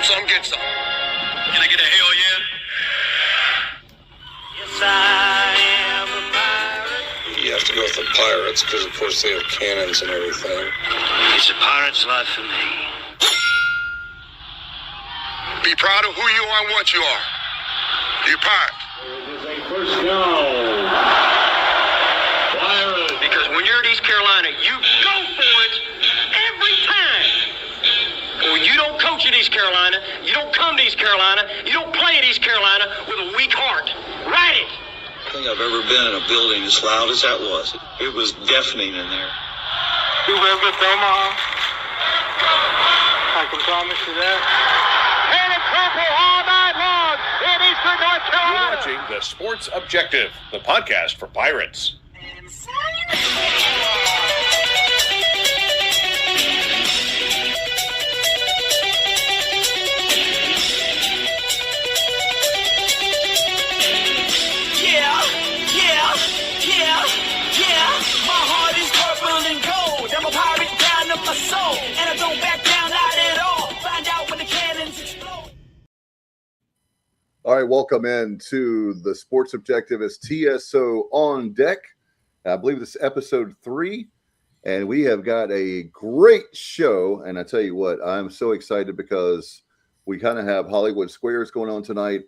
some, get some. Can I get a hell yeah? Yes, I am a pirate. You have to go with the Pirates because, of course, they have cannons and everything. It's a pirate's life for me. Be proud of who you are and what you are. You're pirate. It is a first down. Pirates. Because when you're at East Carolina, you go for it every time. Or you don't coach at East Carolina, you don't come to East Carolina, you don't play at East Carolina with a weak heart. Write it. I think I've ever been in a building as loud as that was. It was deafening in there. Whoever Omaha, I can promise you that. And it's purple all night long in Eastern North Carolina. You're watching The Sports Objective, the podcast for Pirates. My heart is purple and gold. I'm a pirate down of my soul, and I don't back down not at all. Find out when the cannons explode. All right, welcome in to the Sports Objective as TSO On Deck. I believe this is episode 3, and we have got a great show. And I tell you what, I'm so excited because we kind of have Hollywood Squares going on tonight.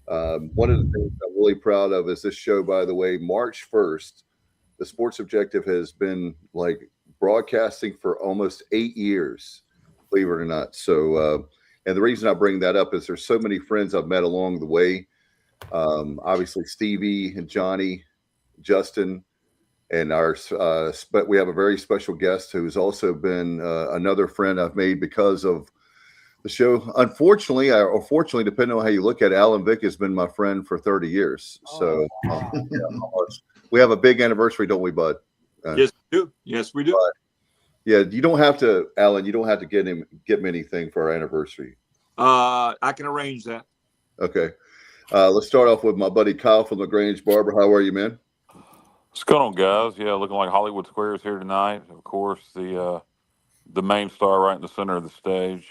One of the things I'm really proud of is this show, by the way, March 1st. The Sports Objective has been like broadcasting for almost 8 years, believe it or not. So, and the reason I bring that up is there's so many friends I've met along the way. Obviously, Stevie and Johnny, Justin, and but we have a very special guest who's also been another friend I've made because of the show. Unfortunately, or fortunately, depending on how you look at it, Alan Vick has been my friend for 30 years. So we have a big anniversary, don't we, bud? Yes, we do. Yes, we do. Yeah, you don't have to, Alan. You don't have to get me anything for our anniversary. I can arrange that. Okay. Let's start off with my buddy Kyle from LaGrange Barber. How are you, man? What's going on, guys? Yeah, looking like Hollywood Squares here tonight. Of course, the main star right in the center of the stage,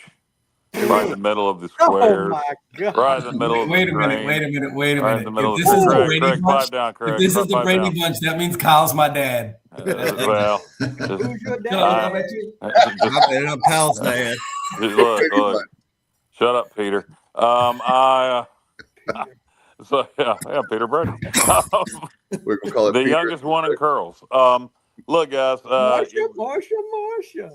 right in the middle of the squares. Oh my God! Right in the middle of the Wait a minute! Right if this is the Brady Craig, Bunch, down, Craig, if this is the Brady Bunch, that means Kyle's my dad. Well, who's your dad? I'm Kyle's dad. Look. Shut up, Peter. So yeah, Peter Brady. We're gonna call it the Peter. youngest one in curls. Look, guys. Marsha.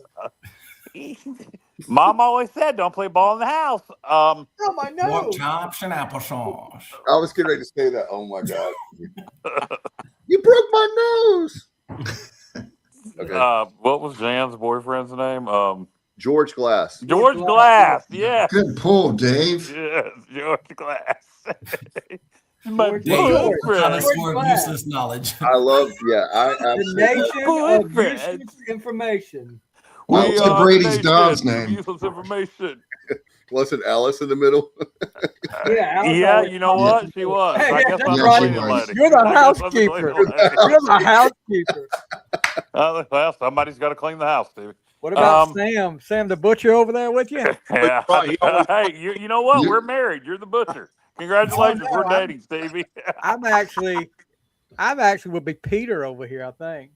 Mom always said, "Don't play ball in the house." Oh my nose. Pork chops and applesauce. I was getting ready to say that. Oh my God! You broke my nose. Okay. What was Jan's boyfriend's name? George Glass. George Glass. Yeah. Good pull, Dave. Yes, George Glass. My useless knowledge. I love. Yeah, the nation of useless information. What's Brady's dog's name? Useless information. Wasn't Alice in the middle? Yeah, you know what? She was. Hey, I guess I'm yeah, the she cleaning was. lady. You're the housekeeper. You're the housekeeper. Well, somebody's got to clean the house, Stevie. What about Sam? Sam the butcher over there with you? Yeah. Hey, you know what? We're married. You're the butcher. Congratulations, we're dating, Stevie. I'm actually would be Peter over here, I think.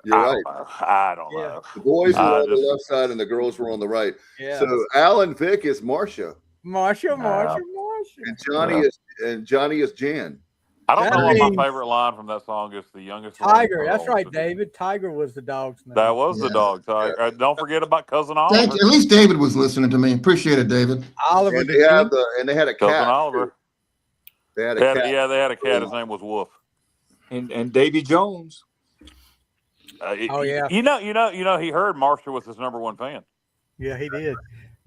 You're right. I don't know. The boys were on the left side and the girls were on the right. Yeah. So Alan Vick is Marsha. Marsha. And Johnny is Jan. I don't know what my favorite line from that song is. The youngest Tiger. one. That's right, David. Tiger was the dog's name. That was the dog, Tiger. Yeah. Don't forget about Cousin Oliver. At least David was listening to me. Appreciate it, David. Oliver. And they had a cat. Cousin Oliver. They had a cat. Yeah, they had a cat. His name was Wolf. And Davy Jones. Oh yeah. You know. He heard Marsha was his number one fan. Yeah, he did.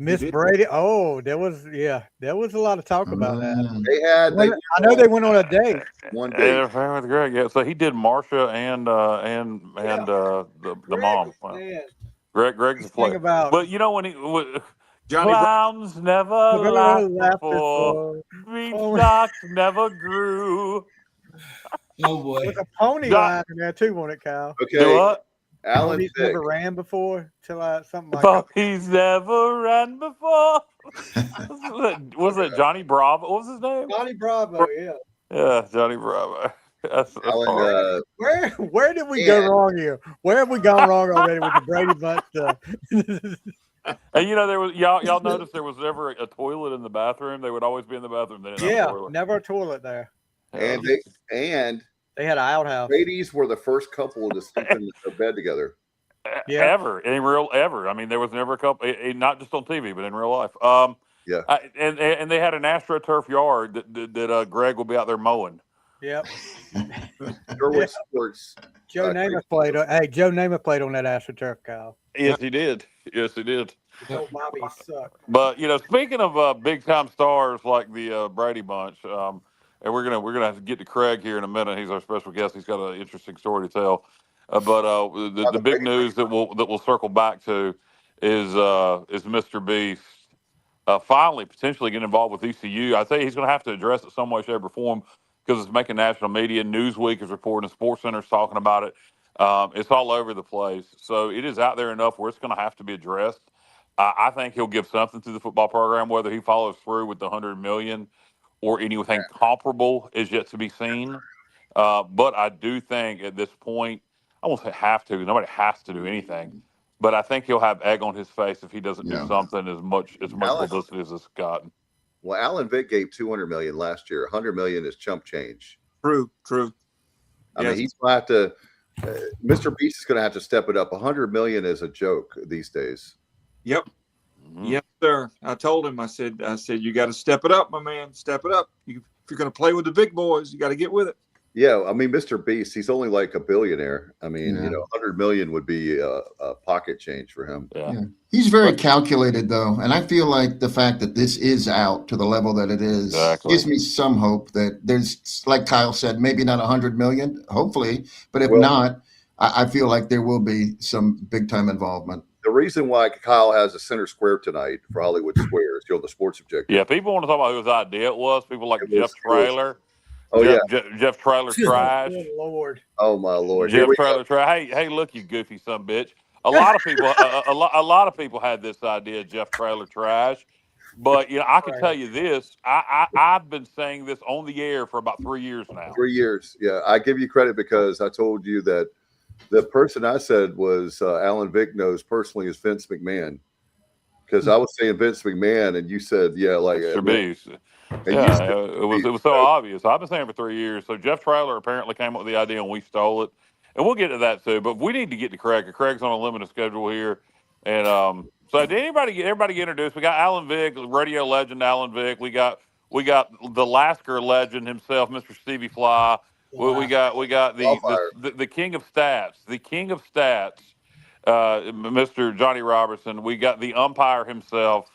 Miss Brady. Oh, there was a lot of talk about that. I know they went on a date. One day. Yeah, fan with Greg. Yeah, so he did Marsha and the mom. Greg's a player. But you know when clowns never laughed before, beach stocks never grew. Oh boy, there's a pony line in there too, wasn't it, Kyle? Okay. Do what? Alan He's Vick. never ran before till something like Oh, that. he's never ran before. Was it Johnny Bravo? What was his name? Johnny Bravo, yeah. Yeah, Johnny Bravo. That's Alan, hard. Where did we go wrong here? Where have we gone wrong already with the Brady Bunch stuff? And there was y'all noticed there was never a toilet in the bathroom. They would always be in the bathroom. They didn't have a toilet. Never a toilet there. And they had an outhouse. Brady's were the first couple to sleep in a bed together. Yeah. Ever. I mean, there was never a couple, not just on TV, but in real life. Yeah. And they had an AstroTurf yard that Greg will be out there mowing. Yep. Sports. Joe Namath played. Joe Namath played on that AstroTurf, Kyle. Yes, he did. Yes, he did. Bobby sucked. But speaking of big time stars like the Brady Bunch, and we're gonna have to get to Craig here in a minute. He's our special guest. He's got an interesting story to tell. But the big news that we'll circle back to is Mr. Beast finally potentially getting involved with ECU. I think he's going to have to address it some way, shape, or form because it's making national media. Newsweek is reporting, Sports Center's talking about it. It's all over the place. So it is out there enough where it's going to have to be addressed. I think he'll give something to the football program. Whether he follows through with the $100 million or anything comparable is yet to be seen. But I do think at this point, I won't say have to. Nobody has to do anything. But I think he'll have egg on his face if he doesn't do something as much publicity as it's gotten. Well, Alan Vick gave $200 million last year. $100 million is chump change. True. I mean, he's going to have to. Mr. Beast is going to have to step it up. $100 million is a joke these days. Yep. Mm-hmm. Yes, sir. I told him. I said, you got to step it up, my man. Step it up. If you're going to play with the big boys, you got to get with it. Yeah, I mean, Mr. Beast, he's only like a billionaire. I mean, $100 million would be a pocket change for him. Yeah. He's very calculated, though, and I feel like the fact that this is out to the level that it is gives me some hope that there's, like Kyle said, maybe not $100 million, hopefully, but if not, I feel like there will be some big time involvement. The reason why Kyle has a center square tonight for Hollywood Squares, the Sports Objective. Yeah, people want to talk about whose idea it was. People like Jeff Traylor. Oh, Jeff Traylor trash. Good Lord. Oh my Lord. Jeff Traylor trash. Hey, look, you goofy son of a bitch. A lot of people, a lot of people had this idea, Jeff Traylor trash. But I can tell you this: I've been saying this on the air for about 3 years now. 3 years, yeah. I give you credit because I told you that the person I said was Alan Vick knows personally is Vince McMahon. Because I was saying Vince McMahon, and you said, Mr. Beast. Yeah, it was so obvious. I've been saying it for 3 years. So Jeff Traylor apparently came up with the idea, and we stole it. And we'll get to that too. But we need to get to Craig. Craig's on a limited schedule here. And so did everybody get introduced? We got Alan Vick, radio legend Alan Vick. We got the Lasker legend himself, Mr. Stevie Fly. We got the king of stats, Mr. Johnny Robertson. We got the umpire himself,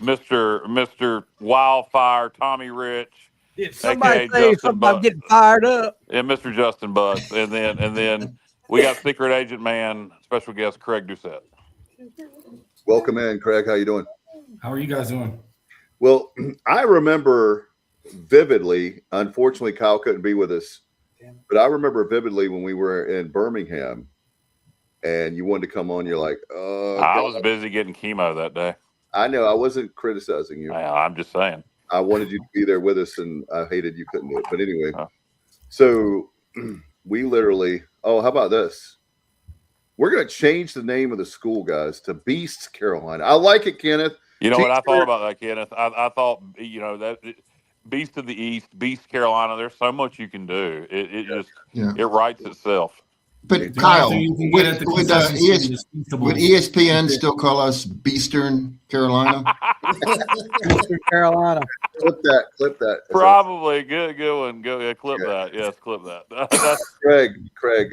Mr. Wildfire Tommy Rich. Did somebody say somebody getting fired up? And Mr. Justin Butts, and then we got secret agent man, special guest Craig Doucette. Welcome in, Craig. How you doing? How are you guys doing? Well, I remember vividly. Unfortunately, Kyle couldn't be with us, but I remember vividly when we were in Birmingham, and you wanted to come on. You're like, I was busy getting chemo that day. I know. I wasn't criticizing you. I'm just saying. I wanted you to be there with us, and I hated you couldn't do it. But anyway, so we literally, how about this? We're going to change the name of the school, guys, to Beasts Carolina. I like it, Kenneth. You know what I thought about that, Kenneth? I thought, that Beast of the East, Beast Carolina, there's so much you can do. It writes itself. But Kyle, would ESPN still call us Beastern Carolina? Beastern Carolina. Clip that. Probably. Good one. Clip that. Yes, clip that. Craig.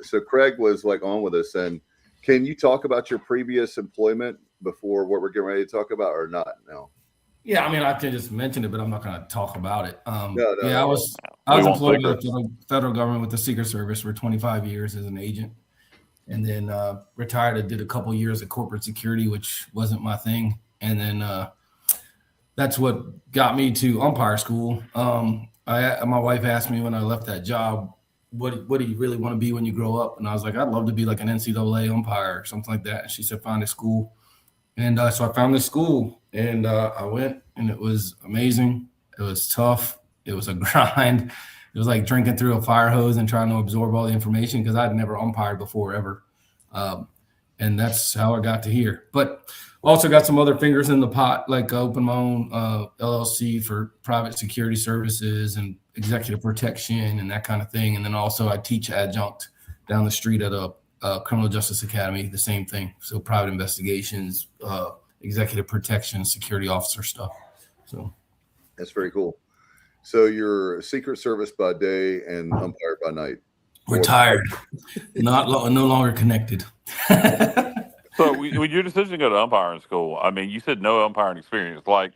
So Craig was on with us, and can you talk about your previous employment before what we're getting ready to talk about, or not now? Yeah, I mean, I can just mention it, but I'm not going to talk about it. I was employed with the federal government with the Secret Service for 25 years as an agent, and then retired. I did a couple years of corporate security, which wasn't my thing, and then that's what got me to umpire school. My wife asked me when I left that job, what do you really want to be when you grow up? And I was like, I'd love to be like an NCAA umpire or something like that. And she said, find a school. And so I found this school, and I went, and it was amazing. It was tough. It was a grind. It was like drinking through a fire hose and trying to absorb all the information because I'd never umpired before ever. And that's how I got to here. But also got some other fingers in the pot, like open my own LLC for private security services and executive protection and that kind of thing. And then also I teach adjunct down the street at a criminal justice academy, the same thing. So private investigations, executive protection, security officer stuff. So that's very cool. So you're Secret Service by day and umpire by night. Retired, no longer connected. So with your decision to go to umpiring school, I mean, you said no umpiring experience. Like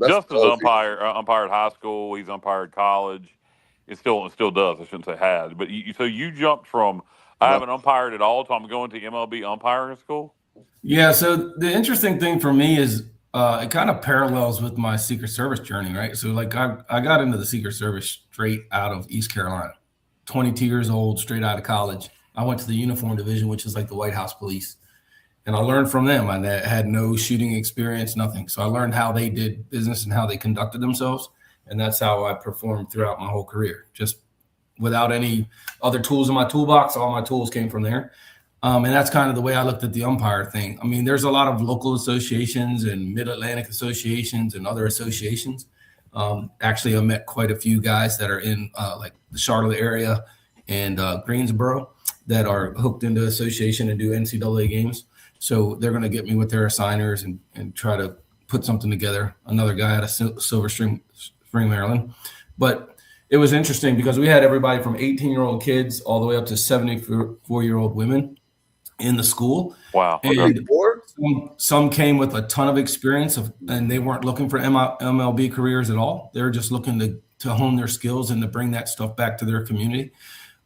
Justin's umpired high school, he's umpired college. It still does. I shouldn't say has, but you jumped from I haven't umpired at all, so I'm going to MLB umpiring school. Yeah. So the interesting thing for me is it kind of parallels with my Secret Service journey, right? So like I got into the Secret Service straight out of East Carolina, 22 years old, straight out of college. I went to the uniform division, which is like the White House police. And I learned from them. I had no shooting experience, nothing. So I learned how they did business and how they conducted themselves. And that's how I performed throughout my whole career. Just without any other tools in my toolbox, all my tools came from there. And that's kind of the way I looked at the umpire thing. I mean, there's a lot of local associations and Mid-Atlantic associations and other associations. Actually, I met quite a few guys that are in like the Charlotte area and Greensboro that are hooked into association and do NCAA games. So they're going to get me with their assigners and try to put something together. Another guy out of Silver Spring, Maryland. But it was interesting because we had everybody from 18-year-old kids all the way up to 74-year-old women in the school. Wow. And some came with a ton of experience and they weren't looking for MLB careers at all. They were just looking to hone their skills and to bring that stuff back to their community.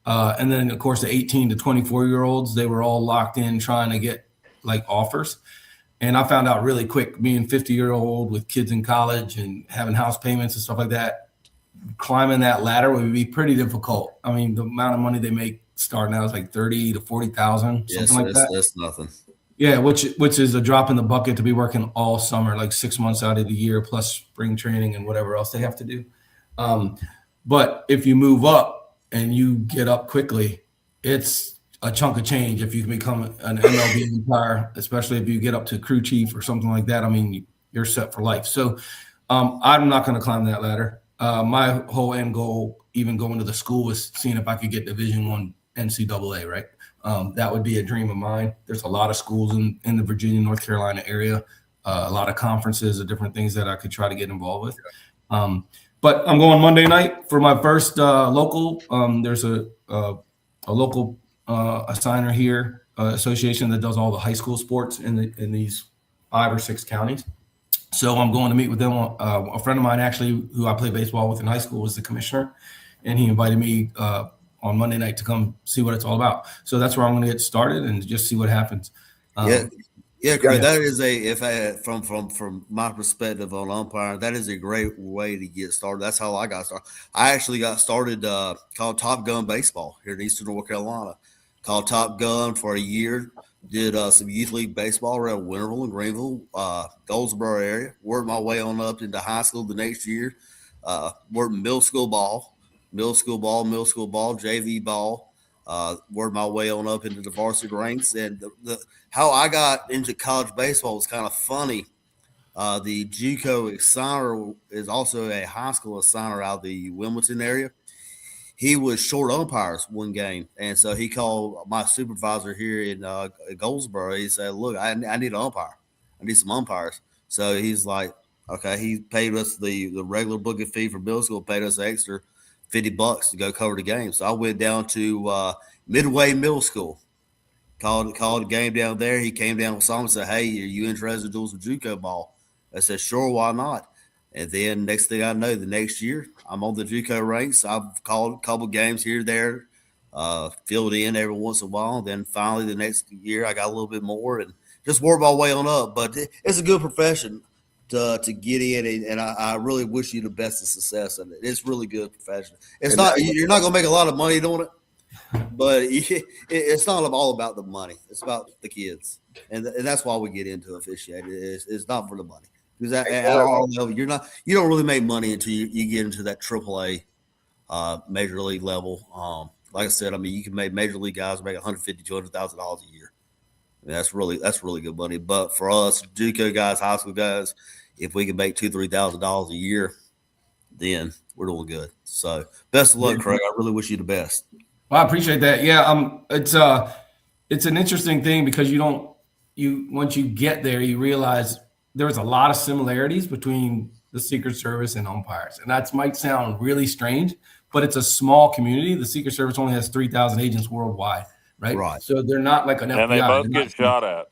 And then, of course, the 18 to 24-year-olds, they were all locked in trying to get like offers. And I found out really quick, being 50-year-old with kids in college and having house payments and stuff like that, climbing that ladder would be pretty difficult. I mean, the amount of money they make starting out is like 30 to 40,000, something like that. That's nothing. Yeah, which is a drop in the bucket to be working all summer, like 6 months out of the year, plus spring training and whatever else they have to do. But if you move up and you get up quickly, it's a chunk of change if you can become an MLB umpire, especially if you get up to crew chief or something like that. I mean, you're set for life. So I'm not going to climb that ladder. My whole end goal, even going to the school, was seeing if I could get Division I NCAA, right? That would be a dream of mine. There's a lot of schools in the Virginia, North Carolina area, a lot of conferences of different things that I could try to get involved with. But I'm going Monday night for my first local. There's a local assigner here, association that does all the high school sports in these 5 or 6 counties. So I'm going to meet with them. A friend of mine, actually, who I played baseball with in high school, was the commissioner, and he invited me on Monday night to come see what it's all about. So that's where I'm going to get started and just see what happens. Yeah, Craig, that is from my perspective on umpiring, that is a great way to get started. That's how I got started. I actually got started called Top Gun Baseball here in Eastern North Carolina. Called Top Gun for a year. Did some youth league baseball around Winterville and Greenville, Goldsboro area. Worked my way on up into high school the next year. Worked middle school ball, JV ball. Worked my way on up into the varsity ranks. And how I got into college baseball was kind of funny. The JUCO assigner is also a high school assigner out of the Wilmington area. He was short umpires one game, and so he called my supervisor here in Goldsboro. He said, "Look, I need an umpire. I need some umpires." So he's like, "Okay." He paid us the regular booking fee for middle school, paid us an extra $50 to go cover the game. So I went down to Midway Middle School, called a game down there. He came down with someone and said, "Hey, are you interested in doing some JUCO ball?" I said, "Sure, why not?" And then next thing I know, the next year, I'm on the JUCO ranks. I've called a couple games here, there, filled in every once in a while. Then finally the next year, I got a little bit more and just worked my way on up. But it's a good profession to get in, and I really wish you the best of success in it. It's really good profession. It's not you're not going to make a lot of money doing it, But it's not all about the money. It's about the kids, and that's why we get into officiating. It's not for the money, because at our level, you don't really make money until you get into that AAA major league level. Like I said, I mean, you can make major league guys make $150,000 to $200,000 a year. I mean, that's really good money. But for us JUCO guys, high school guys, if we can make $2,000-3,000 a year, then we're doing good. So best of luck, Craig. I really wish you the best. Well, I appreciate that. Yeah, it's an interesting thing because once you get there, you realize there's a lot of similarities between the Secret Service and umpires, and that might sound really strange, but it's a small community. The Secret Service only has 3,000 agents worldwide, right? Right. So they're not like an FBI. And they both get shot at.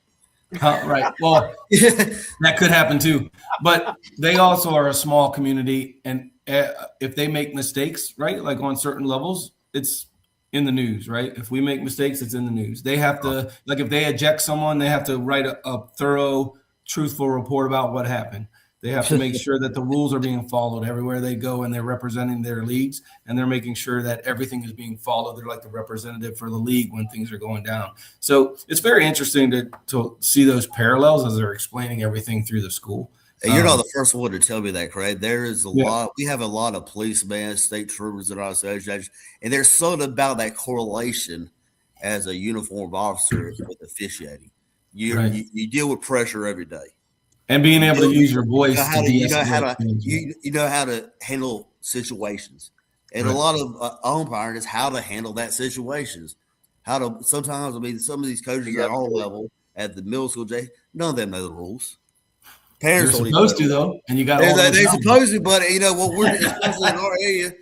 Right. Well, that could happen too. But they also are a small community, and if they make mistakes, right, like on certain levels, it's in the news, right? If we make mistakes, it's in the news. They have to, like, if they eject someone, they have to write a thorough, truthful report about what happened. They have to make sure that the rules are being followed everywhere they go, and they're representing their leagues, and they're making sure that everything is being followed. They're like the representative for the league when things are going down. So it's very interesting to see those parallels as they're explaining everything through the school. And you're not the first one to tell me that, Craig. There is a lot. We have a lot of policemen, state troopers in our association, and there's something about that correlation as a uniformed officer with officiating. You deal with pressure every day. And being able to use your voice. You know how to handle situations. And a lot of umpiring is how to handle that situations. Sometimes, I mean, some of these coaches at our level, at the middle school, none of them know the rules. Parents They're supposed to, though, and you got they're supposed to, but you know what? We're especially in our area.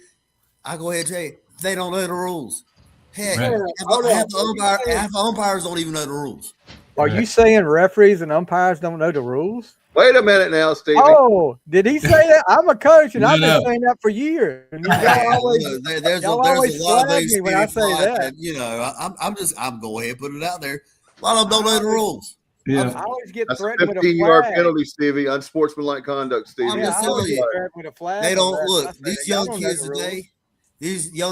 I go ahead and tell you, they don't know the rules. Heck, half the umpires don't even know the rules. Are you saying referees and umpires don't know the rules? Wait a minute now, Steve. Oh, did he say that? I'm a coach, and I've been saying that for years. And there's a lot of things when I say that. You know, I'm going ahead and put it out there. A lot of them don't know the rules. Yeah. I always get threatened with a 15-yard penalty, Stevie. Unsportsmanlike conduct, Stevie. I'm just telling you, they don't look. These young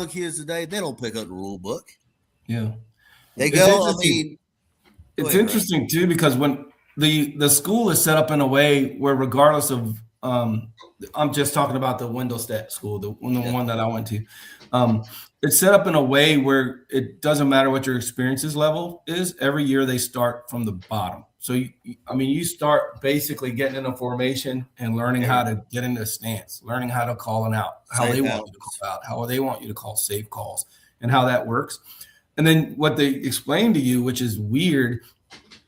kids today, they don't pick up the rule book. Yeah, they go. It's interesting too, because when the school is set up in a way where, regardless of, I'm just talking about the Wendelstedt school, the one that I went to. It's set up in a way where it doesn't matter what your experiences level is. Every year they start from the bottom. So, you start basically getting in a formation and learning how to get into a stance, learning how to call an out, how they want you to call out, how they want you to call safe calls, and how that works. And then what they explain to you, which is weird,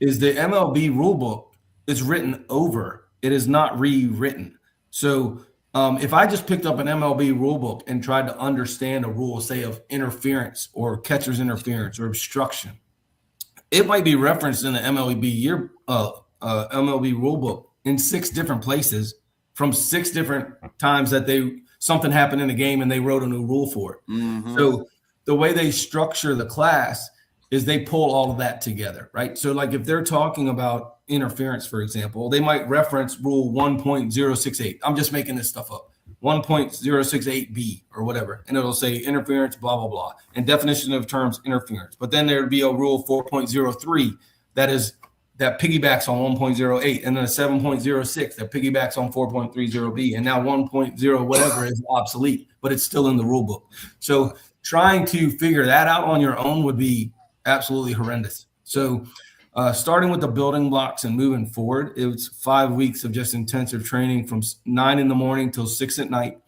is the MLB rulebook is written over. It is not rewritten. So if I just picked up an MLB rulebook and tried to understand a rule, say, of interference or catcher's interference or obstruction, it might be referenced in the MLB MLB rulebook in 6 different places from 6 different times that something happened in the game and they wrote a new rule for it. Mm-hmm. So the way they structure the class is they pull all of that together, right? So like if they're talking about interference, for example, they might reference rule 1.068. I'm just making this stuff up. 1.068B or whatever. And it'll say interference, blah, blah, blah. And definition of terms, interference. But then there'd be a rule 4.03 that piggybacks on 1.08, and then a 7.06 that piggybacks on 4.30B. And now 1.0 whatever is obsolete, but it's still in the rule book. So trying to figure that out on your own would be absolutely horrendous. So starting with the building blocks and moving forward, it was 5 weeks of just intensive training from 9 in the morning till 6 at night.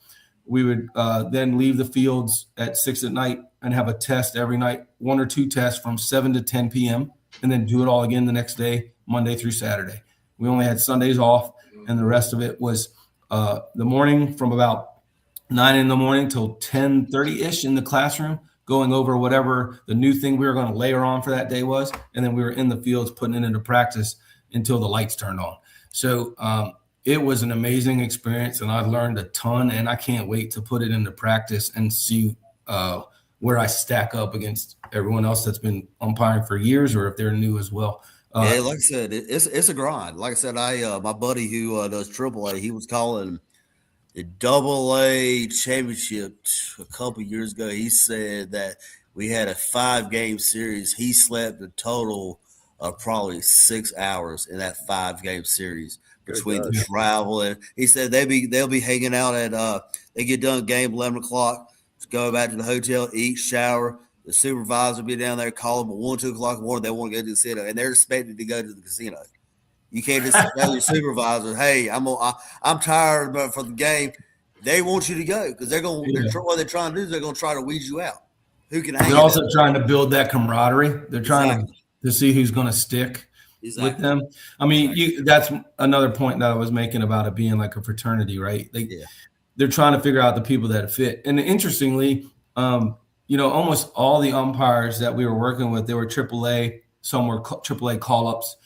We would then leave the fields at 6 at night and have a test every night, 1 or 2 tests from 7 to 10 p.m., and then do it all again the next day, Monday through Saturday. We only had Sundays off, and the rest of it was the morning from about 9 in the morning till 10:30-ish in the classroom, going over whatever the new thing we were going to layer on for that day was. And then we were in the fields putting it into practice until the lights turned on. So it was an amazing experience, and I learned a ton, and I can't wait to put it into practice and see where I stack up against everyone else that's been umpiring for years, or if they're new as well. Like I said, it's a grind. Like I said, my buddy who does AAA, he was calling the AA championship a couple years ago. He said that We had a 5-game series. He slept a total of probably 6 hours in that 5-game series between the travel, and he said they'll be hanging out at they get done game 11 o'clock, go back to the hotel, eat, shower. The supervisor will be down there, call them at 1, 2 o'clock in the morning. They want to go to the casino, and they're expected to go to the casino. You can't just tell your supervisor, "Hey, I'm tired for the game." They want you to go because what they're trying to do is they're going to try to weed you out. Who can hang? They're also trying to build that camaraderie. They're trying to see who's going to stick with them. I mean, that's another point that I was making about it being like a fraternity, right? They're trying to figure out the people that fit. And interestingly, almost all the umpires that we were working with, they were AAA. Some were AAA call-ups.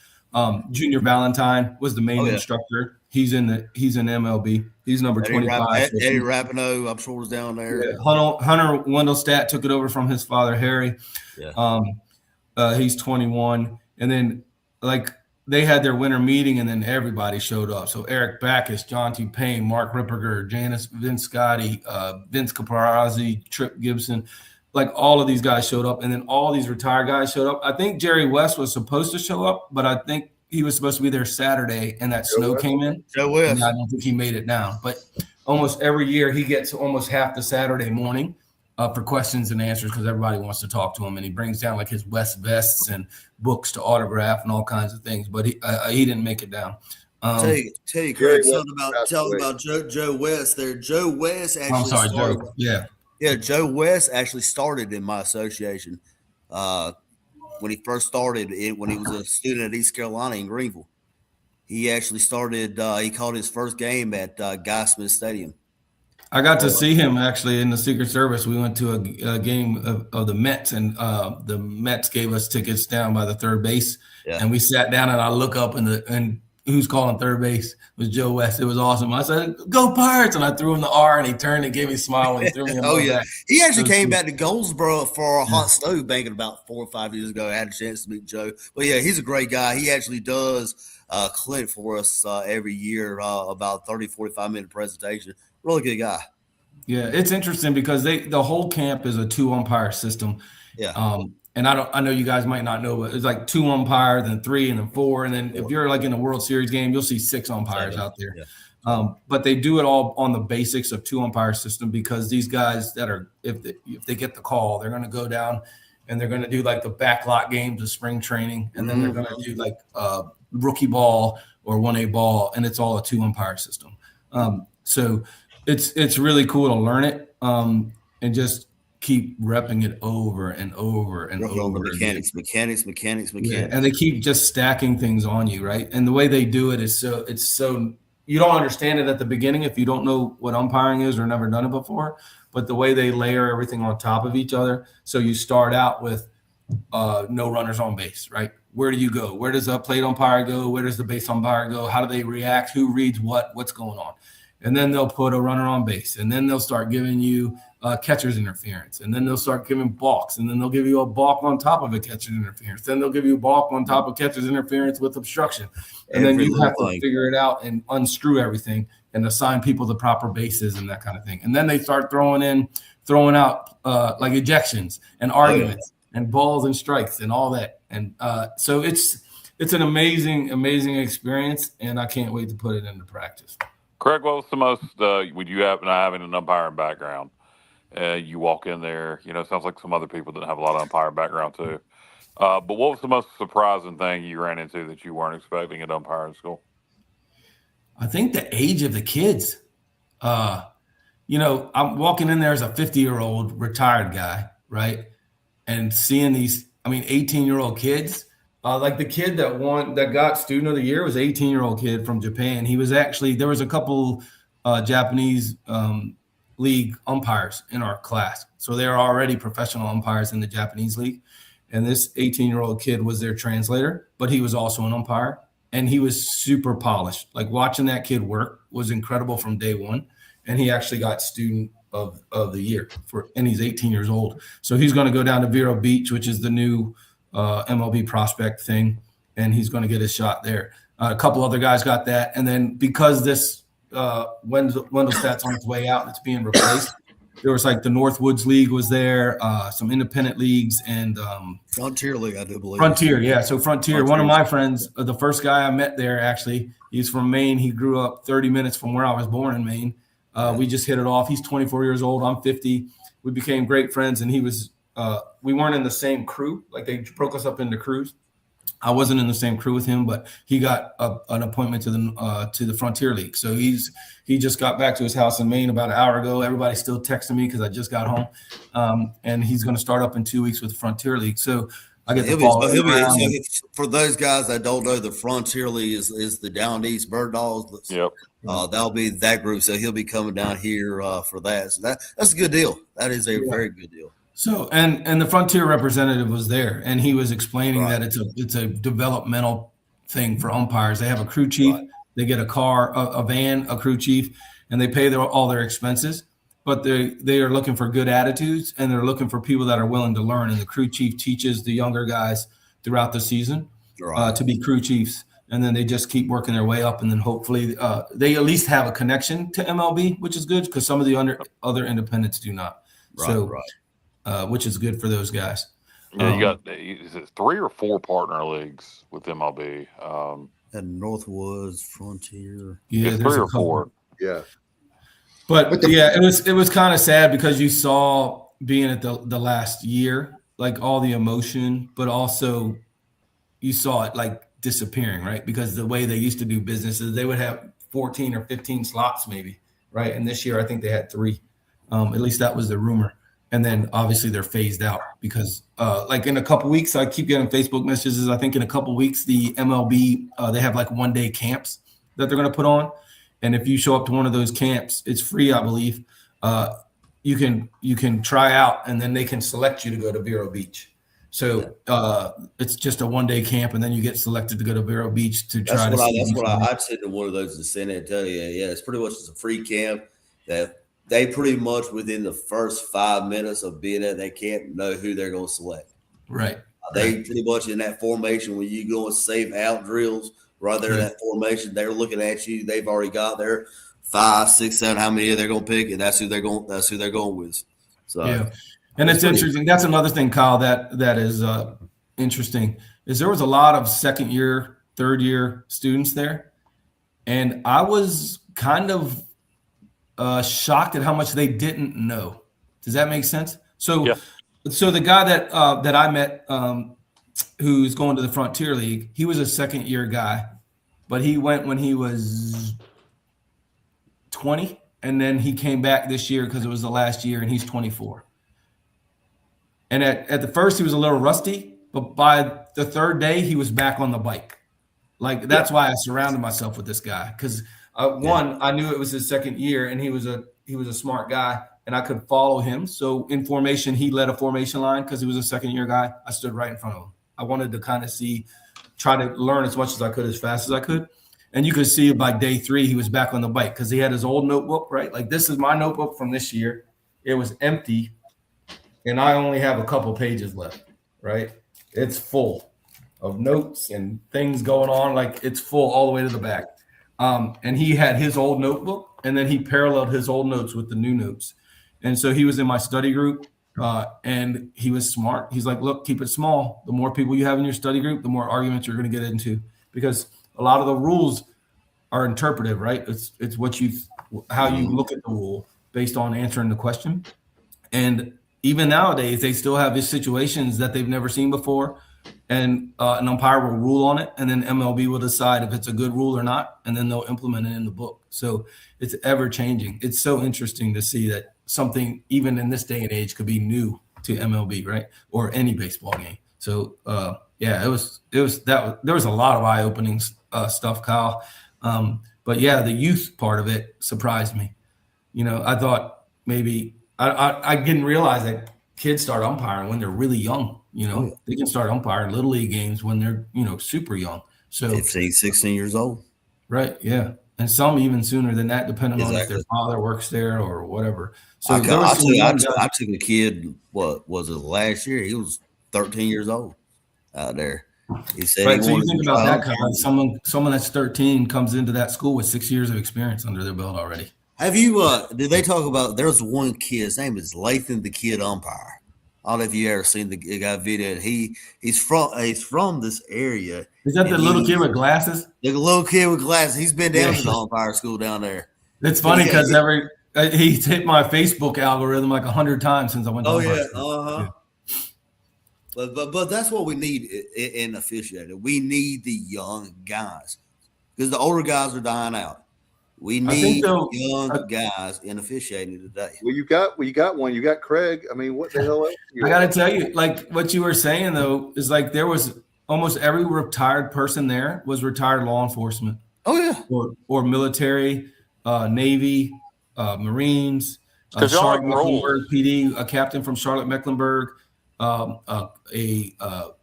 Junior Valentine was the main instructor. He's in MLB. He's number 25. Eddie Rapinoe, I'm sure, was down there. Yeah. Hunter Wendelstadt took it over from his father, Harry. Yeah. He's 21. And then, they had their winter meeting, and then everybody showed up. So Eric Backus, John T. Payne, Mark Ripperger, Vince Scotti, Vince Caparazzi, Trip Gibson. All of these guys showed up, and then all these retired guys showed up. I think Jerry West was supposed to show up, but I think he was supposed to be there Saturday, and that snow came in. Joe West. And I don't think he made it down. But almost every year he gets almost half the Saturday morning for questions and answers because everybody wants to talk to him, and he brings down his West vests and books to autograph and all kinds of things. But he didn't make it down. Tell you, Craig, something about Joe West there. Joe West actually. I'm sorry, Joe. Yeah. Yeah, Joe West actually started in my association when he first started. When he was a student at East Carolina in Greenville, he actually started. He called his first game at Guy Smith Stadium. I got to see him actually in the Secret Service. We went to a game of the Mets, and the Mets gave us tickets down by the third base, and we sat down. And I look up and who's calling third base? It was Joe West. It was awesome. I said, "Go Pirates!" And I threw him the R, and he turned and gave me a smile when he threw me. Back. He actually came back to Goldsboro for a hot stove banking about 4 or 5 years ago. I had a chance to meet Joe. But yeah, he's a great guy. He actually does clinic for us every year, about 30, 45-minute presentation. Really good guy. Yeah, it's interesting because the whole camp is a 2-umpire system. Yeah. And I know you guys might not know, but it's 2 umpire, then 3, and then 4. And then if you're in a World Series game, you'll see 6 umpires out there. Yeah. But they do it all on the basics of 2-umpire system because these guys that are, if they get the call, they're going to go down and they're going to do the backlot games of spring training. And then they're going to do rookie ball or 1A ball. And it's all a 2-umpire system. So it's really cool to learn it and just keep repping it over and over and over. Mechanics. Yeah, and they keep just stacking things on you, right? And the way they do it is so you don't understand it at the beginning if you don't know what umpiring is or never done it before. But the way they layer everything on top of each other, so you start out with no runners on base, right? Where do you go? Where does the plate umpire go? Where does the base umpire go? How do they react? Who reads what's going on? And then they'll put a runner on base, and then they'll start giving you catcher's interference, and then they'll start giving balks, and then they'll give you a balk on top of a catcher's interference. Then they'll give you a balk on top of catcher's interference with obstruction. And then you have to figure it out and unscrew everything and assign people the proper bases and that kind of thing. And then they start throwing out ejections and arguments and balls and strikes and all that. And so it's an amazing, amazing experience, and I can't wait to put it into practice. Craig, what was the most, would you have not having an umpiring background? You walk in there, it sounds like some other people didn't have a lot of umpire background too. But what was the most surprising thing you ran into that you weren't expecting at umpiring school? I think the age of the kids. I'm walking in there as a 50-year-old retired guy, right? And seeing these, 18-year-old kids. The kid that got Student of the Year was an 18-year-old kid from Japan. He was there was a couple Japanese league umpires in our class. So they are already professional umpires in the Japanese league. And this 18-year-old kid was their translator, but he was also an umpire. And he was super polished. Watching that kid work was incredible from day one. And he actually got Student of the Year and he's 18 years old. So he's going to go down to Vero Beach, which is the new MLB prospect thing, and he's going to get his shot there. A couple other guys got that, and then because this Wendelstadt's on its way out and it's being replaced, there was like the Northwoods League was there, some independent leagues, and Frontier League, I do believe. Frontier, yeah. So Frontier, one of my friends, the first guy I met there, actually, he's from Maine. He grew up 30 minutes from where I was born in Maine. We just hit it off. He's 24 years old. I'm 50. We became great friends, and he was we weren't in the same crew. Like, they broke us up into crews. I wasn't in the same crew with him, but he got an appointment to the Frontier League. So he just got back to his house in Maine about an hour ago. Everybody's still texting me because I just got home, and he's going to start up in 2 weeks with the Frontier League. So I get to follow him. For those guys that don't know, the Frontier League is the Down East Bird Dogs. Yep. That'll be that group. So he'll be coming down here for that. So that's a good deal. That is a very good deal. So and the Frontier representative was there, and he was explaining that it's a developmental thing for umpires. They have a crew chief, they get a car, a van, a crew chief, and they pay all their expenses. But they are looking for good attitudes, and they're looking for people that are willing to learn. And the crew chief teaches the younger guys throughout the season to be crew chiefs, and then they just keep working their way up, and then hopefully they at least have a connection to MLB, which is good because some of the other independents do not. Which is good for those guys. Yeah, you got 3 or 4 partner leagues with MLB. And Northwoods, Frontier. Yeah, 3 or 4. Yeah. But it was kind of sad because you saw being at the last year, like all the emotion, but also you saw it like disappearing, right? Because the way they used to do business is they would have 14 or 15 slots maybe, right? And this year I think they had 3. At least that was the rumor. And then obviously they're phased out because like in a couple weeks, I keep getting Facebook messages. I think in a couple weeks, the MLB, they have like 1-day camps that they're going to put on. And if you show up to one of those camps, it's free, I believe. You can try out, and then they can select you to go to Vero Beach. So it's just a 1-day camp, and then you get selected to go to Vero Beach to try That's what I'd say to one of those in San Antonio. Yeah, it's pretty much just a free camp that they pretty much within the first 5 minutes of being at that camp know who they're going to select. Right. They pretty much in that formation when you go and safe out drills right there in that formation, they're looking at you. They've already got their 5, 6, 7, how many they're going to pick, and that's who they're going with. So yeah, and it's interesting. That's another thing, Kyle. That is interesting. Is there was a lot of 2nd year, 3rd year students there, and I was kind of shocked at how much they didn't know. Does that make sense? So the guy that I met who's going to the Frontier League, he was a 2nd year guy, but he went when he was 20, and then he came back this year because it was the last year, and he's 24. And at the first he was a little rusty, but by the 3rd day he was back on the bike. Like that's why I surrounded myself with this guy because one, I knew it was his 2nd year, and he was a smart guy, and I could follow him. So in formation, he led a formation line because he was a 2nd year guy. I stood right in front of him. I wanted to kind of try to learn as much as I could, as fast as I could. And you could see by day 3, he was back on the bike because he had his old notebook, right? Like this is my notebook from this year. It was empty, and I only have a couple pages left, right? It's full of notes and things going on. Like it's full all the way to the back. And he had his old notebook, and then he paralleled his old notes with the new notes. And so he was in my study group, and he was smart. He's like, look, keep it small. The more people you have in your study group, the more arguments you're going to get into, because a lot of the rules are interpretive, right? It's how you look at the rule based on answering the question. And even nowadays, they still have these situations that they've never seen before. And an umpire will rule on it, and then MLB will decide if it's a good rule or not, and then they'll implement it in the book. So it's ever changing. It's so interesting to see that something, even in this day and age, could be new to MLB, right? Or any baseball game. So there was a lot of eye-opening stuff, Kyle. But yeah, the youth part of it surprised me. You know, I thought maybe I didn't realize that kids start umpiring when they're really young. You know, they can start umpiring little league games when they're, super young. So 15, 16 years old. Right. Yeah. And some even sooner than that, depending on if their father works there or whatever. So I took a kid, what was it, last year? He was 13 years old out there. He said, right. So you think about that, kind of someone that's 13 comes into that school with 6 years of experience under their belt already. Have you? Did they talk about? There's one kid. His name is Lathan, the kid umpire. I don't know if you ever seen the guy video. He's from this area. Is that the little kid with glasses? The little kid with glasses. He's been down to the umpire school down there. It's funny because he's hit my Facebook algorithm like 100 times since I went to umpire school. But that's what we need in officiating. We need the young guys because the older guys are dying out. We need young guys in officiating today. Well, you got one. You got Craig. I mean, what the hell? I got to tell you, like what you were saying though is like there was almost every retired person there was retired law enforcement. Oh yeah, or military, Navy, Marines, Charlotte Mecklenburg PD, a captain from Charlotte Mecklenburg, an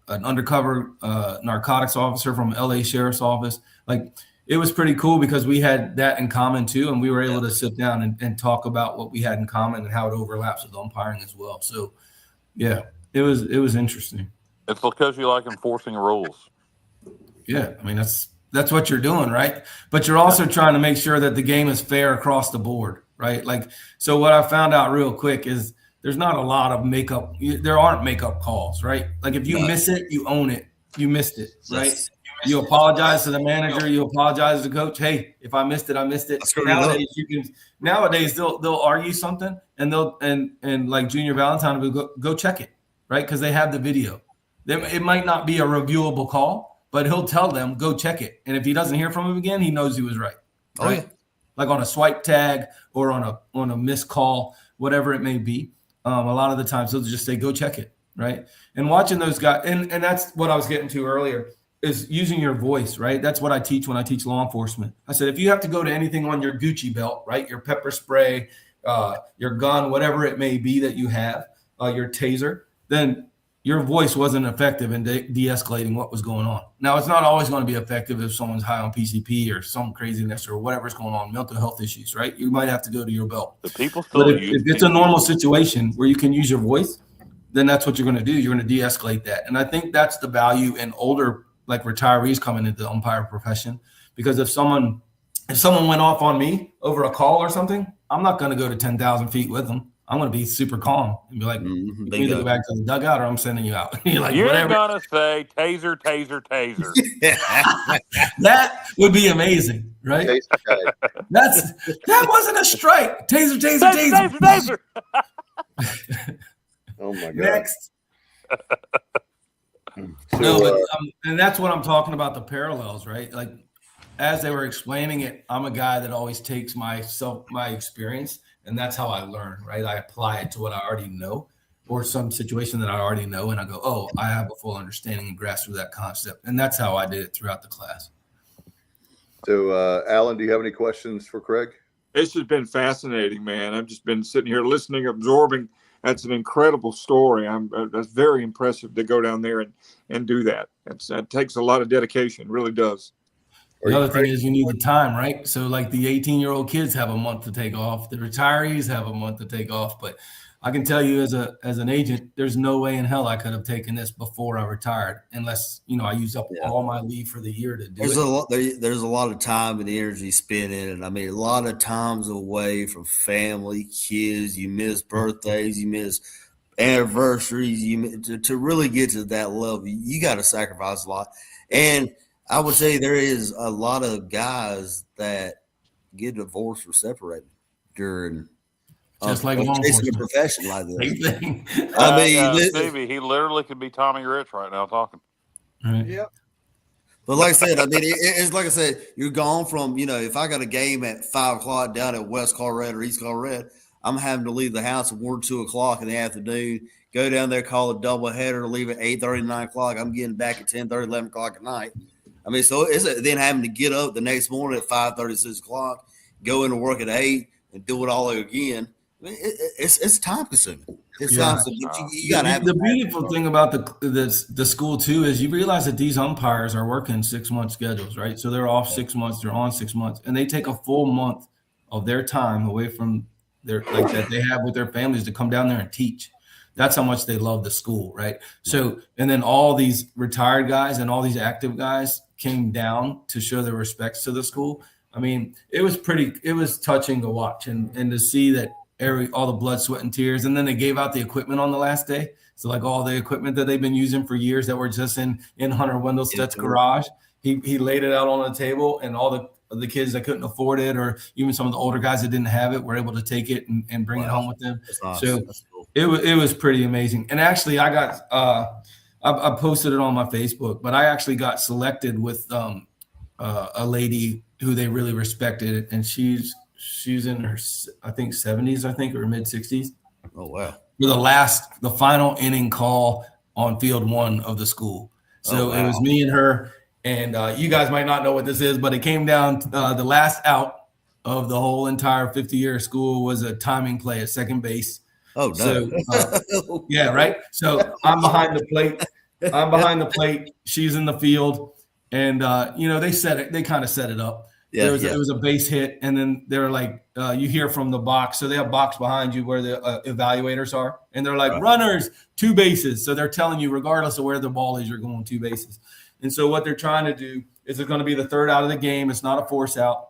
undercover narcotics officer from LA Sheriff's Office. Like it was pretty cool because we had that in common too, and we were able to sit down and talk about what we had in common and how it overlaps with umpiring as well. So, yeah, it was interesting. It's because you like enforcing rules. Yeah, I mean that's what you're doing, right? But you're also trying to make sure that the game is fair across the board, right? Like, so what I found out real quick is there's not a lot of makeup. There aren't makeup calls, right? Like if you miss it, you own it. You missed it, right? Yes. You apologize to the manager. You apologize to the coach. Hey, if I missed it, I missed it. Nowadays they'll argue something and they'll and like Junior Valentine will go check it, right? Because they have the video. It might not be a reviewable call, but he'll tell them go check it. And if he doesn't hear from him again, he knows he was right. Right? Oh, yeah. Like on a swipe tag or on a missed call, whatever it may be. A lot of the times they'll just say go check it, right? And watching those guys, and that's what I was getting to earlier. Is using your voice, right? That's what I teach when I teach law enforcement. I said, if you have to go to anything on your Gucci belt, right? Your pepper spray, your gun, whatever it may be that you have, your taser, then your voice wasn't effective in de-escalating what was going on. Now, it's not always going to be effective if someone's high on PCP or some craziness or whatever's going on, mental health issues, right? You might have to go to your belt. The people still but if it's a normal situation where you can use your voice, then that's what you're going to do. You're going to de-escalate that. And I think that's the value in older like retirees coming into the umpire profession, because if someone went off on me over a call or something, I'm not going to go to 10,000 feet with them. I'm going to be super calm and be like, you either go back to the dugout or I'm sending you out. You're like, you're going to say taser, taser, taser. That would be amazing, right? That wasn't a strike. Taser, taser, taser, taser, taser. Oh my God. Next. No, but and that's what I'm talking about, the parallels, right? Like as they were explaining it, I'm a guy that always takes my experience, and that's how I learn, right? I apply it to what I already know or some situation that I already know, and I go, oh, I have a full understanding and grasp of that concept. And that's how I did it throughout the class. So, Alan, do you have any questions for Craig? It's just been fascinating, man. I've just been sitting here listening, absorbing. That's an incredible story. That's very impressive to go down there and do that. That takes a lot of dedication, really does. The other thing is you need the time, right? So like the 18-year-old kids have a month to take off. The retirees have a month to take off. But I can tell you as an agent, there's no way in hell I could have taken this before I retired, unless, I used up all my leave for the year to do it. There's a lot of time and energy spent in it. I mean, a lot of times away from family, kids. You miss birthdays, you miss anniversaries. To really get to that level, you got to sacrifice a lot. And I would say there is a lot of guys that get divorced or separated during just like chasing a profession like this. I mean, Stevie, he literally could be Tommy Rich right now talking. Right. Yep. But like I said, I mean, it's like I said, you're gone from, if I got a game at 5 o'clock down at West Colorado or East Colorado, I'm having to leave the house at 1 or 2 o'clock in the afternoon, go down there, call a doubleheader, leave at 8:30, 9 o'clock. I'm getting back at 10:30, 11 o'clock at night. I mean, so it's then having to get up the next morning at 5:30, 6 o'clock, go into work at 8 and do it all again. I mean, it's time consuming. It's time consuming. You got to have the beautiful thing about the school too is you realize that these umpires are working 6-month schedules, right? So they're off 6 months, they're on 6 months, and they take a full month of their time away from that they have with their families to come down there and teach. That's how much they love the school, right? So, and then all these retired guys and all these active guys came down to show their respects to the school. I mean, it was touching to watch and to see that all the blood, sweat, and tears. And then they gave out the equipment on the last day. So like all the equipment that they've been using for years that were just in Hunter Wendelstedt's garage, he laid it out on the table, and all the kids that couldn't afford it, or even some of the older guys that didn't have it, were able to take it and bring it home with them. So cool. It was pretty amazing. And actually, I got I posted it on my Facebook, but I actually got selected with a lady who they really respected, and she's in her, I think, 70s, or mid 60s. Oh wow! For the final inning call on field 1 of the school. So It was me and her, and you guys might not know what this is, but it came down to, the last out of the whole entire 50-year school was a timing play at second base. Oh no! So, yeah, right. So I'm behind the plate. She's in the field, and they kind of set it up. Yeah, it was a base hit, and then they're like, you hear from the box. So they have box behind you where the evaluators are, and they're like, runners, 2 bases. So they're telling you, regardless of where the ball is, you're going 2 bases. And so what they're trying to do is it's going to be the 3rd out of the game. It's not a force out,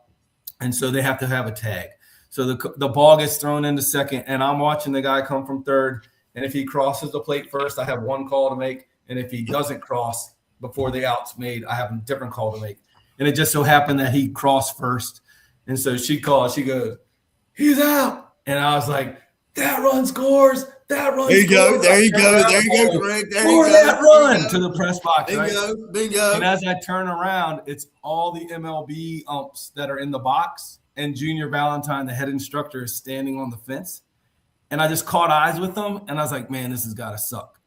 and so they have to have a tag. So the ball gets thrown into second, and I'm watching the guy come from 3rd. And if he crosses the plate first, I have 1 call to make, and if he doesn't cross before the out's made, I have a different call to make. And it just so happened that he crossed first. And so she goes, he's out. And I was like, that run scores. That run scores. There you go, Greg. Score that run to the press box. Bingo. And as I turn around, it's all the MLB umps that are in the box. And Junior Valentine, the head instructor, is standing on the fence. And I just caught eyes with him. And I was like, man, this has got to suck.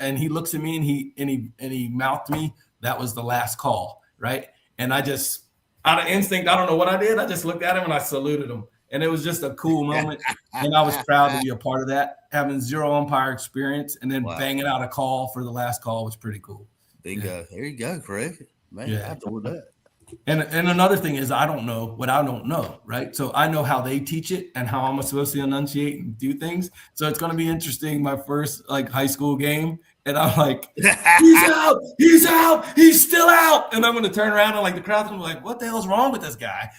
And he looks at me and he mouthed me, that was the last call, right? And I just, out of instinct, I don't know what I did. I just looked at him and I saluted him. And it was just a cool moment. And I was proud to be a part of that. Having 0 umpire experience and then banging out a call for the last call was pretty cool. Bingo. There you go, Craig. Man, I have to do that. And another thing is I don't know what I don't know, right? So I know how they teach it and how I'm supposed to enunciate and do things. So it's going to be interesting, my first high school game. And I'm like, he's out, he's still out. And I'm going to turn around and the crowd's going to be like, what the hell's wrong with this guy?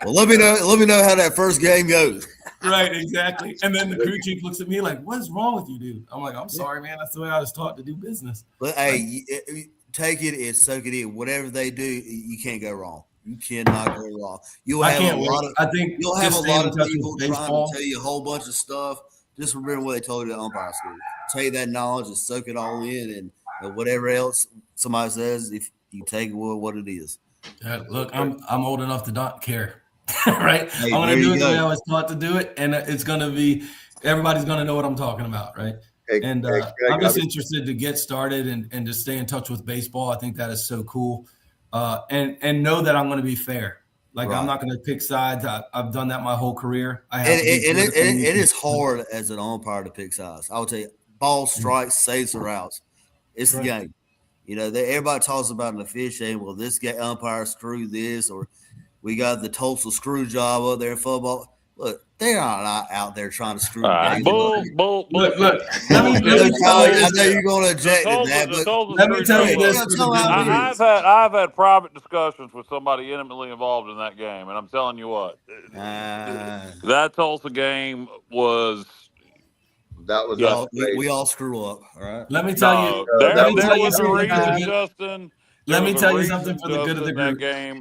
Well, let me know how that first game goes. Right, exactly. And then the crew chief looks at me like, what's wrong with you, dude? I'm like, I'm sorry, man. That's the way I was taught to do business. But hey, take it and soak it in. Whatever they do, you can't go wrong. You cannot go wrong. You'll have a lot of people trying to tell you a whole bunch of stuff. Just remember what they told you at umpire school. Take that knowledge and soak it all in, and whatever else somebody says, if you take it what it is. Look, I'm old enough to not care, right? Hey, I'm going to do it the way I was taught to do it, and it's going to be everybody's going to know what I'm talking about, right? I'm just interested to get started and to stay in touch with baseball. I think that is so cool, and know that I'm going to be fair. I'm not going to pick sides. I've done that my whole career. It is hard as an umpire to pick sides. I will tell you, ball strikes, saves, or outs. It's the game. Everybody talks about an officiating. Well, this guy umpire screwed this, or we got the Tulsa screw job up there in football. Look, they're not out there trying to screw the game. Look. I know you're going to object to that, but let me tell you this. I've had private discussions with somebody intimately involved in that game, and I'm telling you what, that Tulsa game was. That was we all screw up. All right. Let me tell you. There was a reason, Justin. Let me tell you something for the good of the group.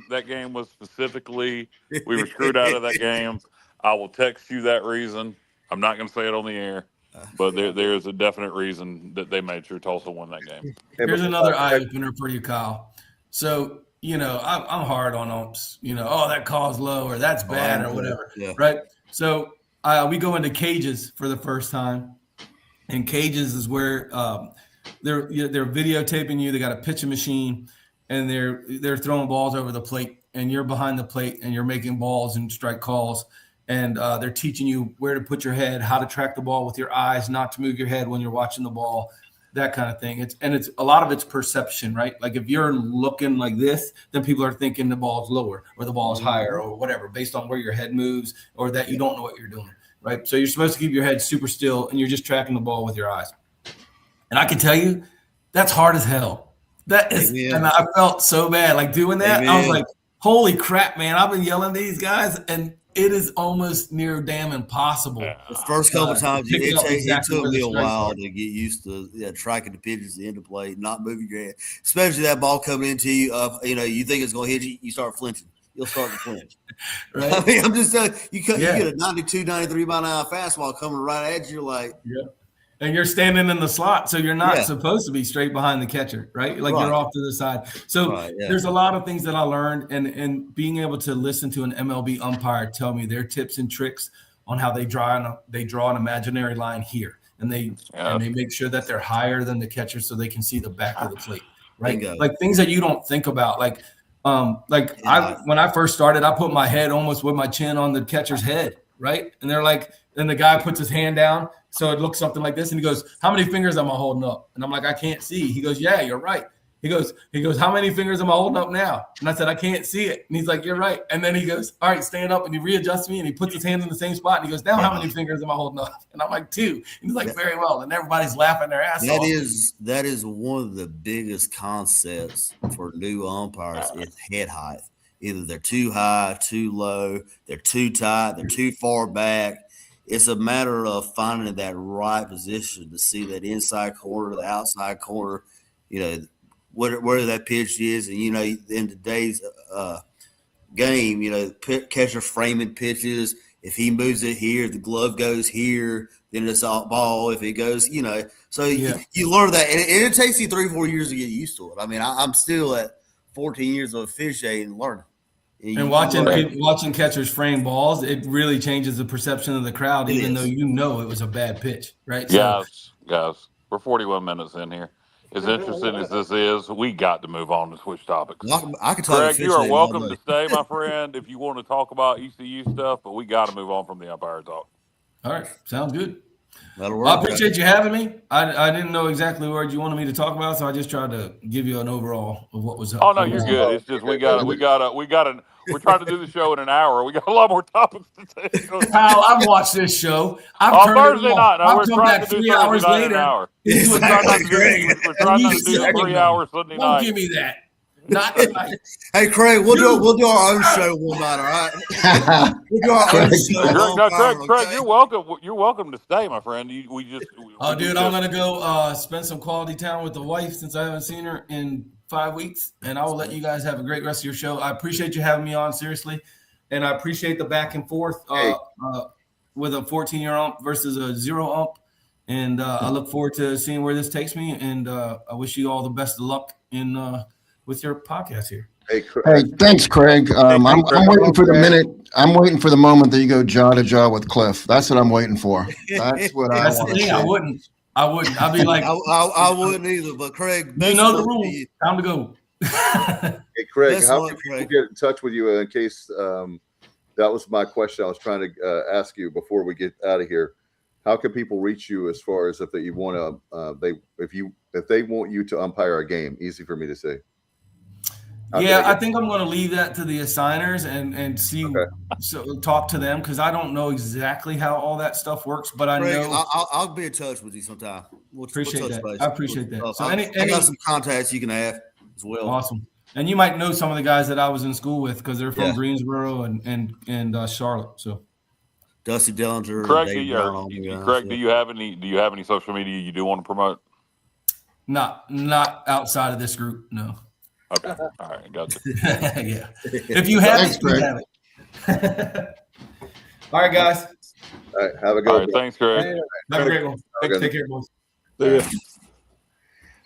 That game was specifically, we were screwed out of that game. I will text you that reason. I'm not going to say it on the air, but there's a definite reason that they made sure Tulsa won that game. Here's another eye opener for you, Kyle. So, I'm hard on umps. That call's low or that's bad or whatever, right? So we go into cages for the first time, and cages is where they're videotaping you. They got a pitching machine, and they're throwing balls over the plate, and you're behind the plate, and you're making balls and strike calls. And they're teaching you where to put your head, how to track the ball with your eyes, not to move your head when you're watching the ball, that kind of thing. It's a lot of it's perception, right? Like if you're looking like this, then people are thinking the ball's lower or the ball's higher or whatever, based on where your head moves or that you don't know what you're doing, right? So you're supposed to keep your head super still and you're just tracking the ball with your eyes. And I can tell you, that's hard as hell. That is, and I felt so bad like doing that. I was like, holy crap, man! I've been yelling at these guys, and it is almost near damn impossible. The first couple of times, it took me a while to get used to tracking the pitches into play, not moving your head, especially that ball coming into you. You think it's going to hit you, you start flinching. You'll start to flinch. Right? I mean, I'm just telling you, you get a 92, 93 mile an hour fastball coming right at you, like. Yeah. And you're standing in the slot, so you're not supposed to be straight behind the catcher, right? Like you're off to the side. So there's a lot of things that I learned, and being able to listen to an MLB umpire tell me their tips and tricks on how they draw an imaginary line here, and they make sure that they're higher than the catcher so they can see the back of the plate, right? Like things that you don't think about, when I first started, I put my head almost with my chin on the catcher's head, right? And they're like, then the guy puts his hand down, so it looks something like this, and he goes, "How many fingers am I holding up?" And I'm like, "I can't see." He goes, "Yeah, you're right." He goes, "How many fingers am I holding up now?" And I said, "I can't see it." And he's like, "You're right." And then he goes, "All right, stand up," and he readjusts me, and he puts his hands in the same spot, and he goes, "Now, how many fingers am I holding up?" And I'm like, 2. And he's like, "Very well." And everybody's laughing their ass off. That is one of the biggest concepts for new umpires is head height. Either they're too high, too low, they're too tight, they're too far back. It's a matter of finding that right position to see that inside corner, the outside corner, where that pitch is. And, in today's game, catcher framing pitches. If he moves it here, the glove goes here, then it's out ball. If it goes, so you learn that. And it takes you 3-4 years to get used to it. I mean, I'm still at 14 years of officiating and learning. And watching catchers frame balls, it really changes the perception of the crowd, even though it was a bad pitch, right? Guys, we're 41 minutes in here. As interesting as this is, we got to move on to switch topics. I can talk. Craig, you are welcome to stay, my friend, if you want to talk about ECU stuff, but we got to move on from the umpire talk. All right, sounds good. That'll work. I appreciate you having me. I didn't know exactly what you wanted me to talk about, so I just tried to give you an overall of what was up. Oh no, you're good. It's just we're trying to do the show in an hour. We got a lot more topics to take. Pal, I've watched this show. Thursday night. No, we're trying to do 3 hours later. We're trying not to do 3 hours Sunday night. Don't give me that. Not tonight. Hey, Craig, we'll do our own show one night, all right? We'll do our own show. Craig, you're welcome. You're welcome to stay, my friend. Dude, I'm gonna go spend some quality time with the wife since I haven't seen her in 5 weeks, and I will let you guys have a great rest of your show. I appreciate you having me on, seriously, and I appreciate the back and forth with a 14-year ump versus a 0 ump, and I look forward to seeing where this takes me, and I wish you all the best of luck with your podcast here. Hey, thanks, Craig. I'm waiting for the minute. I'm waiting for the moment that you go jaw to jaw with Cliff. That's what I'm waiting for. That's what I want to see. I wouldn't. I'd be like, I wouldn't either. But Craig, you know the rules. Time to go. Hey, Craig, how can people get in touch with you in case that was my question I was trying to ask you before we get out of here? How can people reach you as far as if they want to if they want you to umpire a game? Easy for me to say. I think I'm going to leave that to the assigners and see. Okay. So talk to them because I don't know exactly how all that stuff works, but I know I'll be in touch with you sometime. Appreciate that. I appreciate that. So I got some contacts you can have as well. Awesome. And you might know some of the guys that I was in school with because they're from Greensboro and Charlotte. So Dusty Dillinger. Craig, do you have any social media you do want to promote? Not outside of this group, no. Okay. All right. Gotcha. Yeah. If you have it, you have it. All right, guys. All right. Have a good one. Thanks, Greg. Have a great one. Take care, boys.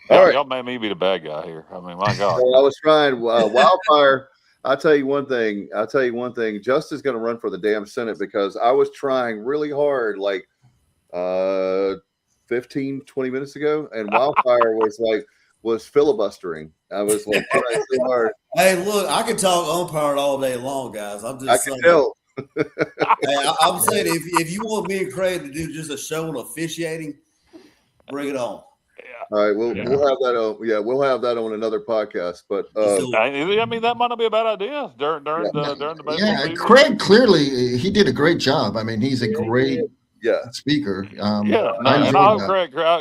All right. Y'all made me be the bad guy here. I mean, my God. Well, I was trying. Wildfire. I'll tell you one thing. Justin's going to run for the damn Senate because I was trying really hard, like 15, 20 minutes ago, and Wildfire was filibustering. I was like trying so hard. Hey, look, I can talk umpire all day long, guys. I'm just saying. I can tell. Hey, I'm saying if you want me and Craig to do just a show on officiating, bring it on. All right, we'll have that on. Yeah, we'll have that on another podcast. But I mean, that might not be a bad idea during the baseball season. Craig clearly he did a great job. I mean, he's a great speaker.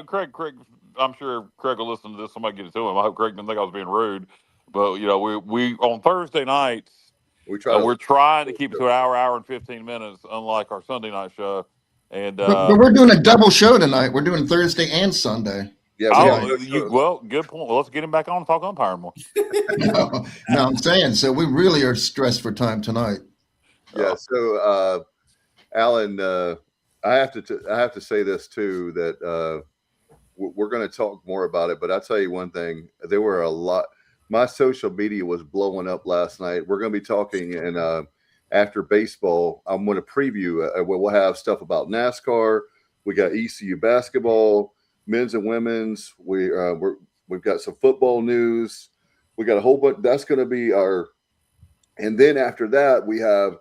Craig. I'm sure Craig will listen to this. Somebody get it to him. I hope Craig didn't think I was being rude. But we on Thursday nights We're trying to keep it to an hour and 15 minutes, unlike our Sunday night show. And but we're doing a double show tonight. We're doing Thursday and Sunday. Yeah. Well, good point. Well, let's get him back on and talk umpiring more. No, I'm saying so. We really are stressed for time tonight. Yeah. So, Alan, I have to say this too, that we're going to talk more about it. But I'll tell you one thing: there were a lot. My social media was blowing up last night. We're going to be talking, and after baseball, I'm going to preview. We'll have stuff about NASCAR. We got ECU basketball, men's and women's. We've got some football news. We got a whole bunch. That's going to be our. And then after that, we have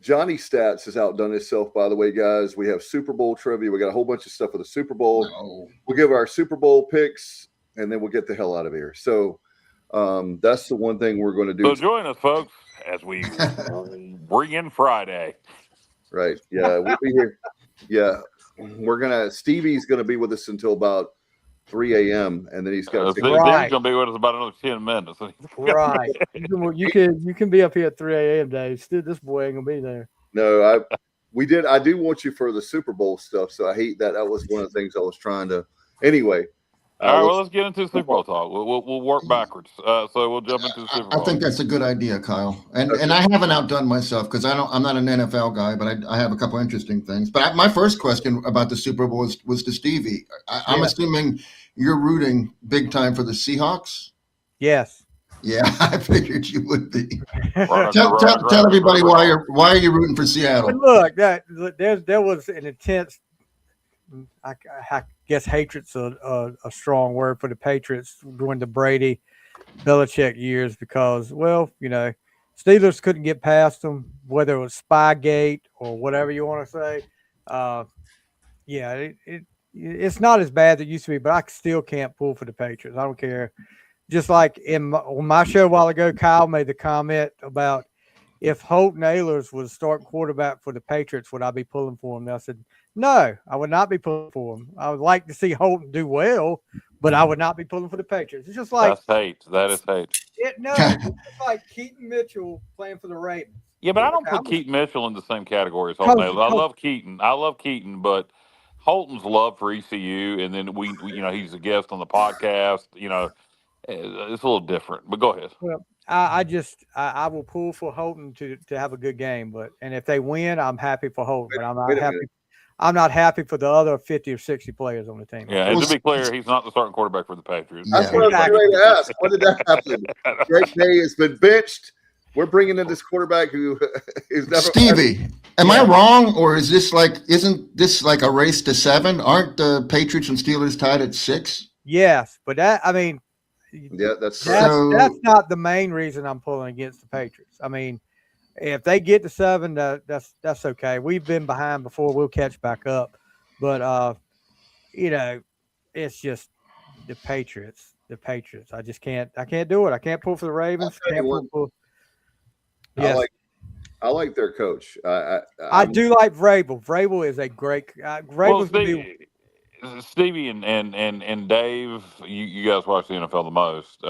Johnny Stats has outdone himself, by the way, guys. We have Super Bowl trivia. We got a whole bunch of stuff for the Super Bowl. No. We'll give our Super Bowl picks, and then we'll get the hell out of here. So that's the one thing we're going to do. So join us, folks, as we bring in Friday. Right. Yeah, we'll be here. Yeah, Stevie's going to be with us until about 3 a.m. and then he's got Steve's going to be with us about another 10 minutes. Right. You can be up here at 3 a.m. Dave. This boy ain't gonna be there. No, I do want you for the Super Bowl stuff, so I hate that. That was one of the things I was trying to. Anyway. All right, well, let's get into the Super Bowl talk. We'll work backwards. So we'll jump into the Super Bowl. I think that's a good idea, Kyle. And I haven't outdone myself because I'm not an NFL guy, but I have a couple interesting things. But my first question about the Super Bowl was to Stevie. I'm assuming you're rooting big time for the Seahawks? Yes. Yeah, I figured you would be. Tell everybody why are you rooting for Seattle? But look, there was an intense. I guess hatred's a strong word for the Patriots during the Brady, Belichick years because, well, Steelers couldn't get past them, whether it was Spygate or whatever you want to say. It's not as bad as it used to be, but I still can't pull for the Patriots. I don't care. Just like on my show a while ago, Kyle made the comment about if Holton Ahlers was starting quarterback for the Patriots, would I be pulling for him? And I said, no, I would not be pulling for him. I would like to see Holton do well, but I would not be pulling for the Patriots. It's just like that's hate. That is hate. It's like Keaton Mitchell playing for the Ravens. Yeah, but I don't put Keaton Mitchell in the same category as Holton Ahlers. I love Keaton, but Holton's love for ECU, and then we he's a guest on the podcast. It's a little different. But go ahead. Well, I will pull for Holton to have a good game, and if they win, I'm happy for Holton. But I'm not happy for the other 50 or 60 players on the team. Yeah, and to be clear, he's not the starting quarterback for the Patriots. That's what I was ready to ask. When did that happen? Drake May has been benched. We're bringing in this quarterback who is never. Stevie, am I wrong, or isn't this like a race to 7? Aren't the Patriots and Steelers tied at 6? Yes, but that's not the main reason I'm pulling against the Patriots. I mean, if they get to 7, that's okay. We've been behind before. We'll catch back up. But it's just the Patriots. The Patriots. I can't do it. I can't pull for the Ravens. Yes. I like their coach. I do like Vrabel. Vrabel is a great. Stevie and Dave, you guys watch the NFL the most.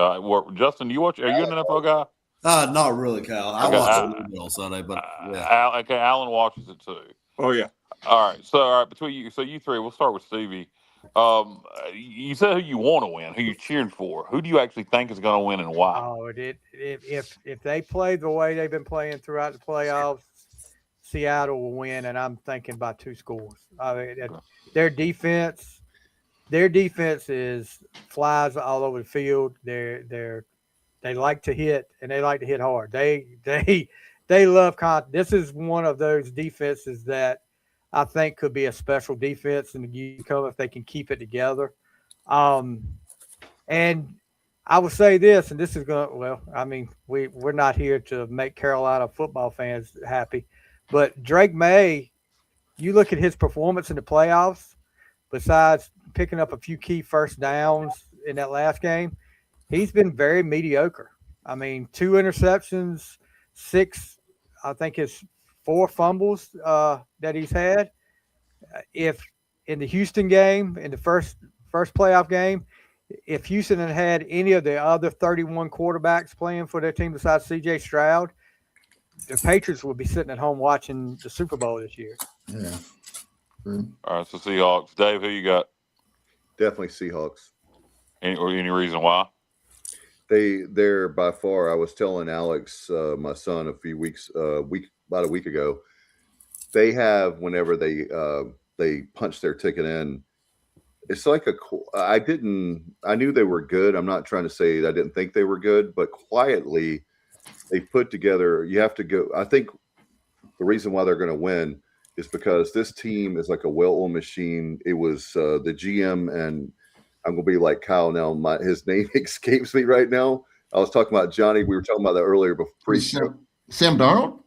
Justin, you watch? Are you an NFL guy? Not really, Kyle. I watch a little bit on Sunday, but yeah. Alan watches it too. Oh yeah. All right. Between you, so you three, we'll start with Stevie. You said who you want to win, who you're cheering for. Who do you actually think is going to win and why? Oh, if they play the way they've been playing throughout the playoffs, Seattle will win, and I'm thinking by 2 scores. Their defense is flies all over the field. They like to hit, and they like to hit hard. They love contact. This is one of those defenses that I think could be a special defense in the UCO if they can keep it together. And I will say this, and this is we're not here to make Carolina football fans happy, but Drake May, you look at his performance in the playoffs, besides picking up a few key first downs in that last game, he's been very mediocre. I mean, 2 interceptions, 4 fumbles that he's had. If in the Houston game, in the first playoff game, if Houston had any of the other 31 quarterbacks playing for their team besides C.J. Stroud, the Patriots will be sitting at home watching the Super Bowl this year. Yeah. All right, so Seahawks. Dave, who you got? Definitely Seahawks. Any reason why? They're by far. I was telling Alex, my son, about a week ago. They have, whenever they punch their ticket in, it's like I knew they were good. I'm not trying to say I didn't think they were good, but quietly they put together. You have to go. I think the reason why they're going to win is because this team is like a well-oiled machine. It was the GM, and I'm going to be like Kyle now. His name escapes me right now. I was talking about Johnny. We were talking about that earlier before. Sam Darnold?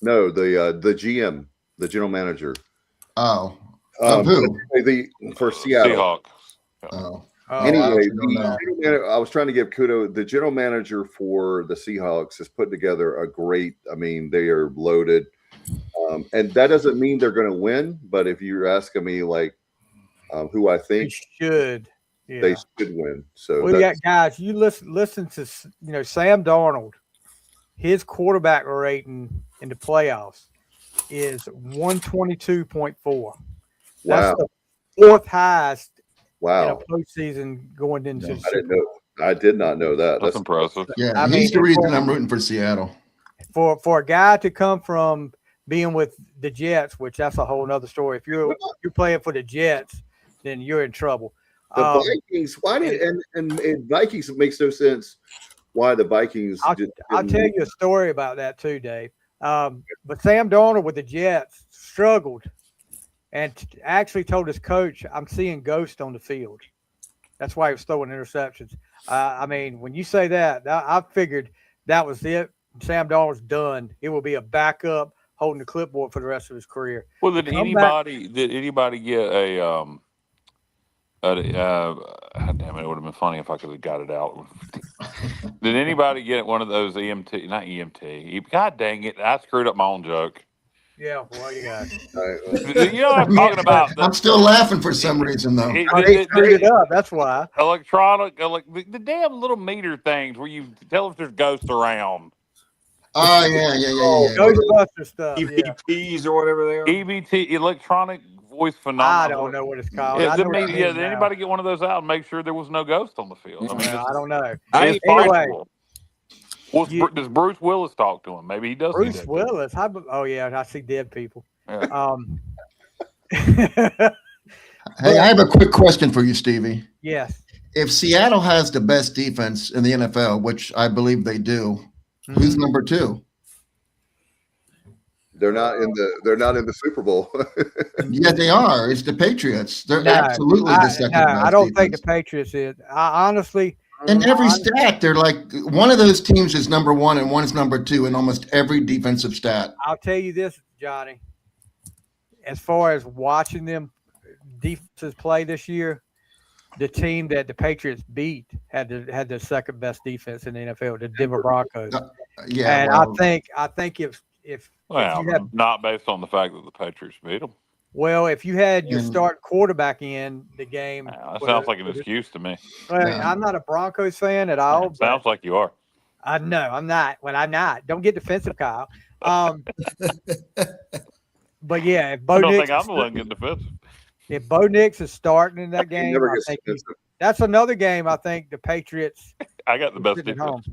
No, the GM, the general manager. Oh. Who? For Seattle. Seahawks. Oh. Anyway, I was trying to give kudos. The general manager for the Seahawks has put together a great. I mean, they are loaded, and that doesn't mean they're going to win. But if you're asking me, like, who I think they should win. So, guys, you listen to Sam Darnold. His quarterback rating in the playoffs is 122.4. That's the fourth highest. Wow. In a postseason going into I did not know that. That's impressive. Yeah, he's the reason I'm rooting for Seattle. For a guy to come from being with the Jets, which that's a whole nother story. If you're playing for the Jets, then you're in trouble. The Vikings, why did and Vikings, it makes no sense why the Vikings. I'll tell you a story about that too, Dave. But Sam Darnold with the Jets struggled. And actually told his coach, I'm seeing ghosts on the field. That's why he was throwing interceptions. I mean, when you say that, I figured that was it. Sam Darnold's done. It will be a backup holding the clipboard for the rest of his career. Well, did anybody get a damn it, it would have been funny if I could have got it out. Did anybody get one of those EMT? Not EMT. God dang it. I screwed up my own joke. Yeah, well, you got it. You know what I'm talking about? I'm still laughing for some reason, though. They screwed it up. That's why. The damn little meter things where you tell if there's ghosts around. Oh, yeah. Ghostbuster stuff. EVPs or whatever they are. EVT, electronic voice phenomenon. I don't know what it's called. Did anybody get one of those out and make sure there was no ghost on the field? I don't know. Anyway. Does Bruce Willis talk to him? Maybe he does. Bruce Willis. I see dead people. Yeah. Hey, I have a quick question for you, Stevie. Yes. If Seattle has the best defense in the NFL, which I believe they do, who's number 2? They're not in the Super Bowl. Yeah, they are. It's the Patriots. They're absolutely the second best. I don't think the Patriots is. I honestly. In every stat, they're like one of those teams is number 1 and one is number 2 in almost every defensive stat. I'll tell you this, Johnny. As far as watching them defenses play this year, the team that the Patriots beat had the second best defense in the NFL, the Denver Broncos. I think if not based on the fact that the Patriots beat them. Well, if you had your start quarterback in the game. That sounds like an excuse to me. Well, I'm not a Broncos fan at all. Sounds like you are. No, I'm not. Well, I'm not. Don't get defensive, Kyle. But yeah, if Bo I don't Nix, think I'm the one getting defensive. If Bo Nix is starting in that game, that's another game I think the Patriots. I got the best defense.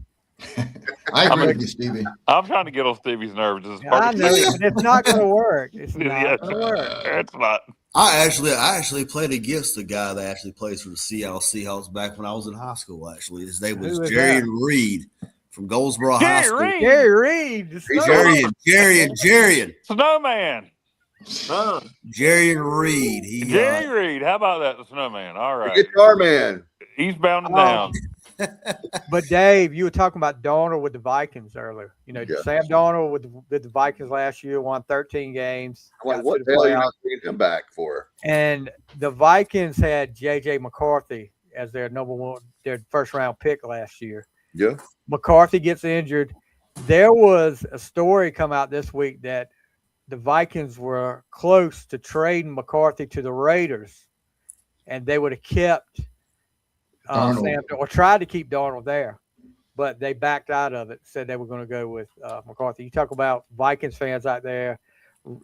I agree with you, Stevie. I'm trying to get on Stevie's nerves. I know, but it's not going to work. It's not going to work. It's not. I actually played against a guy that actually plays for the Seattle Seahawks back when I was in high school. Actually, his name was Jerry Reed from Goldsboro High School. Jerry Reed. Jerry. Snowman. Jerry Reed. Jerry Reed. How about that? The Snowman. All right. The Guitar Man. Eastbound and down. But Dave, you were talking about Darnold with the Vikings earlier. Sam Darnold with the Vikings last year won 13 games. What the hell are you not bringing him back for? And the Vikings had J.J. McCarthy as their number 1, their first round pick last year. Yeah. McCarthy gets injured. There was a story come out this week that the Vikings were close to trading McCarthy to the Raiders, and they would have kept Sam, or tried to keep Darnold there. but they backed out of it. Said they were going to go with McCarthy. You talk about Vikings fans out there,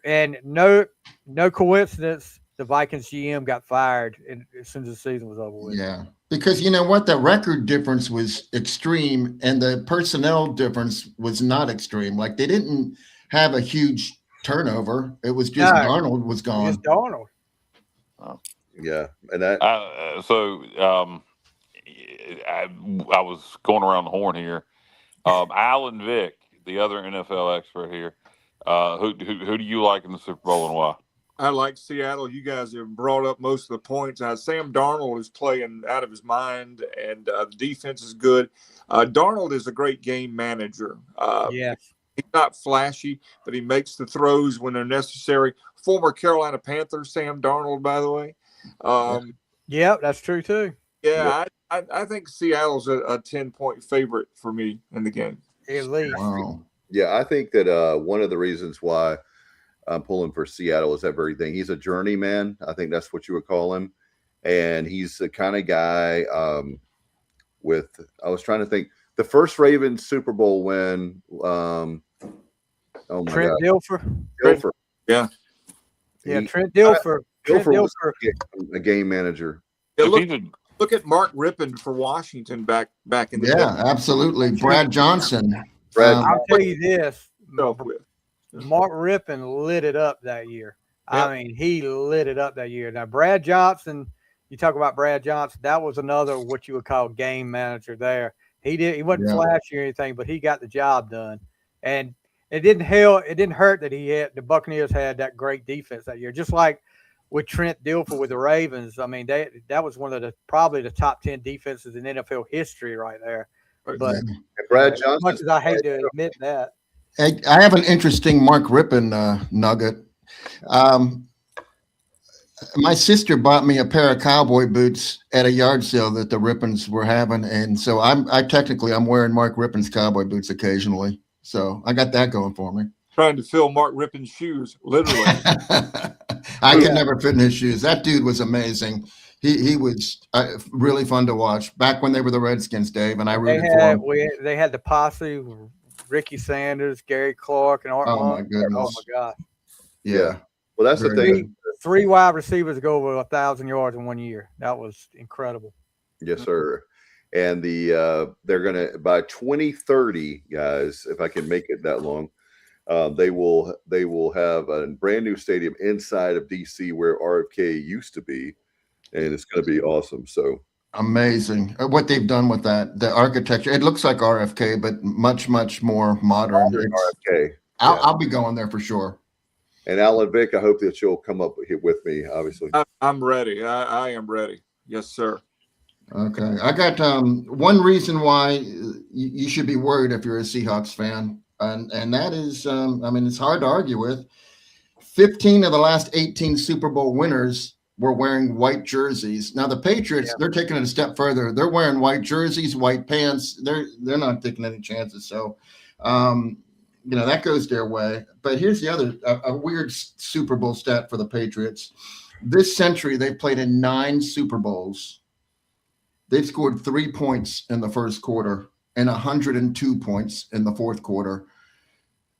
and no coincidence. The Vikings GM got fired as soon as the season was over with. Yeah, because you know what? The record difference was extreme, and the personnel difference was not extreme. Like they didn't have a huge turnover. It was just Darnold was gone. Just Darnold. Yeah, and that. I was going around the horn here. Alan Vick, the other NFL expert here. Who do you like in the Super Bowl and why? I like Seattle. You guys have brought up most of the points. Sam Darnold is playing out of his mind, and the defense is good. Darnold is a great game manager. Yes. He's not flashy, but he makes the throws when they're necessary. Former Carolina Panther, Sam Darnold, by the way. Yeah, that's true, too. Yeah, I think Seattle's a 10-point favorite for me in the game. At least. Wow. Yeah, I think that one of the reasons why I'm pulling for Seattle is that very thing. He's a journeyman. I think that's what you would call him. And he's the kind of guy I was trying to think, the first Ravens Super Bowl win. Oh my Trent God. Dilfer. Yeah. Yeah, Trent Dilfer. Dilfer was a game manager. Yeah, look at Mark Rippon for Washington back in the day. Yeah, absolutely. Brad Johnson. I'll tell you this. Mark Rippon lit it up that year. Yep. I mean, he lit it up that year. Now, Brad Johnson, you talk about Brad Johnson, that was another what you would call game manager there. He wasn't flashy or anything, but he got the job done. And it didn't hurt that the Buccaneers had that great defense that year. Just like with Trent Dilfer with the Ravens. I mean, that was one of probably the top 10 defenses in NFL history right there. But Brad Johnson, as much as I hate to admit that. I have an interesting Mark Rippon nugget. My sister bought me a pair of cowboy boots at a yard sale that the Rippons were having, and so I'm wearing Mark Rippon's cowboy boots occasionally. So I got that going for me. Trying to fill Mark Rippon's shoes, literally. I could never fit in his shoes. That dude was amazing. He was really fun to watch back when they were the Redskins, Dave, and I rooted for him. They had the posse, Ricky Sanders, Gary Clark, and Art Monk. My goodness. Oh, my God. Yeah. Well, that's the thing. Three wide receivers go over 1,000 yards in 1 year. That was incredible. Yes, sir. And they're going to, by 2030, guys, if I can make it that long, they will have a brand new stadium inside of DC where RFK used to be, and it's going to be awesome. So amazing what they've done with that. The architecture, it looks like RFK, but much, much more modern. RFK. I'll be going there for sure. And Alan Vick, I hope that you'll come up here with me, obviously. I'm ready. I am ready. Yes, sir. Okay. I got one reason why you should be worried if you're a Seahawks fan. And that is, it's hard to argue with. 15 of the last 18 Super Bowl winners were wearing white jerseys. Now the Patriots, they're taking it a step further. They're wearing white jerseys, white pants. They're not taking any chances. So, that goes their way. But here's the other, a weird Super Bowl stat for the Patriots. This century, they've played in 9 Super Bowls. They've scored 3 points in the first quarter and 102 points in the fourth quarter.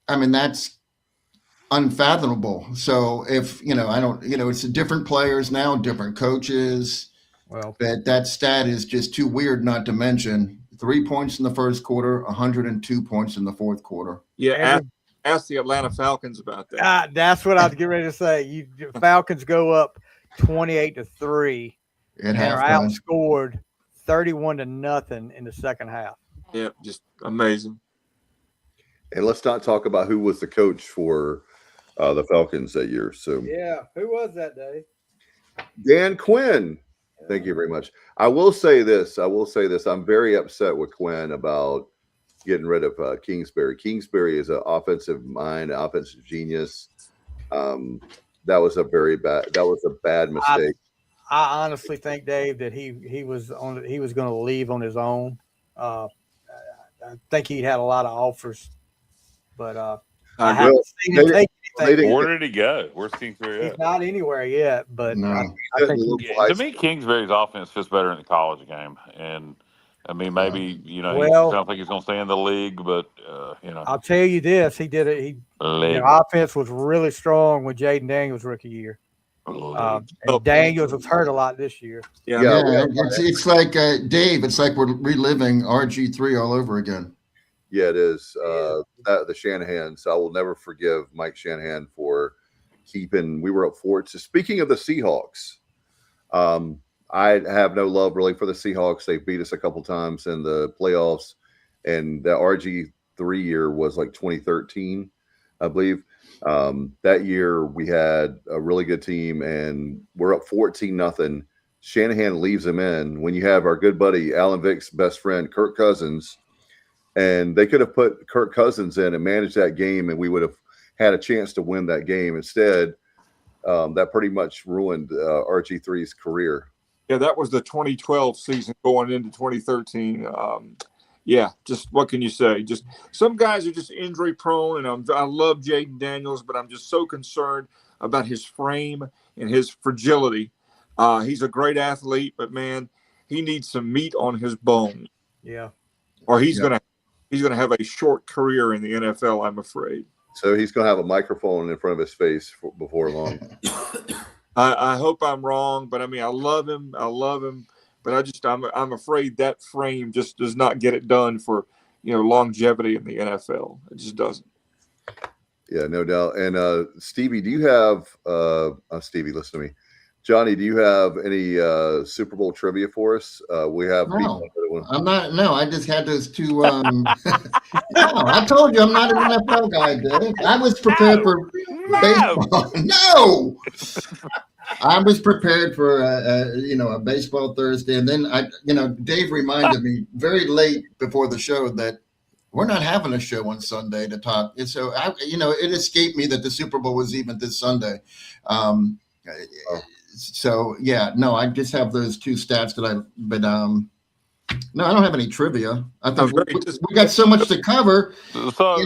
I mean, that's unfathomable. So if, it's different players now, different coaches. Well, but that stat is just too weird not to mention. 3 points in the first quarter, 102 points in the fourth quarter. Yeah, ask the Atlanta Falcons about that. That's what I was getting ready to say. Falcons go up 28-3 and are outscored 31-0 in the second half. Yeah, just amazing. And let's not talk about who was the coach for the Falcons that year. So who was that, Dave? Dan Quinn. Thank you very much. I will say this. I'm very upset with Quinn about getting rid of Kingsbury. Kingsbury is an offensive mind, an offensive genius. That was a bad mistake. I honestly think, Dave, that he was going to leave on his own. I think he had a lot of offers, but I haven't seen him take anything. Where did he go? Where's Kingsbury at? He's not anywhere yet, but no. To me, Kingsbury's offense fits better in the college game, and I mean, maybe I don't think he's going to stay in the league, but I'll tell you this: he did it. Offense was really strong with Jaden Daniels' rookie year. And Daniels was hurt a lot this year. Yeah. It's like Dave. It's like we're reliving RG3 all over again. Yeah, it is. The Shanahans. I will never forgive Mike Shanahan for keeping. We were up 4. So speaking of the Seahawks, I have no love really for the Seahawks. They beat us a couple times in the playoffs, and the RG3 year was like 2013, I believe. That year we had a really good team, and we're up 14-0. Shanahan leaves him in when you have our good buddy Alan Vick's best friend Kirk Cousins, and they could have put Kirk Cousins in and managed that game, and we would have had a chance to win that game. Instead, that pretty much ruined RG3's career. Yeah, that was the 2012 season going into 2013. Just what can you say? Just some guys are just injury prone, and I love Jaden Daniels, but I'm just so concerned about his frame and his fragility. He's a great athlete, but man, he needs some meat on his bone. Yeah, or he's gonna have a short career in the NFL, I'm afraid. So he's gonna have a microphone in front of his face before long. I hope I'm wrong, but I mean, I love him, but I'm afraid that frame just does not get it done for longevity in the NFL. It just doesn't. Yeah, no doubt. And Stevie, do you have Stevie? Listen to me, Johnny. Do you have any Super Bowl trivia for us? We have. No, I'm not. No, I just had those two. No, I told you I'm not an NFL guy, Dave. I was prepared for baseball. No. I was prepared for a baseball Thursday, and then Dave reminded me very late before the show that we're not having a show on Sunday to talk. And so it escaped me that the Super Bowl was even this Sunday. So yeah, no, I just have those two stats no, I don't have any trivia. I think we got so much to cover. So,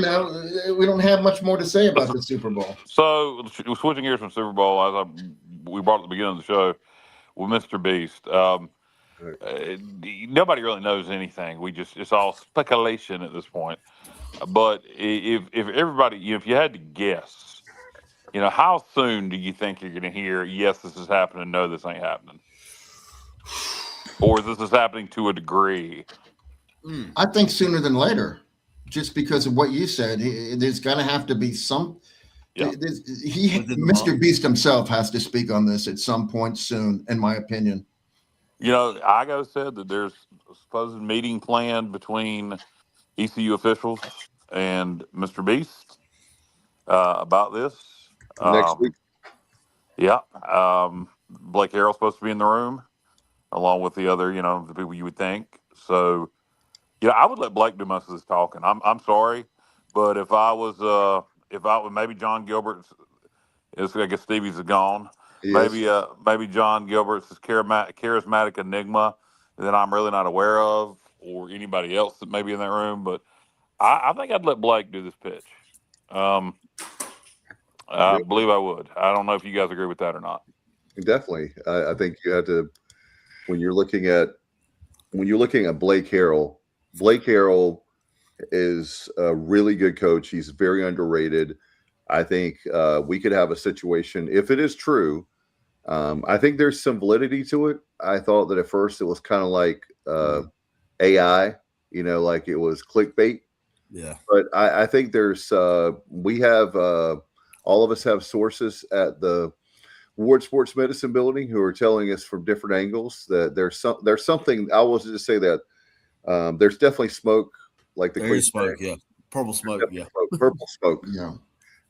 we don't have much more to say about the Super Bowl. So switching gears from Super Bowl, as we brought at the beginning of the show with Mr. Beast. Nobody really knows anything. It's all speculation at this point. But if everybody, if you had to guess, how soon do you think you're going to hear, yes, this is happening, no, this ain't happening? Or this is happening to a degree? I think sooner than later, just because of what you said. There's going to have to be some. Yeah. Mr. Beast himself has to speak on this at some point soon, in my opinion. Igo said that there's a supposed meeting planned between ECU officials and Mr. Beast about this. Next week. Yeah. Blake Harrell's supposed to be in the room, along with the other, the people you would think. So, I would let Blake do most of this talking. I'm sorry, but if I was maybe John Gilbert's, I guess Stevie's is gone. Yes. Maybe John Gilbert's is charismatic enigma that I'm really not aware of, or anybody else that may be in that room. But I think I'd let Blake do this pitch. I believe I would. I don't know if you guys agree with that or not. Definitely. I think you have to, when you're looking at Blake Harrell is a really good coach. He's very underrated. I think we could have a situation, if it is true, I think there's some validity to it. I thought that at first it was kind of like AI, like it was clickbait. Yeah. But I think there's we have all of us have sources at the Ward Sports Medicine building who are telling us from different angles that there's something. I was just say that there's definitely smoke, like the there is smoke, yeah, purple smoke, yeah, purple smoke. Yeah,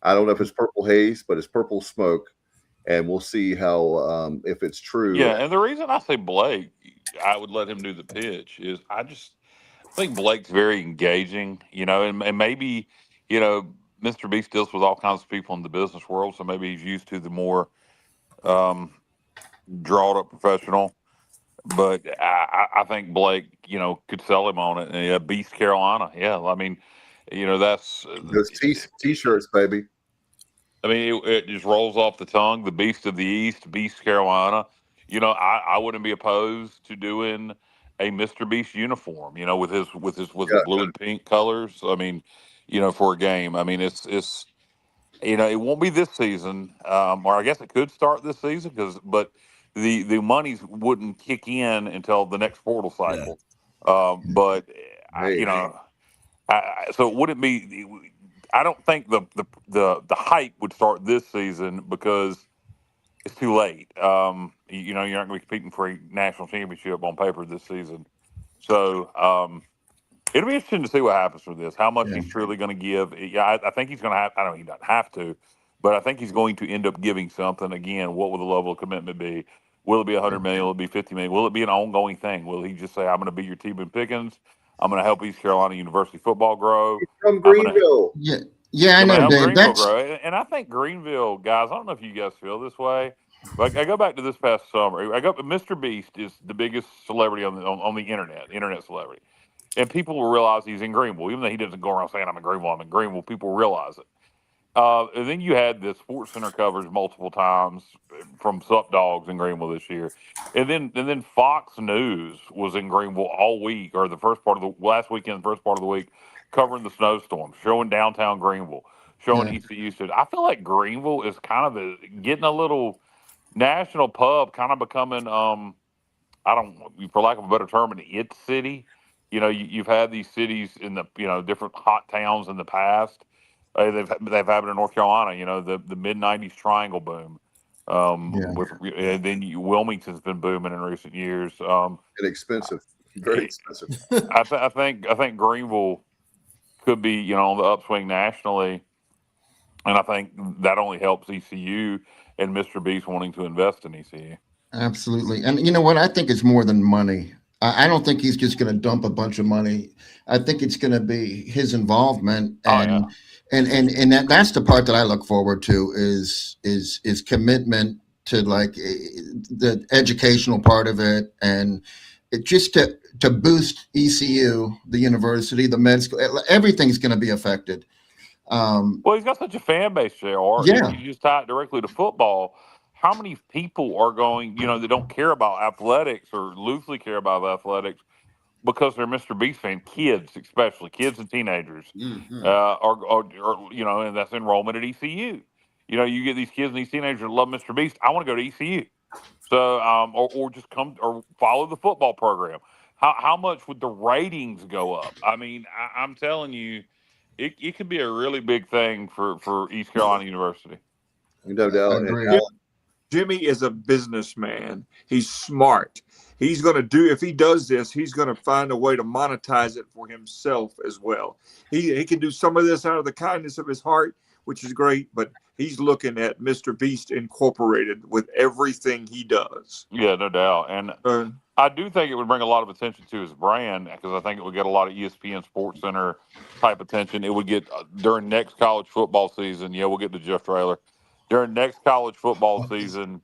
I don't know if it's purple haze, but it's purple smoke, and we'll see how if it's true. Yeah, and the reason I say Blake, I would let him do the pitch is I think Blake's very engaging, and maybe Mr. Beast deals with all kinds of people in the business world, so maybe he's used to the more drawed up professional. But I think Blake, could sell him on it. And Beast Carolina, yeah. I mean, that's those t-shirts, baby. I mean, it just rolls off the tongue. The Beast of the East, Beast Carolina. I wouldn't be opposed to doing a Mr. Beast uniform, with his blue and pink colors. I mean, for a game. I mean, it's it won't be this season, or I guess it could start this season but the monies wouldn't kick in until the next portal cycle. But so it wouldn't be. I don't think the hype would start this season because it's too late. You're not going to be competing for a national championship on paper this season. So it'll be interesting to see what happens with this, how much he's truly going to give. Yeah, I think he's going to have, I don't know, he doesn't have to, but I think he's going to end up giving something. Again, what will the level of commitment be? Will it be $100 million? Will it be $50 million? Will it be an ongoing thing? Will he just say, I'm going to be your T-Boone Pickens? I'm going to help East Carolina University football grow. He's from Greenville. Yeah, I know, Dave. Greenville grow. And I think Greenville, guys, I don't know if you guys feel this way. Like I go back to this past summer. Mr. Beast is the biggest celebrity on the internet celebrity. And people will realize he's in Greenville. Even though he doesn't go around saying, I'm in Greenville, people realize it. And then you had the Sports Center coverage multiple times from Sup Dogs in Greenville this year. And then Fox News was in Greenville all week, or the first part of the last weekend, first part of the week, covering the snowstorm, showing downtown Greenville, showing ECU students. I feel like Greenville is kind of getting a little national pub, kind of becoming, for lack of a better term, an it city. You've had these cities in the, different hot towns in the past. They've happened in North Carolina, the mid-'90s triangle boom. And then Wilmington's been booming in recent years. Inexpensive, very expensive. I think Greenville could be, on the upswing nationally, and I think that only helps ECU and Mr. Beast wanting to invest in ECU. Absolutely, and you know what? I think it's more than money. I don't think he's just going to dump a bunch of money. I think it's going to be his involvement, and that's the part that I look forward to is commitment to like the educational part of it, and it just to boost ECU, the university, the med school, everything's going to be affected. Well, he's got such a fan base, JR. Yeah. You just tie it directly to football. How many people are going, that don't care about athletics or loosely care about athletics because they're Mr. Beast fan? Kids, especially kids and teenagers, and that's enrollment at ECU. You get these kids and these teenagers that love Mr. Beast. I want to go to ECU. So, or just come or follow the football program. How much would the ratings go up? I mean, I'm telling you, it could be a really big thing for East Carolina University. No doubt. Jimmy is a businessman. He's smart. He's going to if he does this, he's going to find a way to monetize it for himself as well. He can do some of this out of the kindness of his heart, which is great, but he's looking at Mr. Beast Incorporated with everything he does. Yeah, no doubt. And I do think it would bring a lot of attention to his brand because I think it would get a lot of ESPN Sports Center type attention. It would get during next college football season. Yeah, we'll get to Jeff Traylor. During next college football season,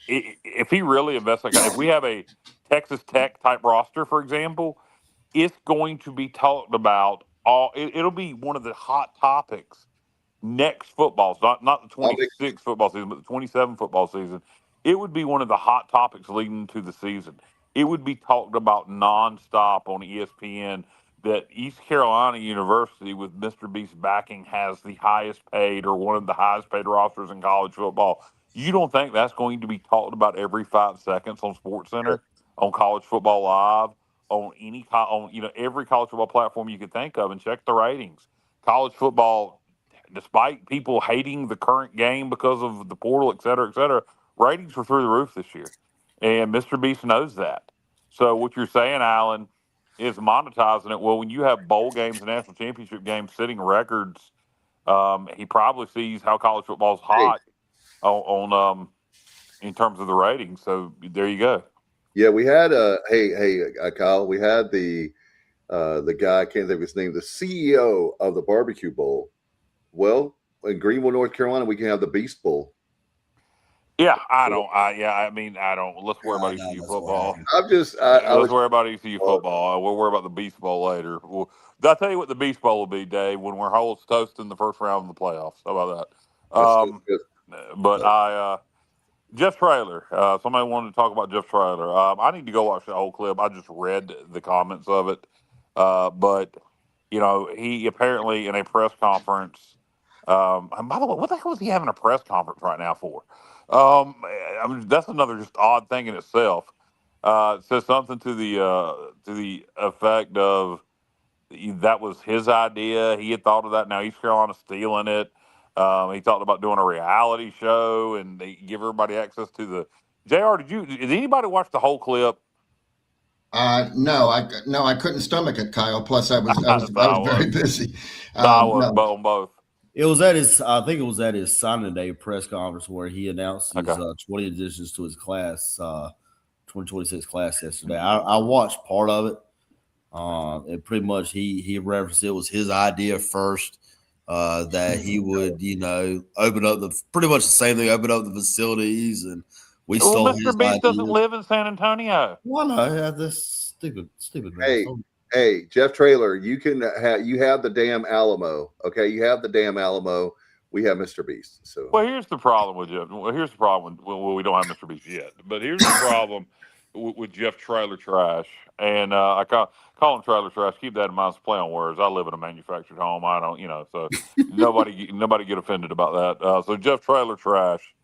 if he really invests, if we have a Texas Tech type roster, for example, it's going to be talked about. It'll be one of the hot topics next football, not the 26 football season, but the 27 football season. It would be one of the hot topics leading to the season. It would be talked about nonstop on ESPN that East Carolina University, with Mr. Beast backing, has the highest paid or one of the highest paid rosters in college football. You don't think that's going to be talked about every 5 seconds on SportsCenter, on College Football Live, on every college football platform you could think of, and check the ratings. College football, despite people hating the current game because of the portal, et cetera, ratings were through the roof this year, and Mr. Beast knows that. So what you're saying, Alan, is monetizing it. Well, when you have bowl games and national championship games setting records, he probably sees how college football is hot on in terms of the ratings. So there you go. Yeah, we had Kyle. We had the guy, I can't think of his name, the CEO of the Barbecue Bowl. Well, in Greenville, North Carolina, we can have the Beast Bowl. Yeah, I don't. Let's worry about ECU football. Let's worry about ECU football. We'll worry about the Beast Bowl later. I'll tell you what the Beast Bowl will be, Dave, when we're toasting the first round of the playoffs. How about that? Jeff Traylor. Somebody wanted to talk about Jeff Traylor. I need to go watch the whole clip. I just read the comments of it. But, you know, he apparently in a press conference, and by the way, what the hell is he having a press conference right now for? I mean, that's another just odd thing in itself. It says something to the effect of that was his idea. He had thought of that. Now East Carolina's stealing it. He talked about doing a reality show and they give everybody access to the. JR, did anybody watch the whole clip? No, I couldn't stomach it, Kyle. Plus, I was very busy. I was on both. It was at his, I think it was at his signing day press conference where he announced his 20 additions to his class, 2026 class yesterday. I watched part of it. And pretty much he referenced it was his idea first. That he would, you know, open up pretty much the same thing, open up the facilities, and we stole Mr. his Beast ideas. doesn't live in San Antonio. Well, no, this stupid. Hey, Jeff Traylor, you have the damn Alamo. Okay, you have the damn Alamo. We have Mr. Beast. So, well, here's the problem with Jeff. Well, here's the problem. Well, we don't have Mr. Beast yet, but here's the problem with Jeff Traylor trash. And I call him Traylor trash. Keep that in mind. It's a play on words. I live in a manufactured home. I don't, so nobody get offended about that. So Jeff Traylor trash.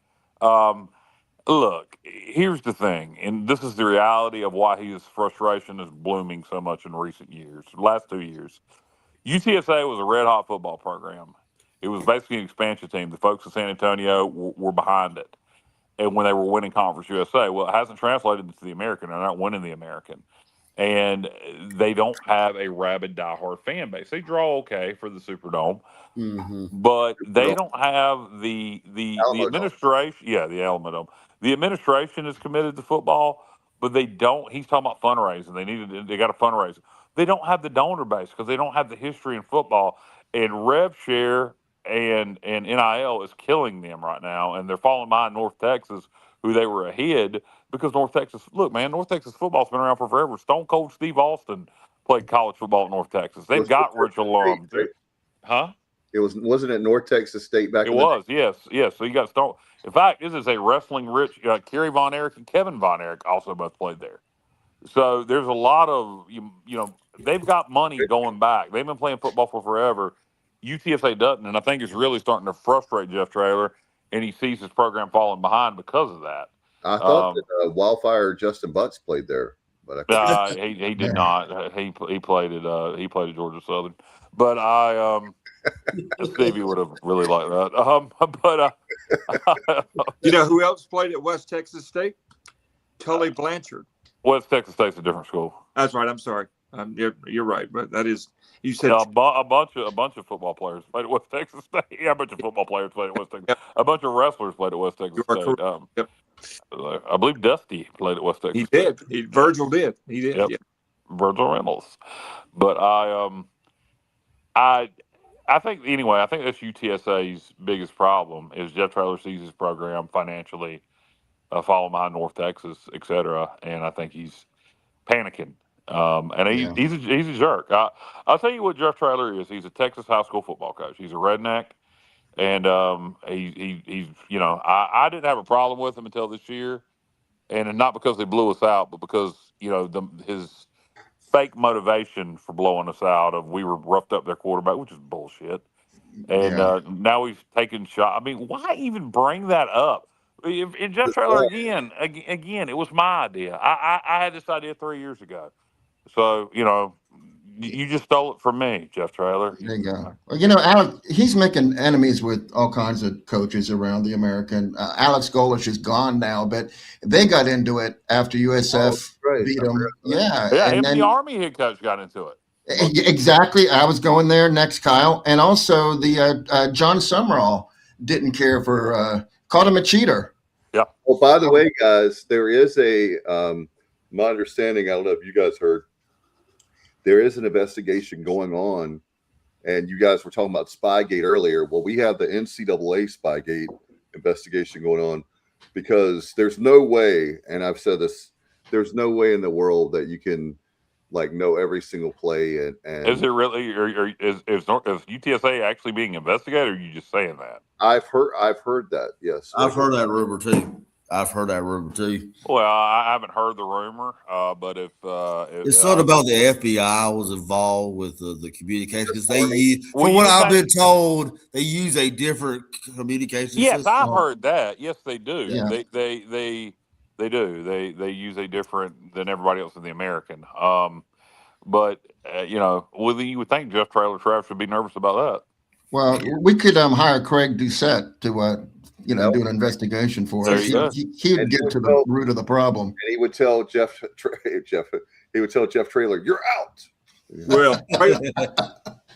Look, here's the thing, and this is the reality of why his frustration is blooming so much in recent years, last 2 years. UTSA was a red-hot football program. It was basically an expansion team. The folks in San Antonio were behind it. And when they were winning Conference USA, well, it hasn't translated to the American. They're not winning the American. And they don't have a rabid, diehard fan base. They draw okay for the Superdome, but they don't have the administration. Yeah, the Alamo Dome. The administration is committed to football, but they don't. He's talking about fundraising. They got to fundraise. They don't have the donor base because they don't have the history in football. And rev share and NIL is killing them right now, and they're falling behind North Texas, who they were ahead. Because North Texas football's been around for forever. Stone Cold Steve Austin played college football at North Texas. They've got rich alums. Right? Huh? Wasn't it North Texas State back? It was, yes. So you got Stone. In fact, this is a wrestling rich. Kerry Von Erich and Kevin Von Erich also both played there. So there's a lot of they've got money going back. They've been playing football for forever. UTSA doesn't, and I think it's really starting to frustrate Jeff Traylor, and he sees his program falling behind because of that. I thought that Wildfire Justin Butts played there, but he did not. He played at Georgia Southern, but Stevie would have really liked that. You know who else played at West Texas State? Tully Blanchard. West Texas State's a different school. That's right. I'm sorry. You're right, but that is you said a bunch of football players played at West Texas State. Yeah, a bunch of football players played at West Texas. Yep. A bunch of wrestlers played at West Texas State. Yep. I believe Dusty played at West Texas. He did. Virgil did. He did. Yep. Yeah. Virgil Reynolds. But I think anyway. I think that's UTSA's biggest problem is Jeff Traylor sees his program financially falling behind North Texas, etc. And I think he's panicking. And he's a jerk. I'll tell you what Jeff Traylor is. He's a Texas high school football coach. He's a redneck. And he's I didn't have a problem with him until this year, and not because they blew us out, but because his fake motivation for blowing us out of we were roughed up their quarterback, which is bullshit. And now he's taking shot. I mean, why even bring that up? And Jeff Traylor again, it was my idea. I had this idea 3 years ago, so you just stole it from me, Jeff Traylor. There you go. Well, Alex, he's making enemies with all kinds of coaches around the American. Alex Golish is gone now, but they got into it after USF beat them. Yeah, and the Army head coach got into it. Exactly. I was going there next, Kyle. And also the John Summerall didn't care for called him a cheater. Yeah. Well, by the way, guys, there is my understanding, I don't know if you guys heard, there is an investigation going on, and you guys were talking about Spygate earlier. Well, we have the NCAA Spygate investigation going on because there's no way, and I've said this, there's no way in the world that you can know every single play. And is it really? Is UTSA actually being investigated? Or are you just saying that? I've heard that. Yes, I've heard that rumor too. I've heard that rumor too. Well, I haven't heard the rumor, but if it's something about the FBI was involved with the communication because they use, from what I've been told, they use a different communication yes, system. I've heard that. Yes, they do. Yeah. They do. They use a different than everybody else in the American. But well, you would think Jeff Traylor should be nervous about that. Well, we could hire Craig Doucette to do an investigation for us. He'd get to the root of the problem. And he would tell Jeff Traylor, "You're out." Well,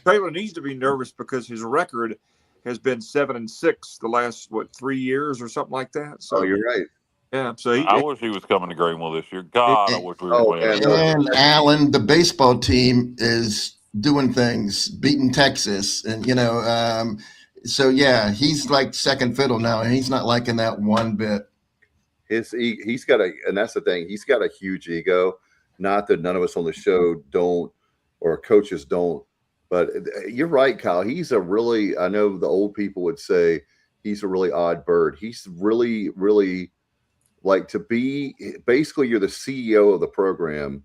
Traylor needs to be nervous because his record has been 7-6 the last 3 years or something like that. So you're right. Yeah, so I wish he was coming to Greenville this year. God, I wish we were winning. And Allen, the baseball team is doing things, beating Texas, and so yeah, he's like second fiddle now, and he's not liking that one bit. He's got and that's the thing, he's got a huge ego. Not that none of us on the show don't, or coaches don't, but you're right, Kyle. He's a really, I know the old people would say he's a really odd bird. He's really, really like to be. Basically, you're the CEO of the program,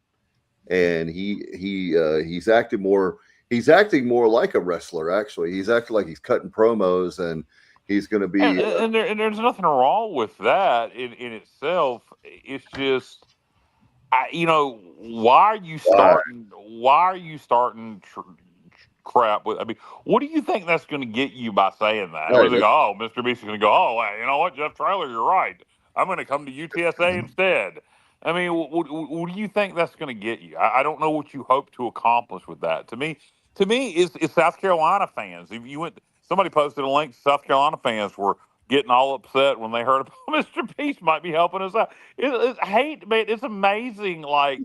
and he's acting more. He's acting more like a wrestler. Actually, he's acting like he's cutting promos, and he's going to be. And there's nothing wrong with that in itself. It's just, why are you starting? Why are you starting crap with? I mean, what do you think that's going to get you by saying that? Right. Mr. Beast is going to go, well, you know what, Jeff Traylor, you're right. I'm going to come to UTSA instead. I mean, what do you think that's going to get you? I don't know what you hope to accomplish with that. To me, it's South Carolina fans. If you went, somebody posted a link. South Carolina fans were getting all upset when they heard about Mr. Beast might be helping us out. It's amazing. Like,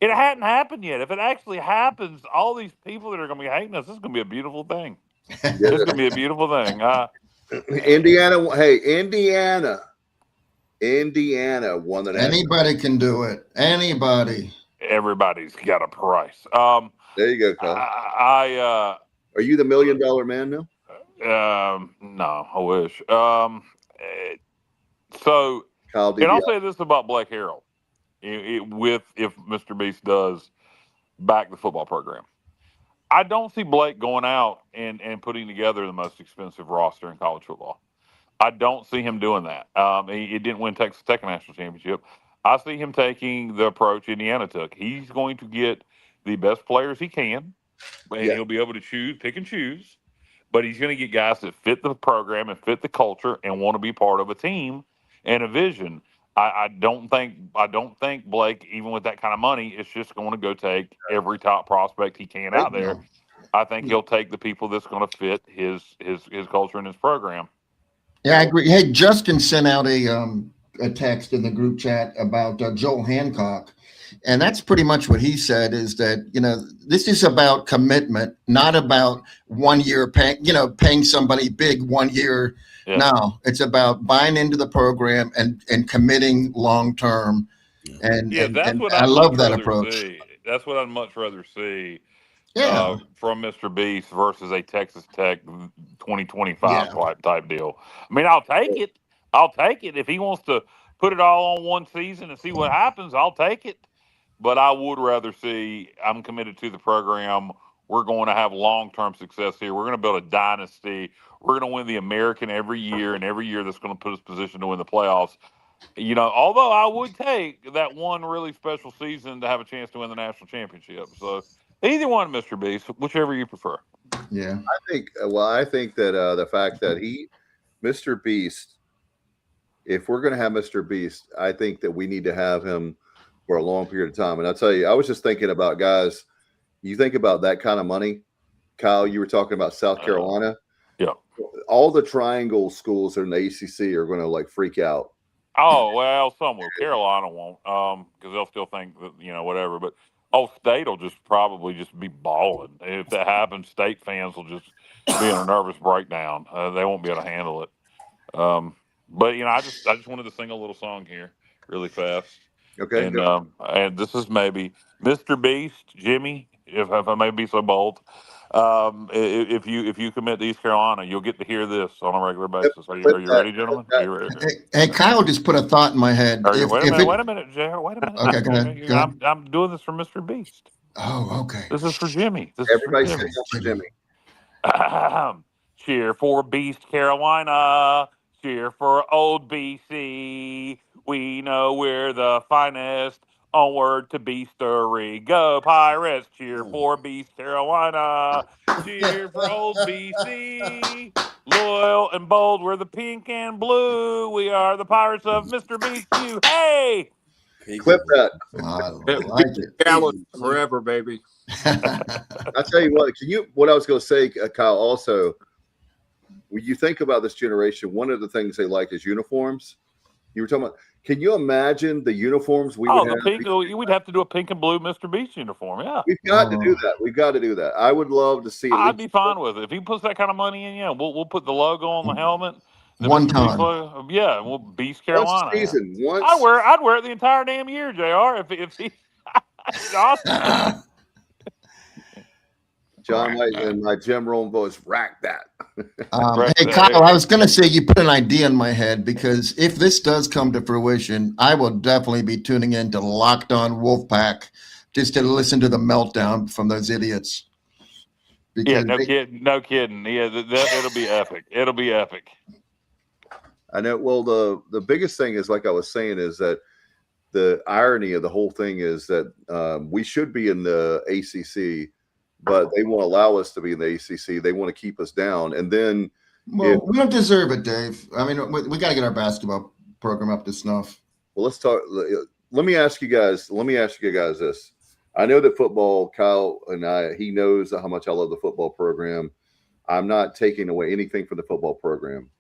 it hadn't happened yet. If it actually happens, all these people that are going to be hating us, this is going to be a beautiful thing. It's going to be a beautiful thing. Indiana. Hey, Indiana won the national. Anybody can do it. Anybody. Everybody's got a price. There you go, Kyle. Are you the $1 million man now? No, I wish. So, Kyle, and I'll say this about Blake Harrell, if Mr. Beast does back the football program, I don't see Blake going out and putting together the most expensive roster in college football. I don't see him doing that. He didn't win Texas Tech national championship. I see him taking the approach Indiana took. He's going to get the best players he can, and he'll be able to pick and choose. But he's going to get guys that fit the program and fit the culture and want to be part of a team and a vision. I don't think Blake, even with that kind of money, is just going to go take every top prospect he can out there. I think he'll take the people that's going to fit his culture and his program. Yeah, I agree. Hey, Justin sent out a text in the group chat about Joel Hancock. And that's pretty much what he said, is that, this is about commitment, not about 1 year paying somebody big 1 year. Yeah. No, it's about buying into the program and committing long term. And I love that approach. That's what I'd much rather see. Yeah. From Mr. Beast versus a Texas Tech 2025 type deal. I mean, I'll take it. If he wants to put it all on one season and see what happens, I'll take it. But I would rather see, I'm committed to the program. We're going to have long-term success here. We're going to build a dynasty. We're going to win the American every year, and every year that's going to put us in position to win the playoffs. Although I would take that one really special season to have a chance to win the national championship. So either one, Mr. Beast, whichever you prefer. Yeah. I think that the fact that Mr. Beast, if we're going to have Mr. Beast, I think that we need to have him for a long period of time. And I'll tell you, I was just thinking about, guys, you think about that kind of money. Kyle, you were talking about South Carolina. Yeah. All the triangle schools in the ACC are going to freak out. Oh, well, some will. Carolina won't, because they'll still think that, whatever. But State will probably be balling. If that happens, State fans will just be in a nervous breakdown. They won't be able to handle it. But I just wanted to sing a little song here really fast. Okay. And this is maybe Mr. Beast, Jimmy, if I may be so bold. If you commit to East Carolina, you'll get to hear this on a regular basis. Are you ready, gentlemen? Are you ready? Hey, Kyle just put a thought in my head. Wait a minute, JR. Wait a minute. Okay, go ahead. I'm doing this for Mr. Beast. Oh, okay. This is for Jimmy. Everybody say for Jimmy. Cheer for Beast Carolina. Cheer for old BC. We know we're the finest. Onward to Beastery. Go Pirates. Cheer for Beast Carolina. Cheer for old BC. Loyal and bold. We're the pink and blue. We are the Pirates of Mr. Beast U. Hey! Clip that. I like it. Gallant forever, baby. I tell you what, I was going to say, Kyle, also, when you think about this generation, one of the things they like is uniforms. You were talking about, can you imagine the uniforms we would have? Pink, we'd have to do a pink and blue Mr. Beast uniform, yeah. We've got to do that. We've got to do that. I would love to see it. I'd be fine with it. If he puts that kind of money in, yeah, we'll put the logo on the helmet. One time. Yeah, we'll Beast Carolina. One season. Once. I'd wear it the entire damn year, JR, if he awesome. John White and my Jim Rome voice, rack that. Hey, Kyle, I was going to say you put an idea in my head, because if this does come to fruition, I will definitely be tuning in to Locked On Wolfpack just to listen to the meltdown from those idiots. Yeah, no kidding. Yeah, it'll be epic. It'll be epic. I know. Well, the biggest thing is, like I was saying, is that the irony of the whole thing is that we should be in the ACC, but they won't allow us to be in the ACC. They want to keep us down. And then, we don't deserve it, Dave. I mean, we got to get our basketball program up to snuff. Well, let's talk. Let me ask you guys this. I know that football, Kyle and he knows how much I love the football program. I'm not taking away anything from the football program.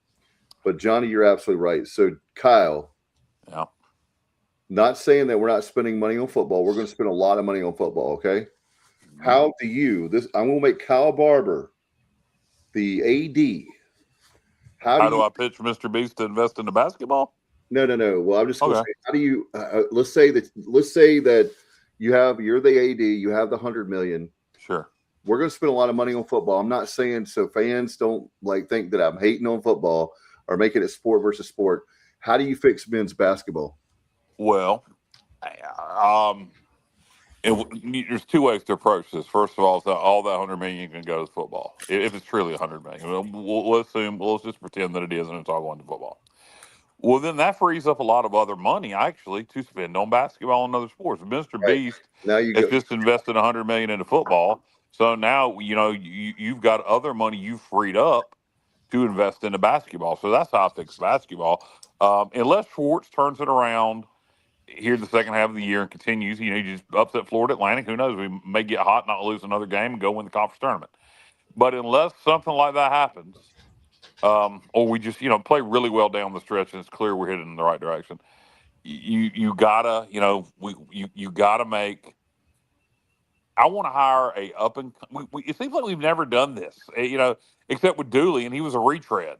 But Johnny, you're absolutely right. So Kyle, yeah, not saying that we're not spending money on football. We're going to spend a lot of money on football. Okay. How do you, I'm going to make Kyle Barber the AD. How do I pitch Mr. Beast to invest in the basketball? No. Well, I'm just going to say, how do you, let's say that you're the AD, you have the $100 million. Sure. We're going to spend a lot of money on football. I'm not saying so fans don't think that I'm hating on football or making it sport versus sport. How do you fix men's basketball? Well, there's two ways to approach this. First of all, all that $100 million can go to football. If it's truly $100 million, let's just pretend that it is, and it's all going to football. Well, then that frees up a lot of other money, actually, to spend on basketball and other sports. Mr. Beast has just invested $100 million into football. So now, you've got other money you've freed up to invest into basketball. So that's how I fix basketball. Unless Schwartz turns it around here the second half of the year and continues, you just upset Florida Atlantic. Who knows? We may get hot, not lose another game, and go win the conference tournament. But unless something like that happens, or we just, play really well down the stretch and it's clear we're headed in the right direction, you gotta, you gotta make. I want to hire it seems like we've never done this, except with Dooley, and he was a retread.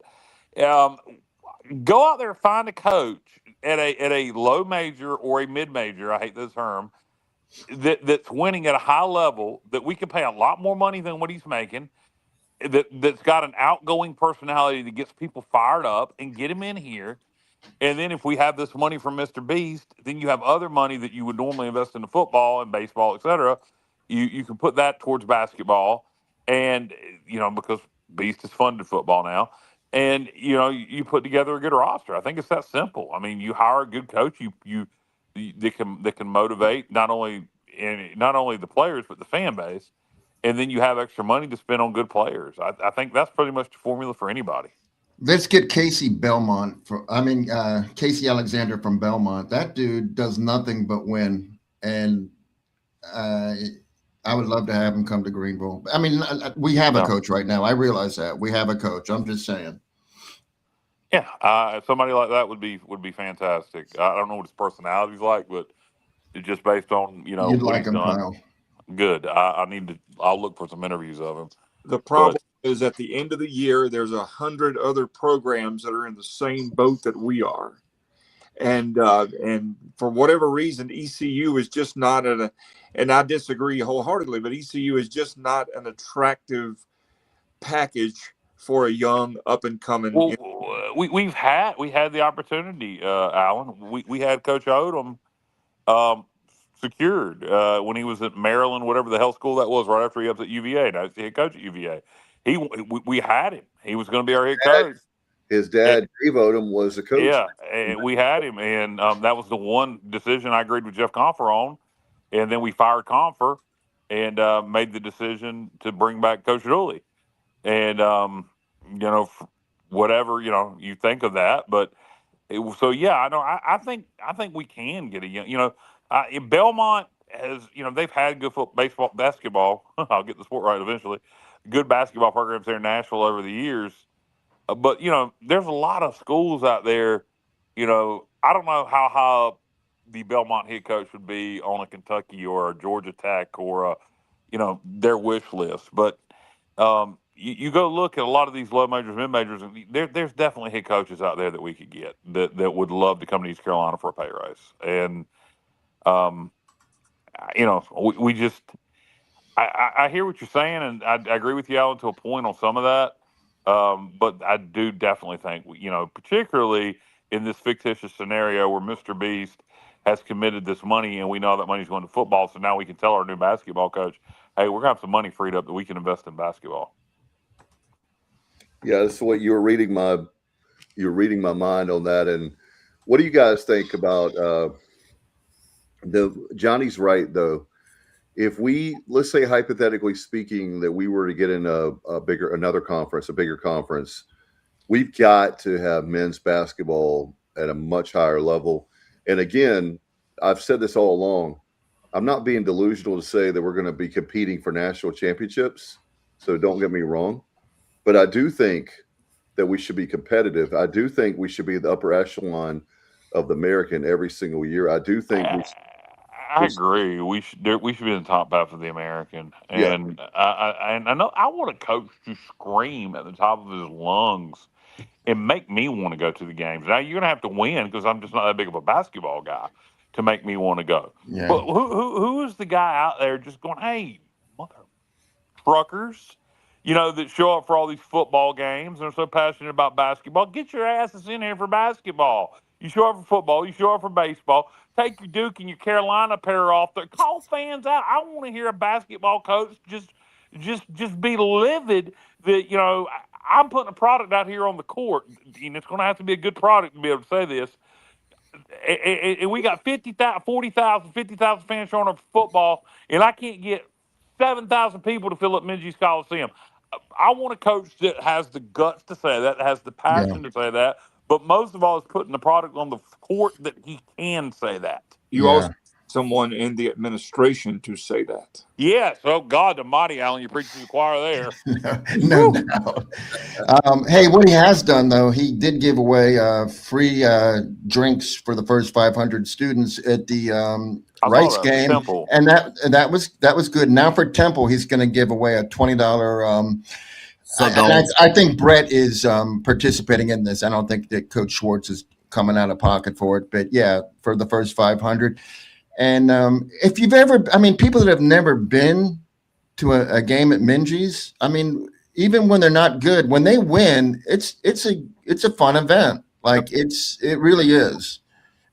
Go out there, find a coach at a low major or a mid major. I hate this term. That's winning at a high level, that we can pay a lot more money than what he's making. That's got an outgoing personality that gets people fired up, and get him in here. And then if we have this money from Mr. Beast, then you have other money that you would normally invest into football and baseball, et cetera. You can put that towards basketball, and because Beast has funded football now, and you put together a good roster. I think it's that simple. I mean, you hire a good coach, that can motivate not only the players but the fan base, and then you have extra money to spend on good players. I think that's pretty much the formula for anybody. Let's get Casey Alexander from Belmont. That dude does nothing but win, and I would love to have him come to Greenville. I mean, we have a coach right now. I realize that we have a coach. I'm just saying. Yeah, somebody like that would be fantastic. I don't know what his personality's like, but just based on you'd like him, Kyle. Good. I'll look for some interviews of him. The problem is, at the end of the year, there's 100 other programs that are in the same boat that we are. and for whatever reason, ECU is just not and I disagree wholeheartedly, but ECU is just not an attractive package for a young up and coming. Well, we had the opportunity, Alan. We had Coach Odom secured when he was at Maryland, whatever the hell school that was, right after he was at UVA. Now he's the head coach at UVA. We had him. He was going to be our head coach. His dad, Dave Odom, was a coach. Yeah, and we had him, and that was the one decision I agreed with Jeff Confer on. And then we fired Confer and made the decision to bring back Coach Dooley. And whatever you think of that, but so yeah, I know. I think we can get a young. Belmont has they've had good basketball. I'll get the sport right eventually. Good basketball programs there in Nashville over the years. But there's a lot of schools out there. I don't know how high the Belmont head coach would be on a Kentucky or a Georgia Tech or their wish list. But you go look at a lot of these low majors, mid majors, and there's definitely head coaches out there that we could get that would love to come to East Carolina for a pay raise. And we just I hear what you're saying, and I agree with you, Alan, to a point on some of that. But I do definitely think, particularly in this fictitious scenario where Mr. Beast has committed this money and we know that money's going to football. So now we can tell our new basketball coach, hey, we're going to have some money freed up that we can invest in basketball. Yeah, that's what you're reading my mind on that. And what do you guys think about Johnny's right though? If let's say hypothetically speaking that we were to get in a bigger conference, we've got to have men's basketball at a much higher level. And again, I've said this all along. I'm not being delusional to say that we're going to be competing for national championships. So don't get me wrong. But I do think that we should be competitive. I do think we should be the upper echelon of the American every single year. I do think I agree. We should be in the top half of the American, and I know I want a coach to scream at the top of his lungs and make me want to go to the games. Now you're gonna have to win because I'm just not that big of a basketball guy to make me want to go. Yeah. But who is the guy out there just going, hey, mother truckers, that show up for all these football games and are so passionate about basketball? Get your asses in here for basketball. You show up for football. You show up for baseball. Take your Duke and your Carolina pair off there. Call fans out. I want to hear a basketball coach just be livid that, I'm putting a product out here on the court, and it's going to have to be a good product to be able to say this. And we got 40,000, 50,000 fans showing up for football, and I can't get 7,000 people to fill up Minji's Coliseum. I want a coach that has the guts to say that has the passion to say that, but most of all is putting the product on the court that he can say that. You also need someone in the administration to say that. Yes. Oh, God almighty, Alan, you're preaching to the choir there. No. Hey, what he has done, though, he did give away free drinks for the first 500 students at the Rice game. Temple. And that was good. Now for Temple, he's going to give away a $20 I think Brett is participating in this. I don't think that Coach Schwartz is coming out of pocket for it, but yeah, for the first 500. And if you've ever, people that have never been to a game at Minji's, even when they're not good, when they win, it's a fun event. Like it really is.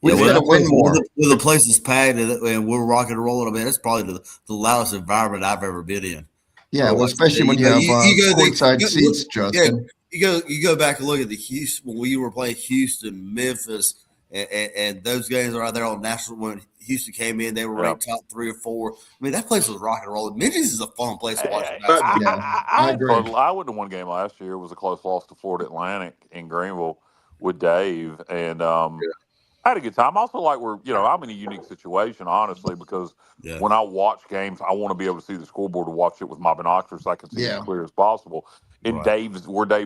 We got to win more. When the place is packed and we're rocking and rolling, it's probably the loudest environment I've ever been in. Yeah, well, especially when you have courtside seats, Justin. You go back and look at the Houston when we were playing Houston, Memphis, and those games are out there on national. When Houston came in, they were ranked top 3 or 4. That place was rock and rolling. Minji's is a fun place to watch. I agree. I went to one game last year. It was a close loss to Florida Atlantic in Greenville with Dave, and I had a good time. Also, I'm in a unique situation, honestly, because when I watch games, I want to be able to see the scoreboard to watch it with my binoculars so I can see it as clear as possible. And Dave's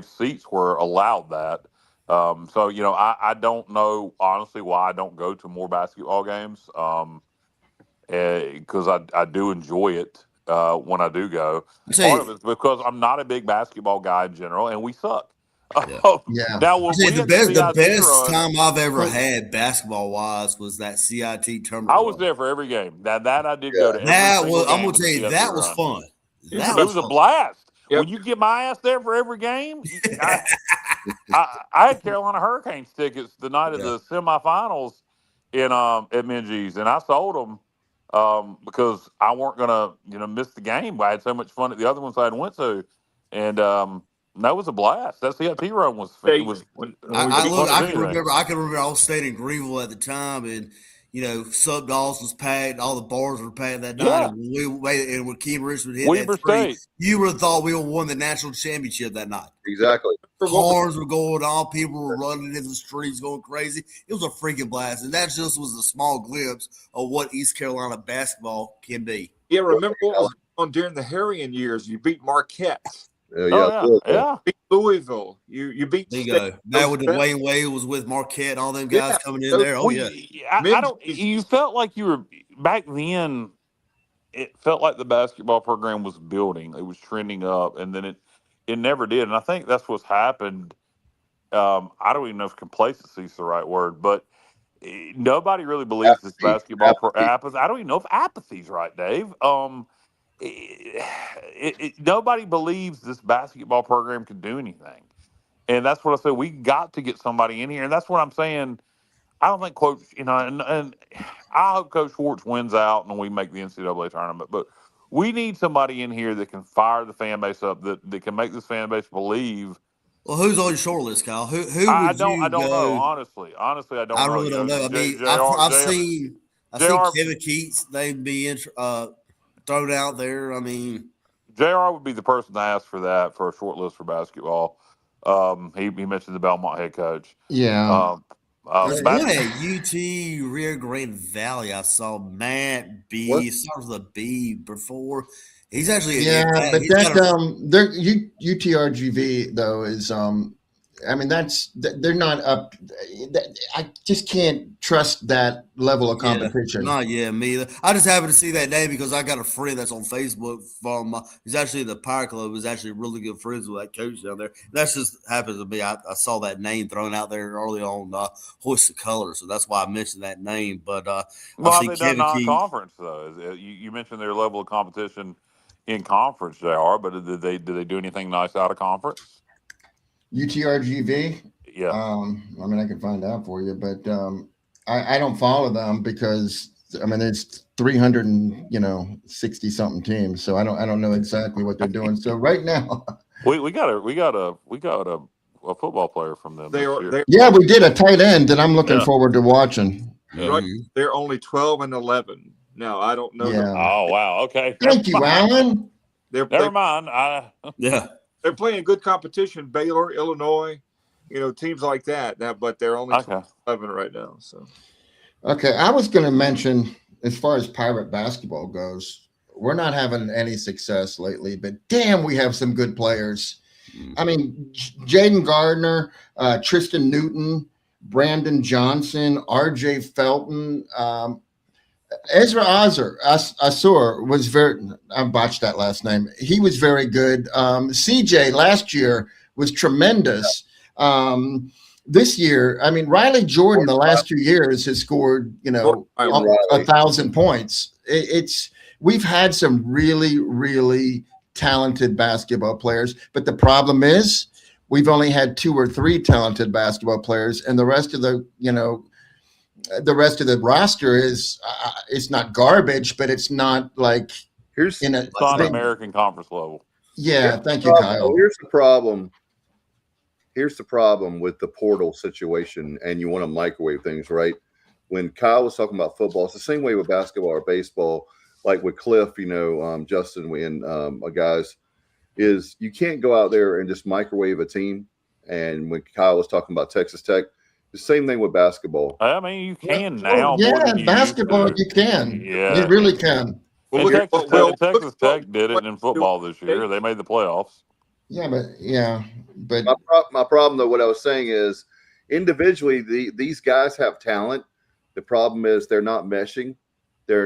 seats were allowed that. I don't know, honestly, why I don't go to more basketball games because I do enjoy it when I do go. Part of it's because I'm not a big basketball guy in general, and we suck. Yeah. Now, when we the had best CIT run, time I've ever had basketball wise was that CIT tournament. I was there for every game. That I did go to every single game. I'm gonna tell you, that was fun. It was a blast. Yep. When you get my ass there for every game, I had Carolina Hurricanes tickets the night of the semifinals in at Minji's, and I sold them because I weren't gonna miss the game. I had so much fun at the other ones I had went to, and that was a blast. That CIT run was I can remember I was staying in Greenville at the time, and Sub Dawes was packed, all the bars were packed that night. And when Keem Richmond hit Weber that three, State. you would have thought we would have won the national championship that night. Exactly. Cars were going on, people were running in the streets going crazy. It was a freaking blast, and that just was a small glimpse of what East Carolina basketball can be. Yeah, remember what was on during the Harrion years? You beat Marquette. Yeah. Beat Louisville. You beat. There you go. Now with Dwayne Wade was with Marquette, all them guys coming in there. Oh yeah. I don't. You felt like you were back then. It felt like the basketball program was building. It was trending up, and then it never did. And I think that's what's happened. I don't even know if complacency is the right word, but nobody really believes this basketball apathy. I don't even know if apathy's right, Dave. Nobody believes this basketball program can do anything. And that's what I said. We got to get somebody in here. And that's what I'm saying. I don't think Coach, and I hope Coach Schwartz wins out and we make the NCAA tournament. But we need somebody in here that can fire the fan base up, that can make this fan base believe. Well, who's on your short list, Kyle? Who I don't know. Honestly, I don't know. I really don't know. I mean, I've seen Kevin Keats. They'd be thrown out there. I mean, JR would be the person to ask for that for a short list for basketball. He mentioned the Belmont head coach. Yeah. There's one at UT Rio Grande Valley. I saw Matt B. Starts with a B before. He's actually but that UTRGV though is I mean they're not up. I just can't trust that level of competition. Not yet, me either. I just happened to see that name because I got a friend that's on Facebook from. He's actually in the Pirate Club. He's actually really good friends with that coach down there. That just happens to be. I saw that name thrown out there early on Hoist of Colors, so that's why I mentioned that name. But well, have they done non-conference though? You mentioned their level of competition in conference, JR, but did they do anything nice out of conference? UTRGV? Yeah. I mean, I can find out for you, but I don't follow them because I mean it's 360 something teams, so I don't know exactly what they're doing. So right now, we got a football player from them. Yeah, we did a tight end that I'm looking forward to watching. Right, they're only 12-11. No, I don't know. Yeah. Oh wow. Okay. Thank you, Alan. Never mind. They're playing good competition. Baylor, Illinois, teams like that. But they're only 11 right now. So. Okay, I was going to mention as far as Pirate basketball goes, we're not having any success lately. But damn, we have some good players. I mean, Jaden Gardner, Tristan Newton, Brandon Johnson, R.J. Felton. Ezra Asur was I botched that last name. He was very good. CJ last year was tremendous. This year, I mean, Riley Jordan the last 2 years has scored, 1,000 points. We've had some really, really talented basketball players, but the problem is we've only had 2 or 3 talented basketball players, and the rest of the roster is it's not garbage, but it's not like it's on American Conference level. Yeah, thank you, Kyle. Here's the problem. Here's the problem with the portal situation, and you want to microwave things, right? When Kyle was talking about football, it's the same way with basketball or baseball. Like with Cliff, Justin and guys, is you can't go out there and just microwave a team. And when Kyle was talking about Texas Tech, the same thing with basketball. I mean, you can now. Yeah, basketball, you can. Yeah, you really can. Well, Texas Tech did it in football this year. They made the playoffs. Yeah, but my problem though, what I was saying is, individually, these guys have talent. The problem is they're not meshing. They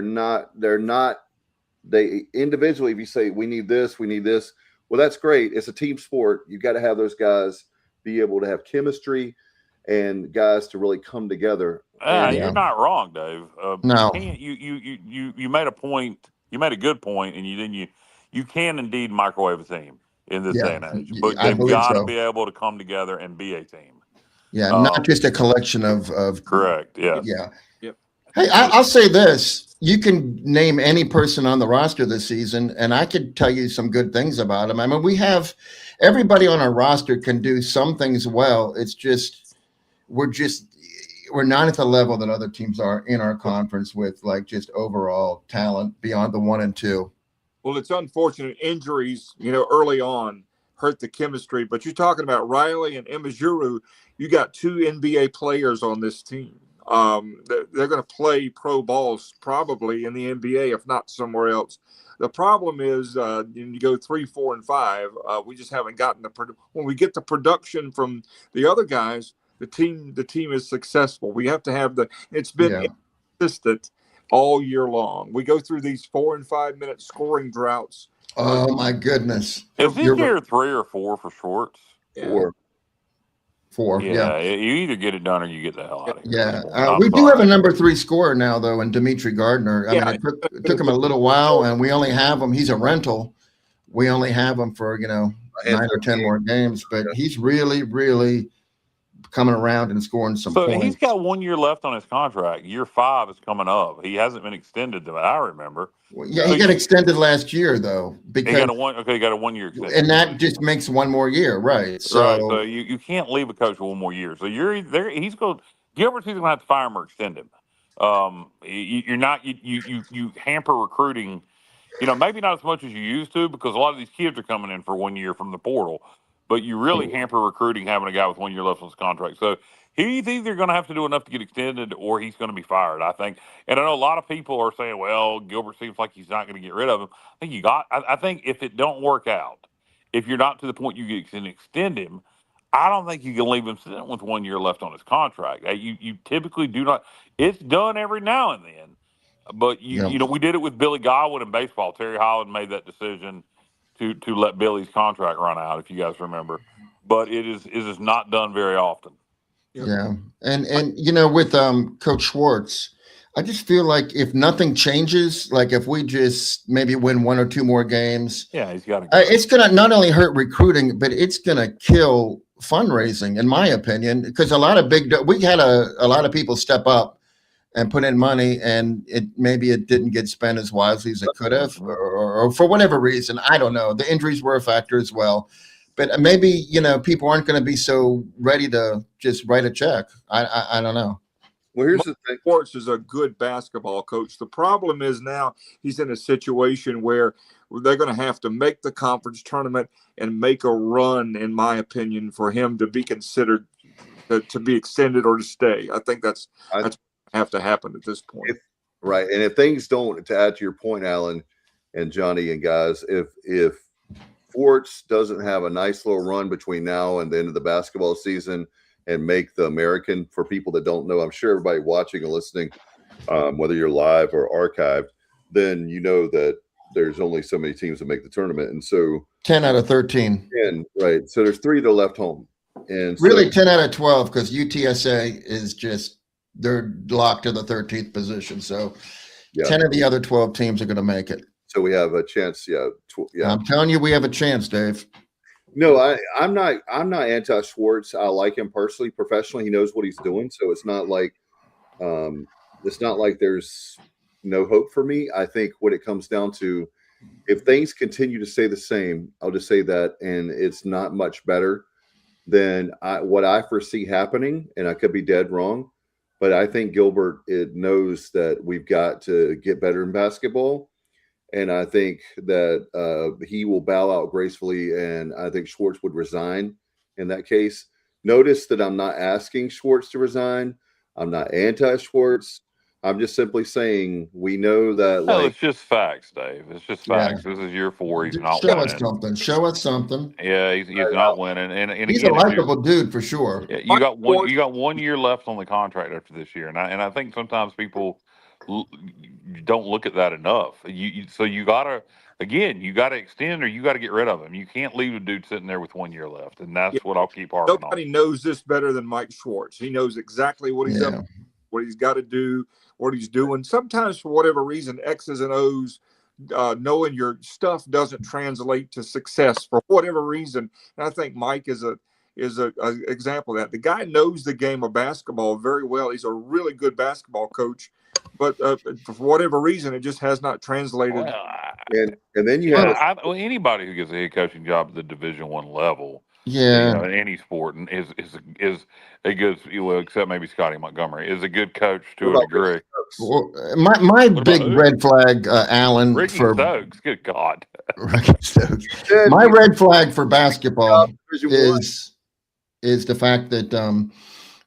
individually, if you say we need this, well, that's great. It's a team sport. You got to have those guys be able to have chemistry and guys to really come together. You're not wrong, Dave. No, you made a point. You made a good point, and you can indeed microwave a team in this day and age, but they've got to be able to come together and be a team. Yeah, not just a collection of correct. Yeah. Yeah. Yep. Hey, I'll say this: you can name any person on the roster this season, and I could tell you some good things about them. I mean, we have everybody on our roster can do some things well. It's just we're not at the level that other teams are in our conference with like just overall talent beyond the 1 and 2. Well, it's unfortunate injuries, early on hurt the chemistry, but you're talking about Riley and Emajuru. You got 2 NBA players on this team. They're going to play pro balls probably in the NBA, if not somewhere else. The problem is when you go 3, 4, and 5, we just haven't gotten when we get the production from the other guys, the team is successful. We have to have it's been consistent all year long. We go through these 4 and 5 minute scoring droughts. Oh my goodness! Is this year 3 or 4 for Schwartz? 4. Yeah, you either get it done or you get the hell out of here. Yeah, we do have a number 3 scorer now, though, in Dimitri Gardner. I mean, it took him a little while, and we only have him. He's a rental. We only have him for 9 or 10 more games, but he's really, really coming around and scoring some points. He's got 1 year left on his contract. Year 5 is coming up. He hasn't been extended, that I remember. Well, he got extended last year, though, because he got a 1 year extension, and that just makes 1 more year, right? So you can't leave a coach for 1 more year. So you're there. Gilbert's either going to have to fire him or extend him. You hamper recruiting. Maybe not as much as you used to, because a lot of these kids are coming in for 1 year from the portal. But you really hamper recruiting having a guy with 1 year left on his contract. So he's either going to have to do enough to get extended or he's going to be fired, I think. And I know a lot of people are saying, well, Gilbert seems like he's not going to get rid of him. I think if it don't work out, if you're not to the point you can extend him, I don't think you can leave him sitting with 1 year left on his contract. You typically do not. It's done every now and then. But, we did it with Billy Godwin in baseball. Terry Holland made that decision to let Billy's contract run out, if you guys remember. But it is not done very often. Yeah. And with Coach Schwartz, I just feel like if nothing changes, like if we just maybe win 1 or 2 more games, he's got to it's going to not only hurt recruiting, but it's going to kill fundraising, in my opinion, because we had a lot of people step up and put in money, and maybe it didn't get spent as wisely as it could have, or for whatever reason. I don't know. The injuries were a factor as well. But maybe, people aren't going to be so ready to just write a check. I don't know. Well, here's the thing. Schwartz is a good basketball coach. The problem is now he's in a situation where they're going to have to make the conference tournament and make a run, in my opinion, for him to be considered to be extended or to stay. I think that's have to happen at this point. Right. And if things don't, to add to your point, Alan and Johnny and guys, if Schwartz doesn't have a nice little run between now and the end of the basketball season and make the American, for people that don't know, I'm sure everybody watching and listening, whether you're live or archived, then you know that there's only so many teams that make the tournament. And so 10 out of 13. 10, right. So there's 3 that are left home. And really 10 out of 12, because UTSA is just, they're locked to the 13th position. So 10 of the other 12 teams are going to make it. So we have a chance. I'm telling you, we have a chance, Dave. No, I'm not anti Schwartz. I like him personally, professionally. He knows what he's doing. So it's not like there's no hope for me. I think what it comes down to, if things continue to stay the same, I'll just say that, and it's not much better than what I foresee happening, and I could be dead wrong. But I think Gilbert knows that we've got to get better in basketball. And I think that he will bow out gracefully. And I think Schwartz would resign in that case. Notice that I'm not asking Schwartz to resign. I'm not anti-Schwartz. I'm just simply saying we know that. It's just facts, Dave. It's just facts. Yeah. This is year 4. He's not winning. Show us something. Yeah, he's not winning. And he's again, a likable dude for sure. Yeah, you got 1 year left on the contract after this year, and I think sometimes people don't look at that enough. So you gotta again, you got to extend or you got to get rid of him. You can't leave a dude sitting there with 1 year left, and that's what I'll keep harping on. Nobody knows this better than Mike Schwartz. He knows exactly what he's up, what he's got to do, what he's doing. Sometimes, for whatever reason, X's and O's, knowing your stuff doesn't translate to success for whatever reason. And I think Mike is a example of that. The guy knows the game of basketball very well. He's a really good basketball coach, but for whatever reason, it just has not translated. And then you have anybody who gets a head coaching job at the Division I level, in any sport, and is a good, except maybe Scotty Montgomery, is a good coach to a degree. Well, my big red flag, Alan, Ricky for Stokes. Good God, Ricky Stokes. My red flag for basketball is the fact that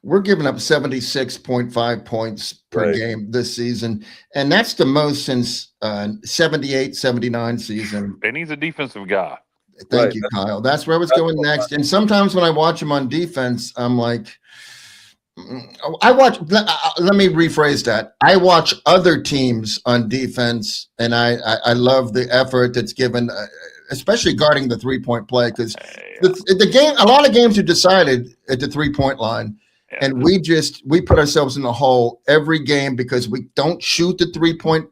we're giving up 76.5 points per game this season, and that's the most since 78-79 season. And he's a defensive guy. Thank you, Kyle. That's where I was going next. And sometimes when I watch him on defense, I'm like, let me rephrase that. I watch other teams on defense, and I love the effort that's given, especially guarding the 3-point play, because the game, a lot of games are decided at the 3-point line. And we put ourselves in the hole every game because we don't shoot the 3-point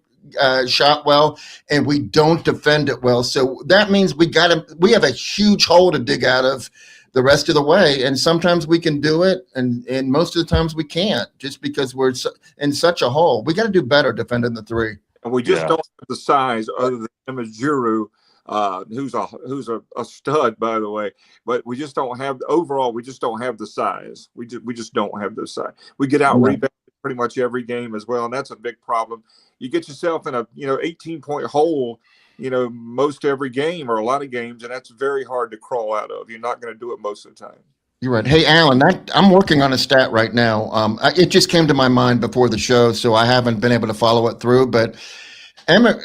shot well, and we don't defend it well. So that means we have a huge hole to dig out of the rest of the way. And sometimes we can do it, and most of the times we can't, just because we're in such a hole. We got to do better defending the 3. And we just don't have the size other than Imajuru, who's a stud, by the way. But we just don't have we just don't have the size. We just don't have the size. We get out rebounded pretty much every game as well, and that's a big problem. You get yourself in a 18-point hole, most every game or a lot of games, and that's very hard to crawl out of. You're not going to do it most of the time. You're right. Hey, Alan, I'm working on a stat right now. It just came to my mind before the show, so I haven't been able to follow it through. But Emma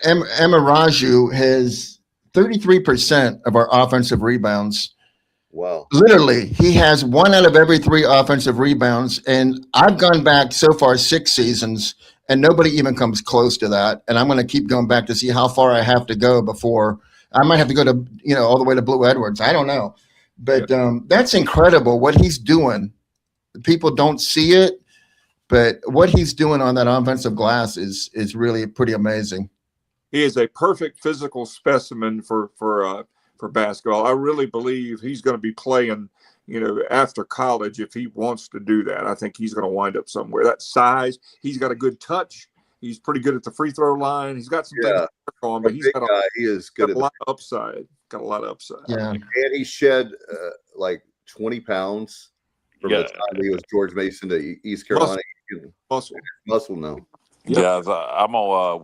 Raju has 33% of our offensive rebounds. Wow. Literally, he has 1 out of every 3 offensive rebounds. And I've gone back so far 6 seasons, and nobody even comes close to that. And I'm going to keep going back to see how far I have to go before I might have to go to, all the way to Blue Edwards. I don't know. But that's incredible what he's doing. People don't see it, but what he's doing on that offensive glass is really pretty amazing. He is a perfect physical specimen for basketball. I really believe he's going to be playing, after college if he wants to do that. I think he's going to wind up somewhere. That size, he's got a good touch. He's pretty good at the free throw line. He's got some things to work on, but he's got a lot of upside. Got a lot of upside. Yeah, and he shed like 20 pounds from the time he was George Mason to East Carolina. Muscle now. Yeah, I'm gonna.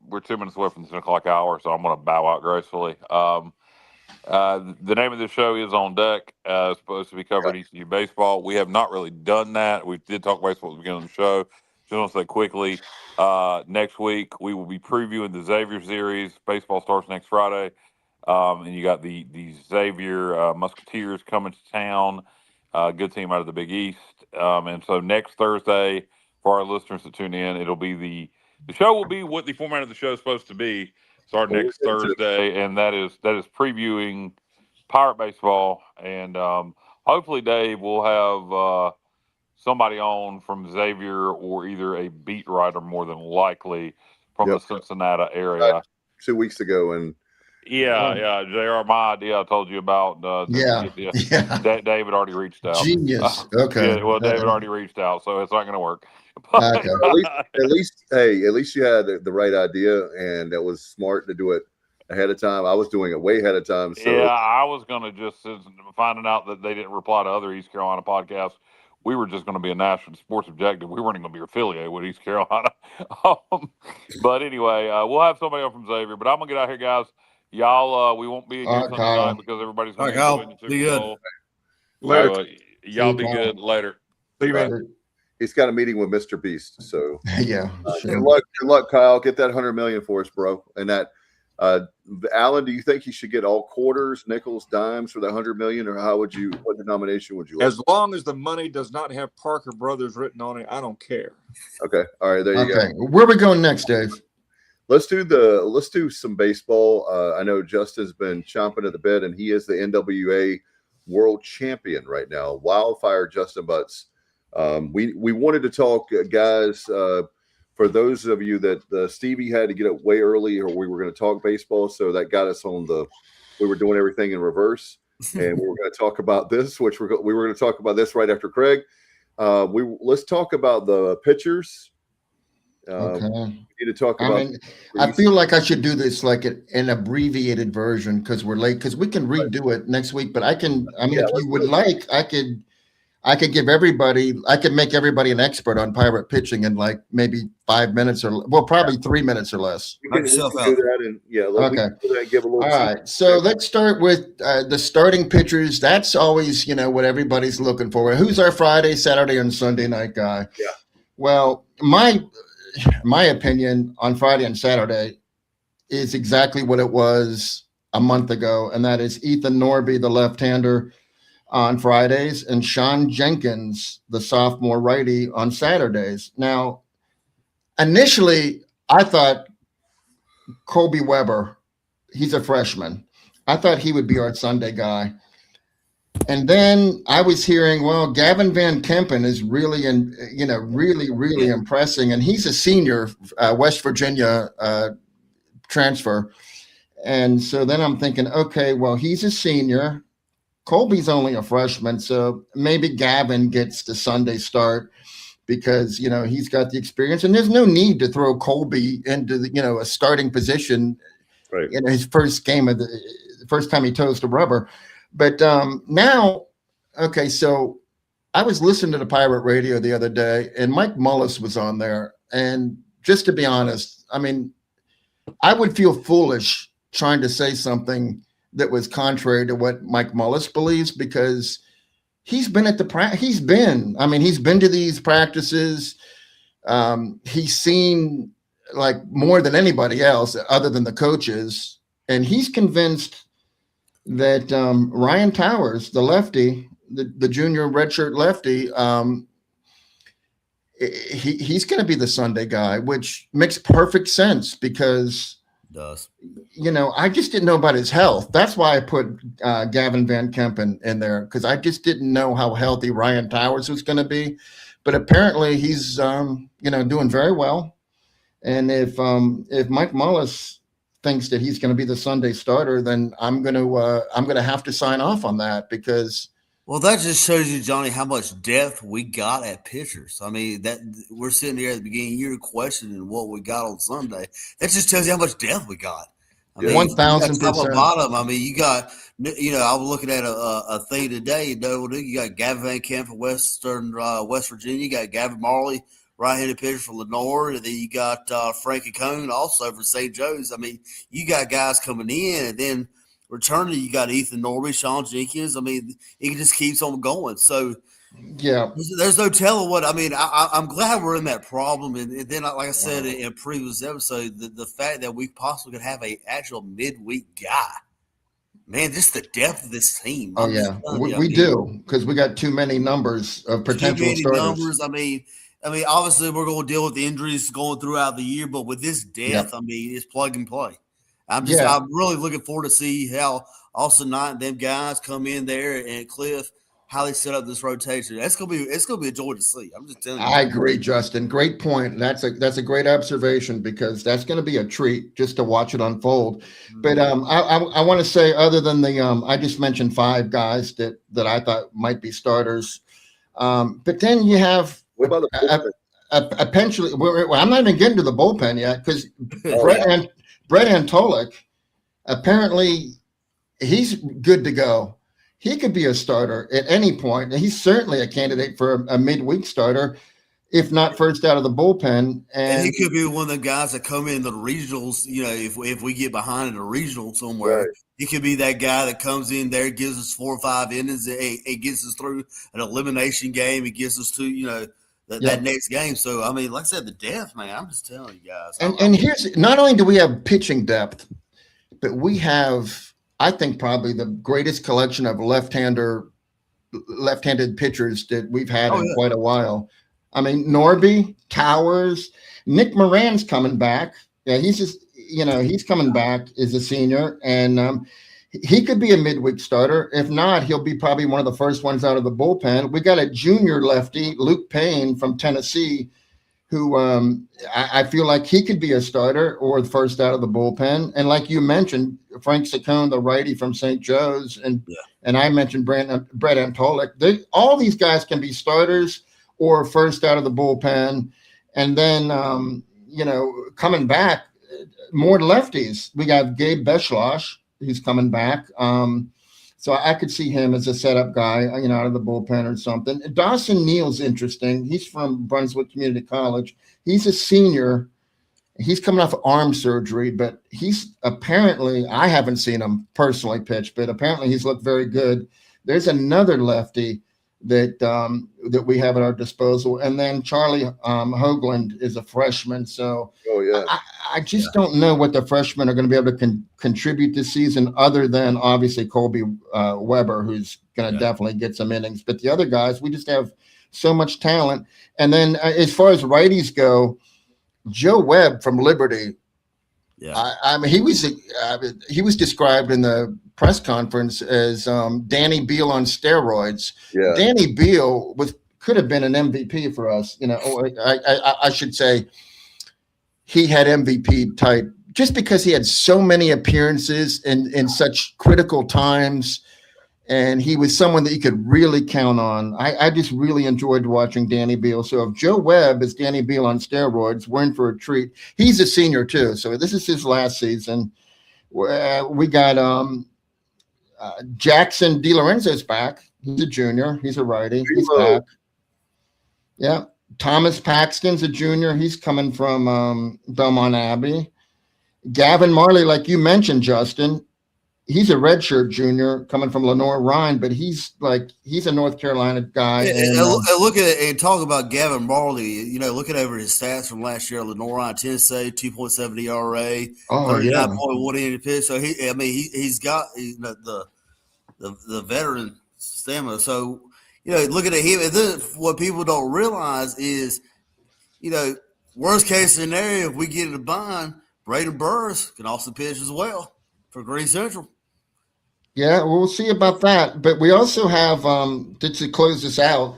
We're 2 minutes away from the 10 o'clock hour, so I'm gonna bow out gracefully. The name of the show is On Deck. It's supposed to be covering ECU baseball. We have not really done that. We did talk baseball at the beginning of the show. Just want to say quickly, next week we will be previewing the Xavier series. Baseball starts next Friday, and you got the Xavier Musketeers coming to town. Good team out of the Big East, and so next Thursday, for our listeners that tune in, it'll be the show will be what the format of the show is supposed to be. Start next Thursday, and that is previewing Pirate baseball, and hopefully Dave will have somebody on from Xavier or either a beat writer, more than likely, from the Cincinnati area. 2 weeks ago, and JR, my idea I told you about. David already reached out. Genius. Okay. Well, David already reached out, so it's not going to work. Okay. At least you had the right idea, and that was smart to do it ahead of time. I was doing it way ahead of time. So. Yeah, I was going to just finding out that they didn't reply to other East Carolina podcasts. We were just going to be a national sports objective. We weren't even going to be affiliated with East Carolina. But anyway, we'll have somebody on from Xavier. But I'm going to get out here, guys. Y'all, we won't be in here tonight because everybody's going to be enjoying the Super Bowl. Later. Y'all be good. Later. See you, man. He's got a meeting with Mr. Beast, so yeah. Good luck, Kyle. Get that $100 million for us, bro. And that, Alan, do you think he should get all quarters, nickels, dimes for that $100 million, or what denomination would you like? As long as the money does not have Parker Brothers written on it, I don't care. Okay, all right, there you go. Where are we going next, Dave? let's do some baseball. I know Justin's been chomping at the bit, and he is the NWA world champion right now. Wildfire Justin Butts. We wanted to talk, guys. For those of you that Stevie had to get up way early, or we were going to talk baseball, so that got us on we were doing everything in reverse, and we were going to talk about this, which we were going to talk about this right after Craig. Let's talk about the pitchers. Okay. We need to talk about. I feel like I should do this like an abbreviated version because we're late. Because we can redo it next week, but I can. I mean, if you would like, I could give everybody. I could make everybody an expert on Pirate pitching in like maybe 5 minutes probably 3 minutes or less. We can do that, and give a little. All right, so let's start with the starting pitchers. That's always what everybody's looking for. Who's our Friday, Saturday, and Sunday night guy? Yeah. Well, my opinion on Friday and Saturday is exactly what it was a month ago, and that is Ethan Norby, the left-hander, on Fridays, and Sean Jenkins, the sophomore righty, on Saturdays. Now, initially, I thought Colby Weber, he's a freshman. I thought he would be our Sunday guy. And then I was hearing, well, Gavin Van Kempen is really, really impressing. And he's a senior, West Virginia transfer. And so then I'm thinking, okay, well, he's a senior. Colby's only a freshman, so maybe Gavin gets the Sunday start because, he's got the experience. And there's no need to throw Colby into, a starting position in his first game the first time he toes the rubber. But now, okay, so I was listening to the Pirate Radio the other day, and Mike Mullis was on there. And just to be honest, I mean, I would feel foolish trying to say something that was contrary to what Mike Mullis believes, because he's been at he's been to these practices. He's seen like more than anybody else other than the coaches. And he's convinced that Ryan Towers, the lefty, the junior redshirt lefty, he's going to be the Sunday guy, which makes perfect sense because I just didn't know about his health. That's why I put Gavin Van Kempen in there, because I just didn't know how healthy Ryan Towers was going to be. But apparently he's doing very well. And if Mike Mullis thinks that he's going to be the Sunday starter, then I'm going to have to sign off on that, because. Well, that just shows you, Johnny, how much depth we got at pitchers. I mean, that we're sitting here at the beginning of the year questioning what we got on Sunday. That just tells you how much depth we got. I mean, 1,000%. Top of bottom. I mean, you got, I was looking at a thing today. You got Gavin Van Camp from West Virginia. You got Gavin Marley, right-handed pitcher for Lenore. And then you got Frankie Cohn also for St. Joe's. I mean, you got guys coming in, and then returning, you got Ethan Norby, Sean Jenkins. I mean, it just keeps on going. So, yeah, there's no telling what. I mean, I'm glad we're in that problem. And then, like I said in a previous episode, the fact that we possibly could have a actual midweek guy, man, just the depth of this team. Oh, yeah, we do, because we got too many numbers of potential starters. I mean, obviously we're going to deal with the injuries going throughout the year, but with this depth, I mean, it's plug and play. I'm really looking forward to see how Austin Knight and them guys come in there, and Cliff, how they set up this rotation. It's gonna be a joy to see. I'm just telling you. I agree, Justin. Great point. That's a great observation, because that's going to be a treat just to watch it unfold. Mm-hmm. But I want to say, other than the I just mentioned 5 guys that I thought might be starters. But then you have what about the eventually. I'm not even getting to the bullpen yet, because Brett Antolik, apparently he's good to go. He could be a starter at any point. He's certainly a candidate for a midweek starter, if not first out of the bullpen. And he could be one of the guys that come in the regionals. If we get behind in a regional somewhere, right, he could be that guy that comes in there, gives us 4 or 5 innings. It gets us through an elimination game. It gets us to, that next game. So, I mean, like I said, the depth, man, I'm just telling you guys. And here's, not only do we have pitching depth, but we have, I think, probably the greatest collection of left-handed pitchers that we've had in quite a while. I mean, Norby, Towers, Nick Moran's coming back. Yeah, he's just, he's coming back as a senior, and he could be a midweek starter. If not, he'll be probably one of the first ones out of the bullpen. We got a junior lefty, Luke Payne from Tennessee, who I feel like he could be a starter or the first out of the bullpen. And like you mentioned, Frank Saccone, the righty from St. Joe's, and I mentioned Brett Antolik. All these guys can be starters or first out of the bullpen. And then, coming back, more lefties. We got Gabe Beschloss, who's coming back. So I could see him as a setup guy, out of the bullpen or something. Dawson Neal's interesting. He's from Brunswick Community College. He's a senior. He's coming off arm surgery, but he's apparently, I haven't seen him personally pitch, but apparently he's looked very good. There's another lefty that we have at our disposal. And then Charlie Hoagland is a freshman. So I just don't know what the freshmen are going to be able to contribute this season, other than obviously Colby Weber, who's going to definitely get some innings. But the other guys, we just have so much talent. And then as far as righties go, Joe Webb from Liberty. Yeah, I mean, he was described in the press conference as Danny Beal on steroids. Yeah, Danny Beal could have been an MVP for us. I should say he had MVP type just because he had so many appearances in such critical times, and he was someone that you could really count on. I just really enjoyed watching Danny Beal. So if Joe Webb is Danny Beal on steroids, we're in for a treat. He's a senior too, so this is his last season. We got Jackson DiLorenzo's back. He's a junior. He's a righty. He's back. Yeah. Thomas Paxton's a junior. He's coming from Belmont Abbey. Gavin Marley, like you mentioned, Justin, he's a redshirt junior coming from Lenore-Rhine, but he's a North Carolina guy. And look at it and talk about Gavin Marley. Looking over his stats from last year, Lenore-Rhine, Tennessee, 2.7 ERA, 39.1 inning pitch. So he's got the veteran stamina. So looking at him, and then what people don't realize is, worst case scenario, if we get in a bind, Braden Burris can also pitch as well for Green Central. Yeah, we'll see about that. But we also have, to close this out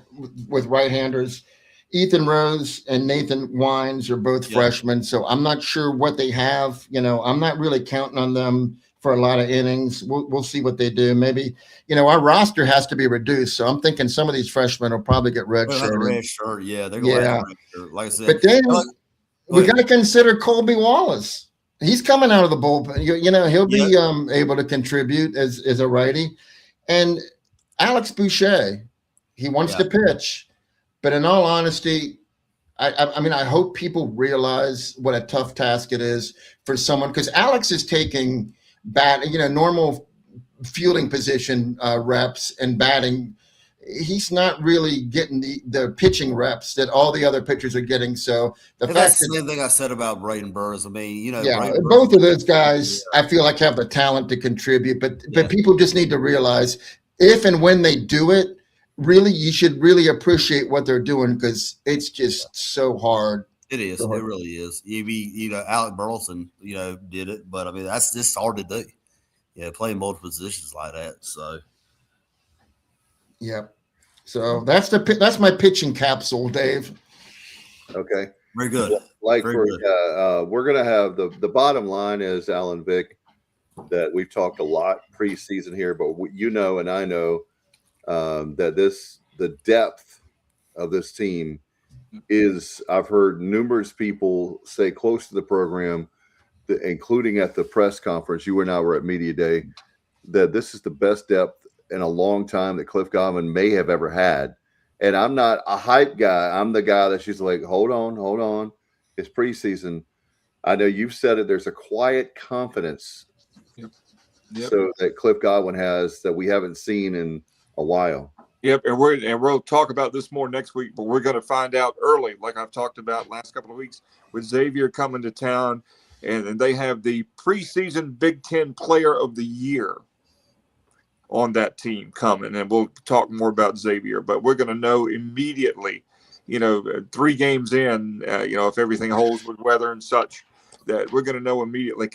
with right-handers, Ethan Rose and Nathan Wines are both freshmen, so I'm not sure what they have. I'm not really counting on them for a lot of innings. We'll see what they do. Maybe, our roster has to be reduced, so I'm thinking some of these freshmen will probably get redshirted. Red shirt, yeah. They're going to have red shirt, like I said. But then we got to consider Colby Wallace. He's coming out of the bullpen. He'll be able to contribute as a righty. And Alex Boucher, he wants to pitch. But in all honesty, I hope people realize what a tough task it is for someone, because Alex is taking normal fielding position reps and batting. He's not really getting the pitching reps that all the other pitchers are getting. So that's the same thing I said about Braden Burris. I mean, both of those guys, I feel like have the talent to contribute, but people just need to realize if and when they do it, really, you should really appreciate what they're doing, because it's just so hard. It is. It really is. Alec Burleson, did it, but I mean, that's just hard to do. Playing multiple positions like that. So. Yep. So that's my pitching capsule, Dave. Okay. Very good. We're gonna have the bottom line is, Alan Vick, that we've talked a lot preseason here, but and I know that the depth of this team is, I've heard numerous people say close to the program, including at the press conference, you and I were at Media Day, that this is the best depth in a long time that Cliff Godwin may have ever had. And I'm not a hype guy. I'm the guy that's just like, hold on. It's preseason. I know you've said it. There's a quiet confidence so that Cliff Godwin has that we haven't seen in a while. Yep, and we'll talk about this more next week, but we're going to find out early, like I've talked about last couple of weeks, with Xavier coming to town, and they have the preseason Big Ten Player of the Year on that team coming, and we'll talk more about Xavier, but we're going to know immediately, 3 games in, if everything holds with weather and such, that we're going to know immediately.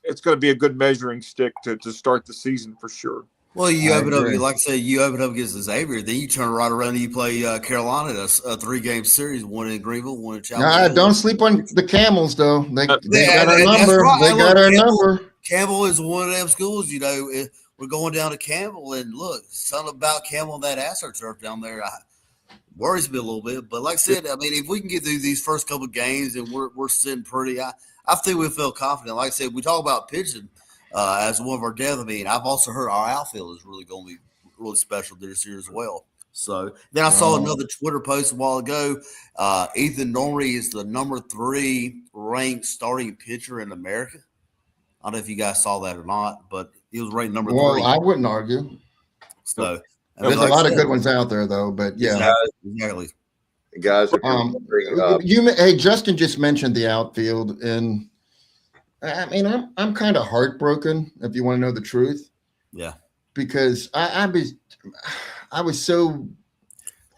It's going to be a good measuring stick to start the season for sure. Well, you open up, like I say, you open up against Xavier, then you turn right around and you play Carolina, a 3-game series, one in Greenville, one in Chapel. Don't sleep on the Camels, though. They got our number. Right. They got our number. Campbell is one of them schools, we're going down to Campbell, and look, something about Campbell and that AstroTurf down there worries me a little bit. But like I said, I mean, if we can get through these first couple of games and we're sitting pretty, I think we feel confident. Like I said, we talk about pitching as one of our depth. I mean, I've also heard our outfield is really going to be really special this year as well. So then I saw another Twitter post a while ago. Ethan Norrie is the number 3 ranked starting pitcher in America. I don't know if you guys saw that or not, but he was ranked number 3. Well, I wouldn't argue. So there's a lot of good ones out there, though. But yeah, exactly. Guys, hey, Justin just mentioned the outfield, and I mean, I'm kind of heartbroken, if you want to know the truth. Yeah, because I was so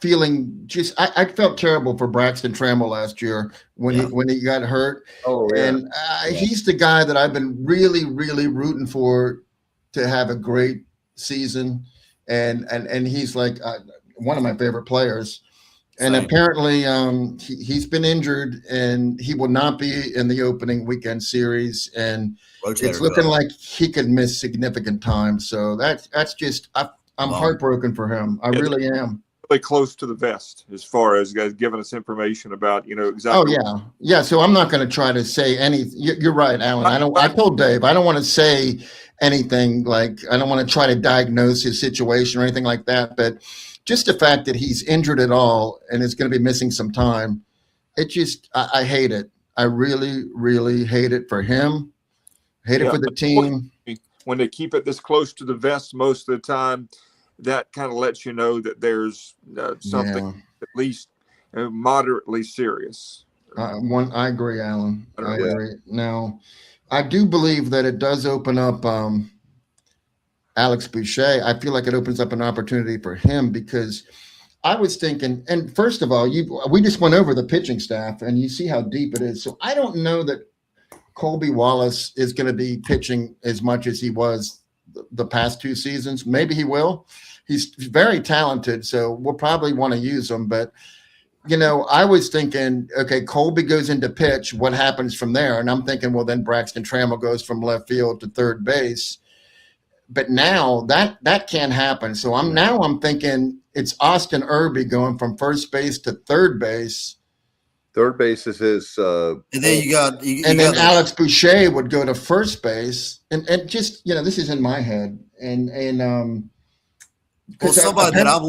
feeling I felt terrible for Braxton Trammell last year when he got hurt. And he's the guy that I've been really, really rooting for to have a great season, and he's like one of my favorite players. And apparently he's been injured, and he will not be in the opening weekend series, and it's looking like he could miss significant time. So that's just I'm heartbroken for him. I really am. Really close to the vest as far as guys giving us information about exactly. Oh yeah. So I'm not going to try to say anything. You're right, Alan. I told Dave I don't want to say anything, like I don't want to try to diagnose his situation or anything like that, but just the fact that he's injured at all and is going to be missing some time, it just I hate it. I really, really hate it for him. Hate it for the team. When they keep it this close to the vest most of the time, that kind of lets you know that there's something at least moderately serious. I agree, Alan. I agree. Now, I do believe that it does open up Alex Boucher. I feel like it opens up an opportunity for him, because I was thinking, and first of all, we just went over the pitching staff, and you see how deep it is. So I don't know that Colby Wallace is going to be pitching as much as he was the past 2 seasons. Maybe he will. He's very talented, so we'll probably want to use him. But, I was thinking, okay, Colby goes into pitch. What happens from there? And I'm thinking, well, then Braxton Trammell goes from left field to third base. But now that can't happen. So I'm thinking it's Austin Irby going from first base to third base. Third base is his. And then you got Alex Boucher would go to first base, and just this is in my head, and somebody that I'm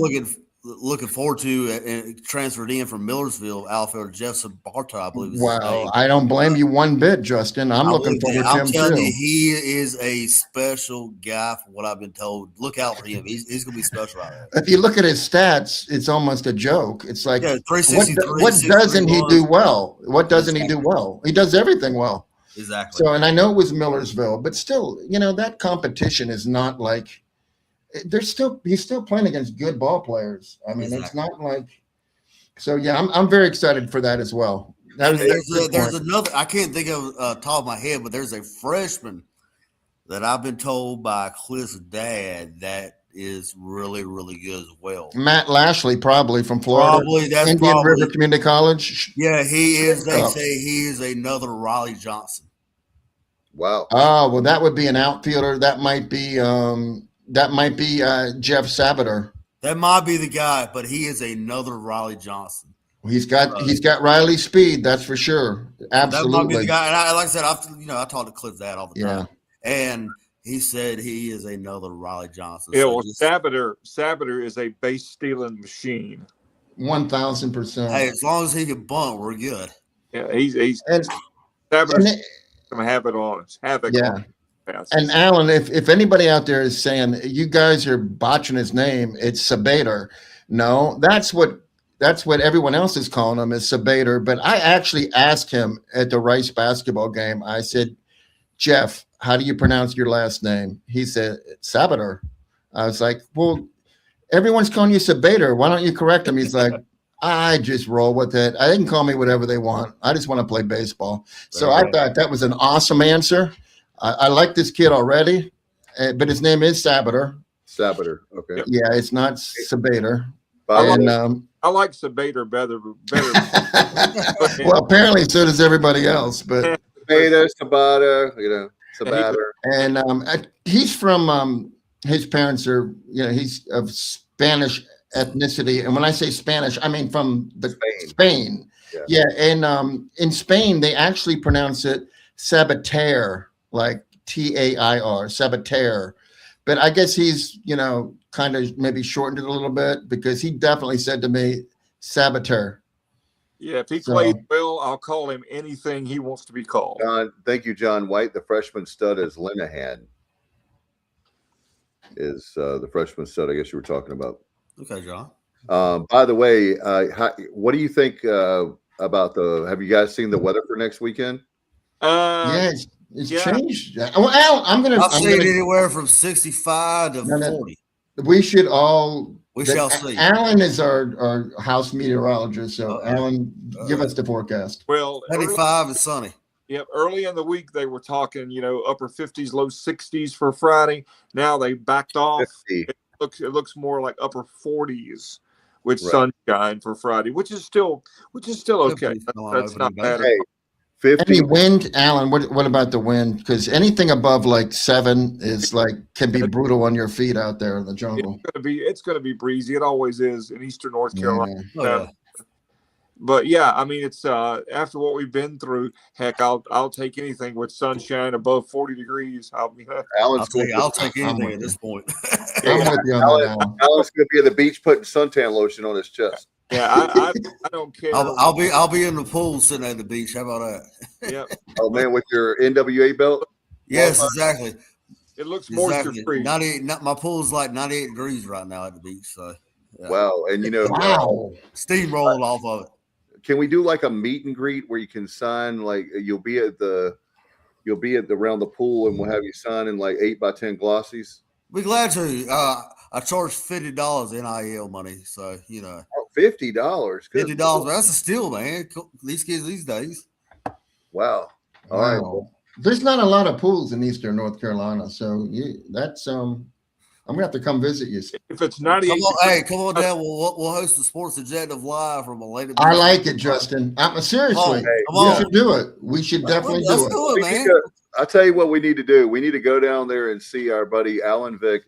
looking forward to and transferred in from Millersville, outfielder Jefferson Barta, I believe. Wow, I don't blame you one bit, Justin. I'm looking forward to him too. I'm telling you, he is a special guy from what I've been told. Look out for him. He's going to be special out there. If you look at his stats, it's almost a joke. It's like, what doesn't he do well? What doesn't he do well? He does everything well. Exactly. So, and I know it was Millersville, but still, that competition is not like. He's still playing against good ball players. I mean, It's not like. So yeah, I'm very excited for that as well. There's another. I can't think of top of my head, but there's a freshman that I've been told by Cliff's dad that is really, really good as well. Matt Lashley, probably from Florida. That's Indian River Community College. Yeah, he is. They say he is another Riley Johnson. Wow. Oh well, that would be an outfielder. That might be. Jeff Sabater. That might be the guy, but he is another Riley Johnson. He's got Riley's speed, that's for sure. Absolutely. That might be the guy. And like I said, I talk to Cliff that all the time. And he said he is another Riley Johnson. Yeah, well, Sabater is a base stealing machine. 1,000%. Hey, as long as he can bunt, we're good. Yeah, he's Sabater's gonna have it on us. And Alan, if anybody out there is saying you guys are botching his name, it's Sabater. No, that's what everyone else is calling him, is Sabater. But I actually asked him at the Rice basketball game. I said, Jeff, how do you pronounce your last name? He said Sabater. I was like, well, everyone's calling you Sabater. Why don't you correct him? He's like, I just roll with it. They can call me whatever they want. I just want to play baseball. So I thought that was an awesome answer. I like this kid already, but his name is Sabater. Sabater, okay. Yeah, it's not Sabater. I like Sabater better. Well, apparently so does everybody else. But Sabata, Sabater. And he's from his parents are, he's of Spanish ethnicity, and when I say Spanish, I mean from Spain. Yeah, and in Spain they actually pronounce it Sabater, like Tair, Sabater. But I guess he's kind of maybe shortened it a little bit, because he definitely said to me Sabater. Yeah, if he plays well, I'll call him anything he wants to be called. Thank you, John White. The freshman stud is Linehan. Is the freshman stud? I guess you were talking about. Okay, John. By the way, what do you think about have you guys seen the weather for next weekend? Yes, it's changed. Well, Al, I've seen anywhere from 65 to 40. We should all. We shall see. Alan is our house meteorologist, so Alan, give us the forecast. Well, 25 and sunny. Yep. Early in the week, they were talking, upper 50s, low 60s for Friday. Now they backed off. 50. It looks more like upper 40s with sunshine for Friday, which is still okay. That's not bad. Hey, 50. Any wind, Alan? What about the wind? Because anything above like 7 is can be brutal on your feet out there in the jungle. It's gonna be breezy. It always is in eastern North Carolina. Yeah. But yeah, I mean, it's after what we've been through. Heck, I'll take anything with sunshine above 40 degrees. I'll take anything at this point. I'm with you on that, Alan. Alan's going to be at the beach putting suntan lotion on his chest. Yeah, I don't care. I'll be in the pool sitting at the beach. How about that? Yeah. Oh man, with your NWA belt. Yes, exactly. It looks moisture free. 98. My pool's like 98 degrees right now at the beach. So. Yeah. Wow, and steam rolling off of it. Can we do like a meet and greet where you can sign, you'll be at around the pool, and we'll have you sign in 8x10 glossies? Be glad to. I charge $50 NIL money, so $50. $50. That's a steal, man. These kids these days. Wow. All right. Well, there's not a lot of pools in eastern North Carolina, so that's I'm gonna have to come visit you. If it's 98, come on down. We'll host the Sports Objective live from a later. I like it, Justin. Seriously, we should do it. We should definitely do it. Man. I'll tell you what we need to do. We need to go down there and see our buddy Alan Vick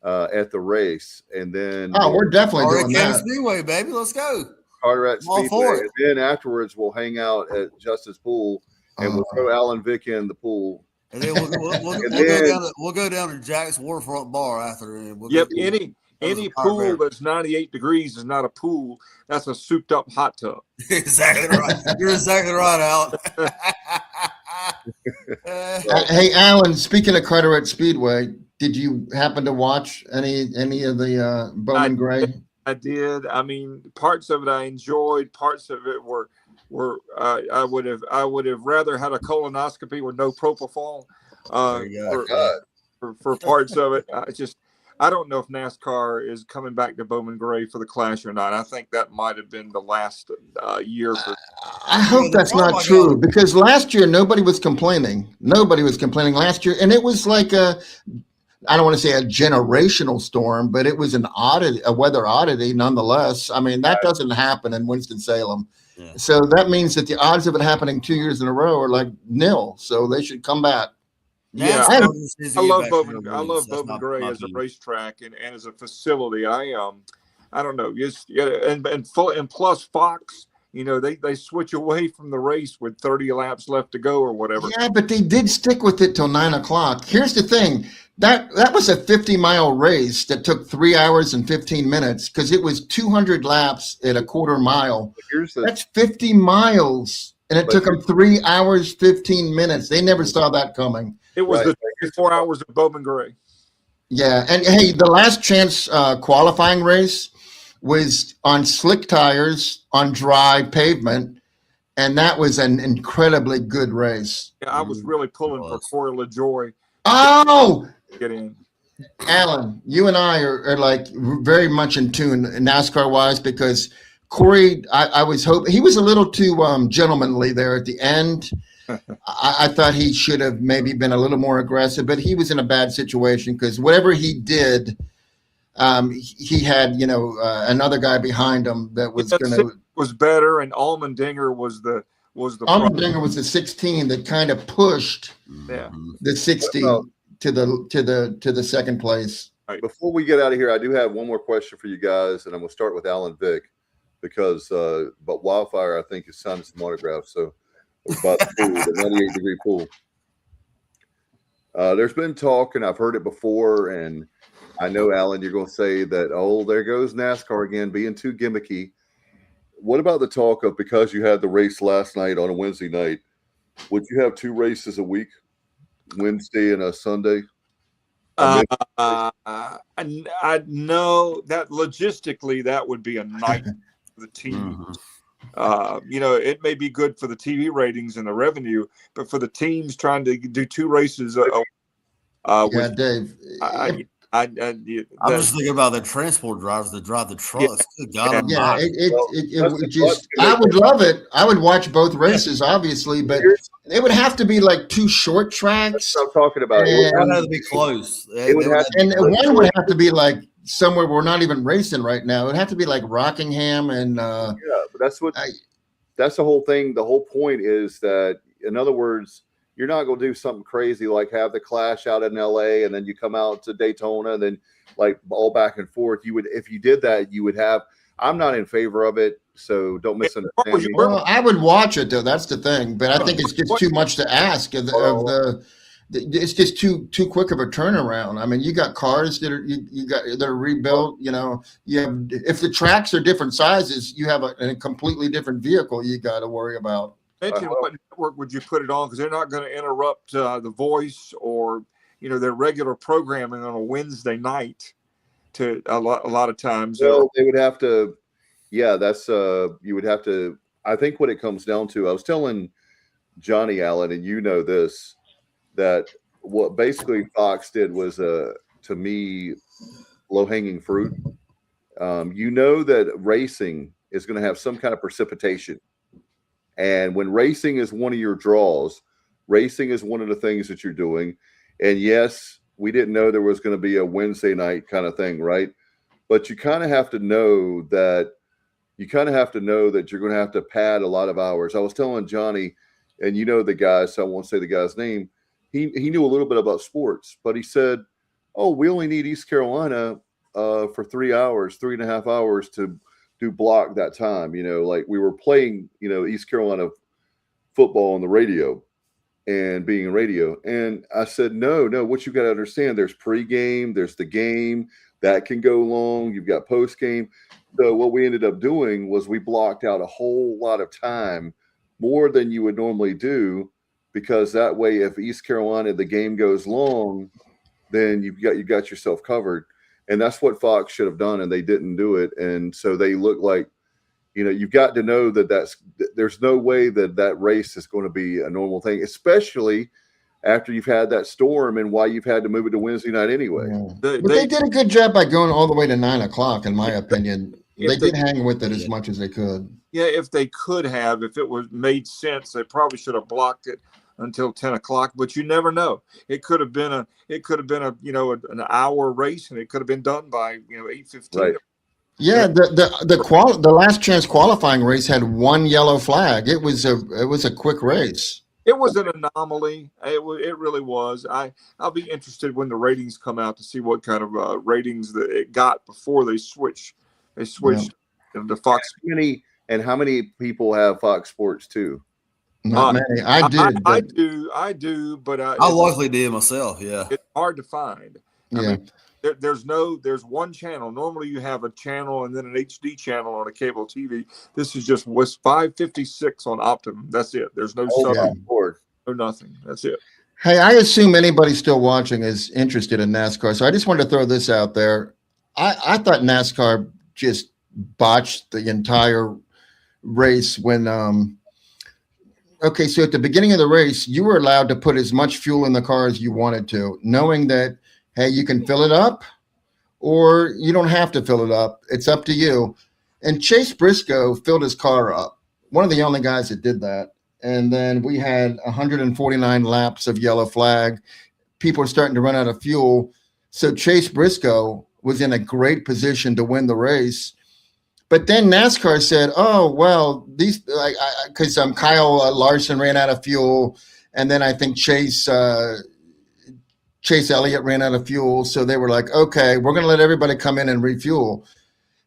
at the race, and then we're definitely doing that. Speedway, baby, let's go. Carteret Speedway, and then afterwards we'll hang out at Justice Pool, and we'll throw Alan Vick in the pool. And then we'll go down to Jack's Waterfront Bar after. Any pool that's 98 degrees is not a pool. That's a souped up hot tub. Exactly right. You're exactly right, Alan. Hey, Alan. Speaking of Carteret Speedway, did you happen to watch any of the Bowman Gray? I did. I mean, parts of it I enjoyed. Parts of it were I would have rather had a colonoscopy with no propofol for parts of it. I don't know if NASCAR is coming back to Bowman Gray for the Clash or not. I think that might have been the last year. I hope that's not true, because last year nobody was complaining. Nobody was complaining last year, and it was like I don't want to say a generational storm, but it was a weather oddity nonetheless. I mean, that doesn't happen in Winston-Salem. Yeah. So that means that the odds of it happening 2 years in a row are like nil. So they should come back. Yeah, I love Bowman. I love Bowman Gray as a racetrack and as a facility. I don't know. And plus Fox, they switch away from the race with 30 laps left to go or whatever. Yeah, but they did stick with it till 9 o'clock. Here's the thing. That was a 50-mile race that took 3 hours and 15 minutes because it was 200 laps at a quarter mile. That's 50 miles, and it took them 3 hours, 15 minutes. They never saw that coming. It was the 24 hours of Bowman Gray. Yeah, and hey, the last chance qualifying race was on slick tires on dry pavement, and that was an incredibly good race. Yeah, I was really pulling for Corey LaJoy. Oh! Get in. Alan, you and I are like very much in tune NASCAR wise, because Corey, I was hoping he was a little too gentlemanly there at the end. I thought he should have maybe been a little more aggressive, but he was in a bad situation because whatever he did, he had another guy behind him that was going to was better, and Allmendinger was the Allmendinger was the 16 that kind of pushed the 60 to the second place. Right. Before we get out of here, I do have one more question for you guys, and I'm going to start with Alan Vick because but Wildfire, I think, is signing some autographs. So about the 98-degree pool. There's been talk, and I've heard it before, and I know, Alan, you're going to say that, oh, there goes NASCAR again, being too gimmicky. What about the talk of, because you had the race last night on a Wednesday night, would you have 2 races a week, Wednesday and a Sunday? I know that logistically that would be a nightmare for the team. It may be good for the TV ratings and the revenue, but for the teams trying to do 2 races, Dave. I'm just thinking about the transport drivers that drive the trucks. I would love it. I would watch both races, obviously, but it would have to be like 2 short tracks. That's what I'm talking about. It would have to be close. One would have to be like somewhere we're not even racing right now. It would have to be like Rockingham and but that's the whole thing. The whole point is that, in other words, you're not going to do something crazy like have the Clash out in LA and then you come out to Daytona and then like all back and forth. You would, if you did that, you would have. I'm not in favor of it, so don't misunderstand me. Well, I would watch it though. That's the thing, but I think it's just too much to ask of the. It's just too quick of a turnaround. I mean, you got cars that are rebuilt. You have, if the tracks are different sizes, you have a completely different vehicle you got to worry about. Mention what network would you put it on, because they're not going to interrupt the Voice or their regular programming on a Wednesday night. To a lot of times, well, they would have to. Yeah, that's you would have to. I think what it comes down to, I was telling Johnny Allen, and this, that what basically Fox did was to me low hanging fruit. That racing is going to have some kind of precipitation. And when racing is one of your draws, racing is one of the things that you're doing. And yes, we didn't know there was going to be a Wednesday night kind of thing, right? But you kind of have to know that you're going to have to pad a lot of hours. I was telling Johnny, and the guy, so I won't say the guy's name. He knew a little bit about sports, but he said, "Oh, we only need East Carolina for 3 hours, 3.5 hours to do block that time." Like we were playing, East Carolina football on the radio and being radio. And I said, no, what you got to understand, there's pregame, there's the game that can go long. You've got postgame. So what we ended up doing was we blocked out a whole lot of time, more than you would normally do, because that way, if East Carolina, the game goes long, then you got yourself covered. And that's what Fox should have done, and they didn't do it. And so they look like, you've got to know that there's no way that race is going to be a normal thing, especially after you've had that storm and why you've had to move it to Wednesday night anyway. Yeah. But they did a good job by going all the way to 9 o'clock, in my opinion. They did hang with it as much as they could. Yeah, if they could have, if it was made sense, they probably should have blocked it until 10 o'clock, but you never know. It could have been an hour race, and it could have been done by 8:15. Right. Yeah, the last chance qualifying race had 1 yellow flag. It was a quick race. It was an anomaly. It really was. I'll be interested when the ratings come out to see what kind of ratings that it got before they switched. They switched to Fox. How many people have Fox Sports 2? Not many. I do, but I luckily did myself. Yeah, it's hard to find. I mean, there's one channel. Normally you have a channel and then an HD channel on a cable TV. This is just was 556 on Optimum. That's it. There's no board, no nothing. That's it. Hey, I assume anybody still watching is interested in NASCAR, so I just wanted to throw this out there. I thought NASCAR just botched the entire race when so at the beginning of the race, you were allowed to put as much fuel in the car as you wanted to, knowing that, hey, you can fill it up or you don't have to fill it up. It's up to you. And Chase Briscoe filled his car up. One of the only guys that did that. And then we had 149 laps of yellow flag. People are starting to run out of fuel. So Chase Briscoe was in a great position to win the race. But then NASCAR said, oh, well, these, because Kyle Larson ran out of fuel. And then I think Chase Elliott ran out of fuel. So they were like, okay, we're going to let everybody come in and refuel.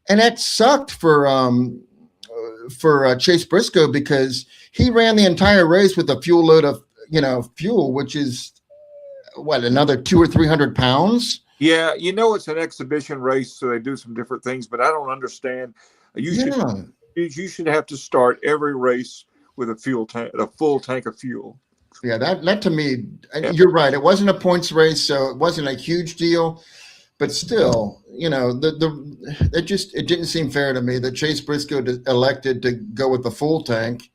And that sucked for Chase Briscoe because he ran the entire race with a fuel load of, fuel, which is another 200 or 300 pounds. Yeah. It's an exhibition race, so they do some different things, but I don't understand. You should have to start every race with a full tank of fuel. Yeah, that to me, you're right. It wasn't a points race, so it wasn't a huge deal, but still, it didn't seem fair to me that Chase Briscoe elected to go with the full tank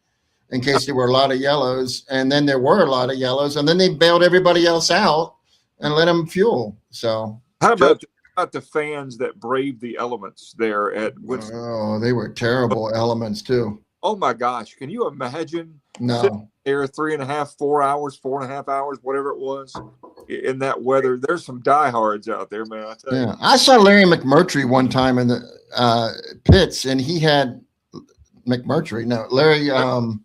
in case there were a lot of yellows, and then there were a lot of yellows, and then they bailed everybody else out and let them fuel. So how about the fans that braved the elements there at Woodstock? Oh, they were terrible elements too. Oh my gosh, can you imagine? No. There 3.5, 4 hours, 4.5 hours, whatever it was, in that weather. There's some diehards out there, man. I tell you. I saw Larry McMurtry one time in the pits, and he had Larry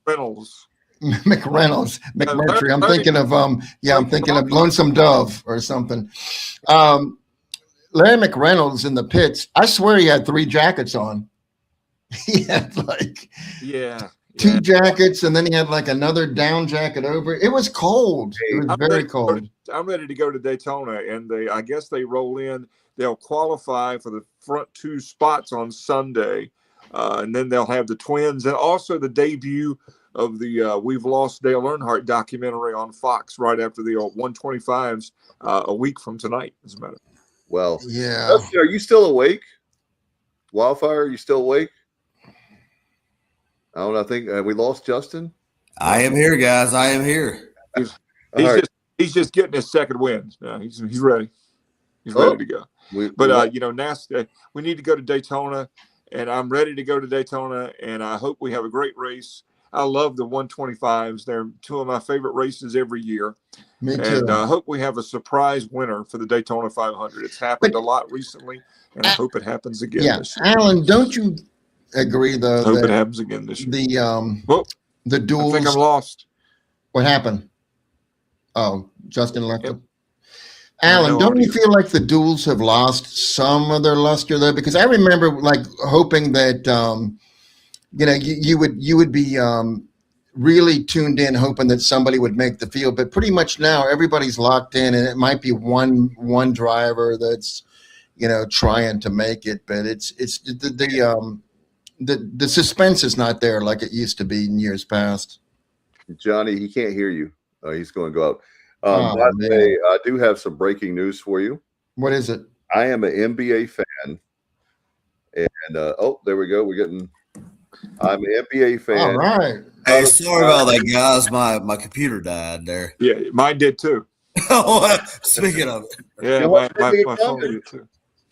Reynolds. McMurtry. I'm thinking of I'm thinking of Lonesome Dove or something. Larry McReynolds in the pits. I swear he had 3 jackets on. He had two jackets, and then he had another down jacket over. It was cold. It was very cold. I'm ready to go to Daytona, and I guess they roll in. They'll qualify for the front 2 spots on Sunday, and then they'll have the twins, and also the debut of the We've Lost Dale Earnhardt documentary on Fox right after the 125s a week from tonight, as a matter of fact. Well, yeah. Dustin, are you still awake? Wildfire, are you still awake? I don't know. I think we lost Justin. I am here, guys. I am here. He's just getting his second win. He's ready. He's ready to go. NASCAR, we need to go to Daytona, and I'm ready to go to Daytona, and I hope we have a great race. I love the 125s. They're 2 of my favorite races every year. Me too. And I hope we have a surprise winner for the Daytona 500. It's happened a lot recently, and I hope it happens again this year. Alan, don't you agree, though? I hope it happens again this year. The duels. I think I'm lost. What happened? Oh, Justin left him. Alan, don't you feel like the duels have lost some of their luster, though? Because I remember hoping that you would be really tuned in, hoping that somebody would make the field. But pretty much now everybody's locked in, and it might be one driver that's trying to make it, but it's the suspense is not there like it used to be in years past. Johnny, he can't hear you. He's going to go out. By the way, I do have some breaking news for you. What is it? I am an NBA fan, and there we go. I'm an NBA fan. All right. Hey, sorry about that, guys. My computer died there. Yeah, mine did too. Speaking of it, yeah, my phone did too.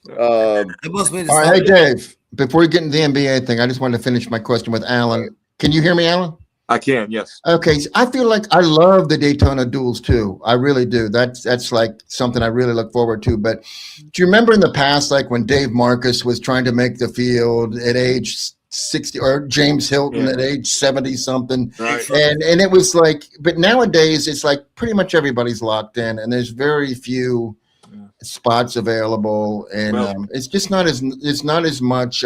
It must be. All right, hey Dave. Before we get into the NBA thing, I just wanted to finish my question with Alan. Can you hear me, Alan? I can, yes. Okay, so I feel like I love the Daytona duels too. I really do. That's like something I really look forward to. But do you remember in the past, when Dave Marcus was trying to make the field at age 60, or James Hilton at age 70 something, right. and it was but nowadays it's pretty much everybody's locked in, and there's very few spots available, and it's just not as much.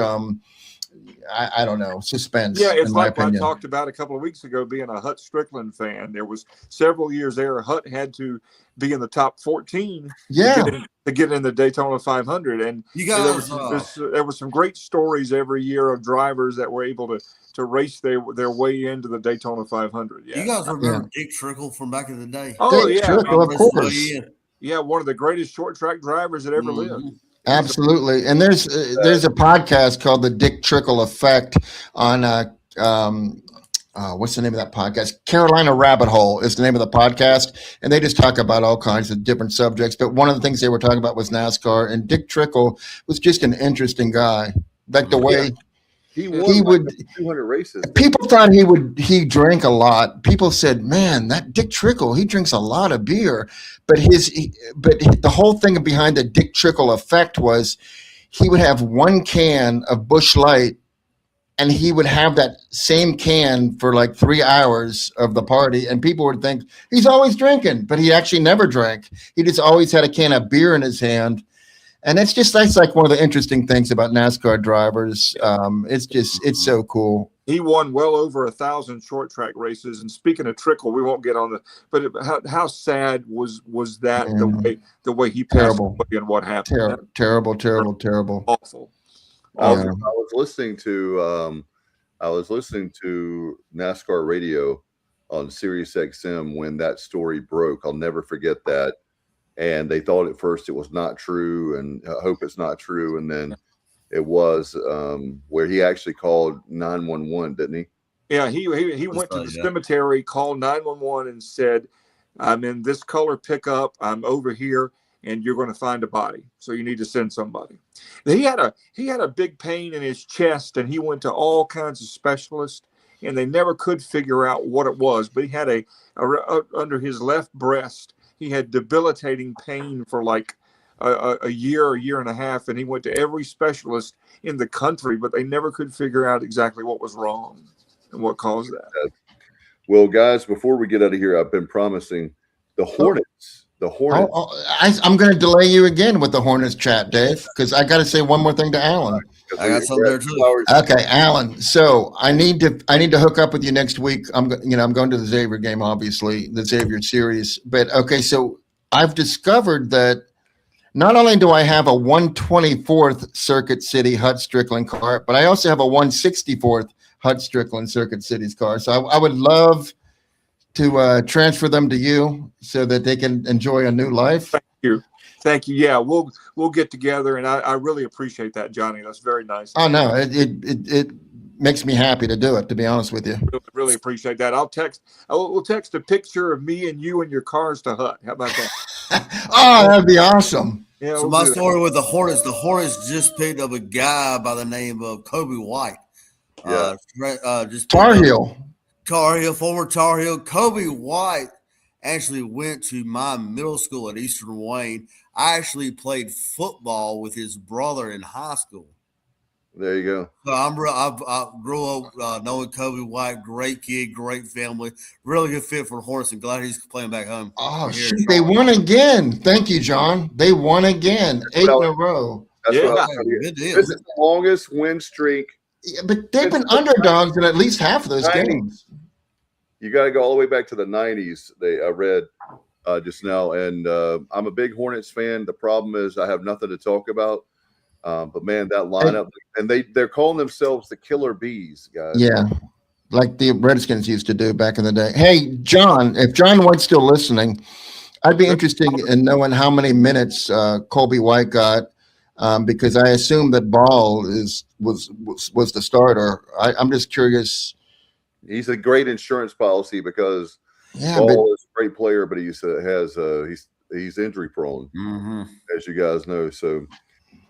I don't know, suspense. Yeah, it's like I talked about a couple of weeks ago, being a Hut Strickland fan. There was several years there, Hut had to be in the top 14 to get in the Daytona 500. And there were some great stories every year of drivers that were able to race their way into the Daytona 500. Yeah. You guys remember Dick Trickle from back in the day? Oh, Dick Trickle, of course. Yeah, one of the greatest short track drivers that ever lived. Absolutely. And there's a podcast called The Dick Trickle Effect on what's the name of that podcast? Carolina Rabbit Hole is the name of the podcast. And they just talk about all kinds of different subjects. But one of the things they were talking about was NASCAR. And Dick Trickle was just an interesting guy. Like the way He would 200 races. People thought he drank a lot. People said, "Man, that Dick Trickle, he drinks a lot of beer." But the whole thing behind the Dick Trickle effect was he would have one can of Busch Light, and he would have that same can for like 3 hours of the party, and people would think he's always drinking, but he actually never drank. He just always had a can of beer in his hand. And that's like one of the interesting things about NASCAR drivers. It's so cool. He won well over 1,000 short track races. And speaking of Trickle, we won't get on how sad was that the way he passed away and what happened? Terrible. Awful. I was listening to NASCAR radio on Sirius XM when that story broke. I'll never forget that. And they thought at first it was not true, and I hope it's not true. And then it was, where he actually called 911, didn't he? Yeah, he went to the cemetery, called 911, and said, "I'm in this color pickup. I'm over here, and you're going to find a body. So you need to send somebody." He had a big pain in his chest, and he went to all kinds of specialists, and they never could figure out what it was. But he had under his left breast. He had debilitating pain for like a year and a half, and he went to every specialist in the country, but they never could figure out exactly what was wrong and what caused that. Well, guys, before we get out of here, I've been promising the Hornets. I'm going to delay you again with the Hornets chat, Dave, because I got to say one more thing to Alan. I got something there too. Okay, Alan. So I need to hook up with you next week. I'm going to the Xavier game, obviously, the Xavier series. But okay, so I've discovered that not only do I have a 124th Circuit City Hut Strickland car, but I also have a 164th Hut Strickland Circuit City's car. So I would love to transfer them to you so that they can enjoy a new life. Thank you. Yeah, we'll get together, and I really appreciate that, Johnny. That's very nice. Oh no, it makes me happy to do it. To be honest with you, really appreciate that. We'll text a picture of me and you and your cars to Hut. How about that? Oh, that'd be awesome. Yeah. So my story with the Hornets just picked up a guy by the name of Kobe White. Yeah. Tar Heel, former Tar Heel. Kobe White actually went to my middle school at Eastern Wayne. I actually played football with his brother in high school. There you go. So I grew up knowing Kobe White. Great kid, great family. Really good fit for Hornets, and glad he's playing back home. Oh, shit. They won again. Thank you, John. They won again. 8 in a row. That's good deal. This is the longest win streak. Yeah, but they've been underdogs in at least half of those 90s. games. You got to go all the way back to the 90s. I read just now, and I'm a big Hornets fan. The problem is I have nothing to talk about. But man, that lineup, and they're calling themselves the Killer Bees, guys. Yeah, like the Redskins used to do back in the day. Hey, John, if John White's still listening, I'd be interested in knowing how many minutes Colby White got, because I assume that Ball was the starter. I'm just curious. He's a great insurance policy because Ball is a great player, but he's injury prone, as you guys know. So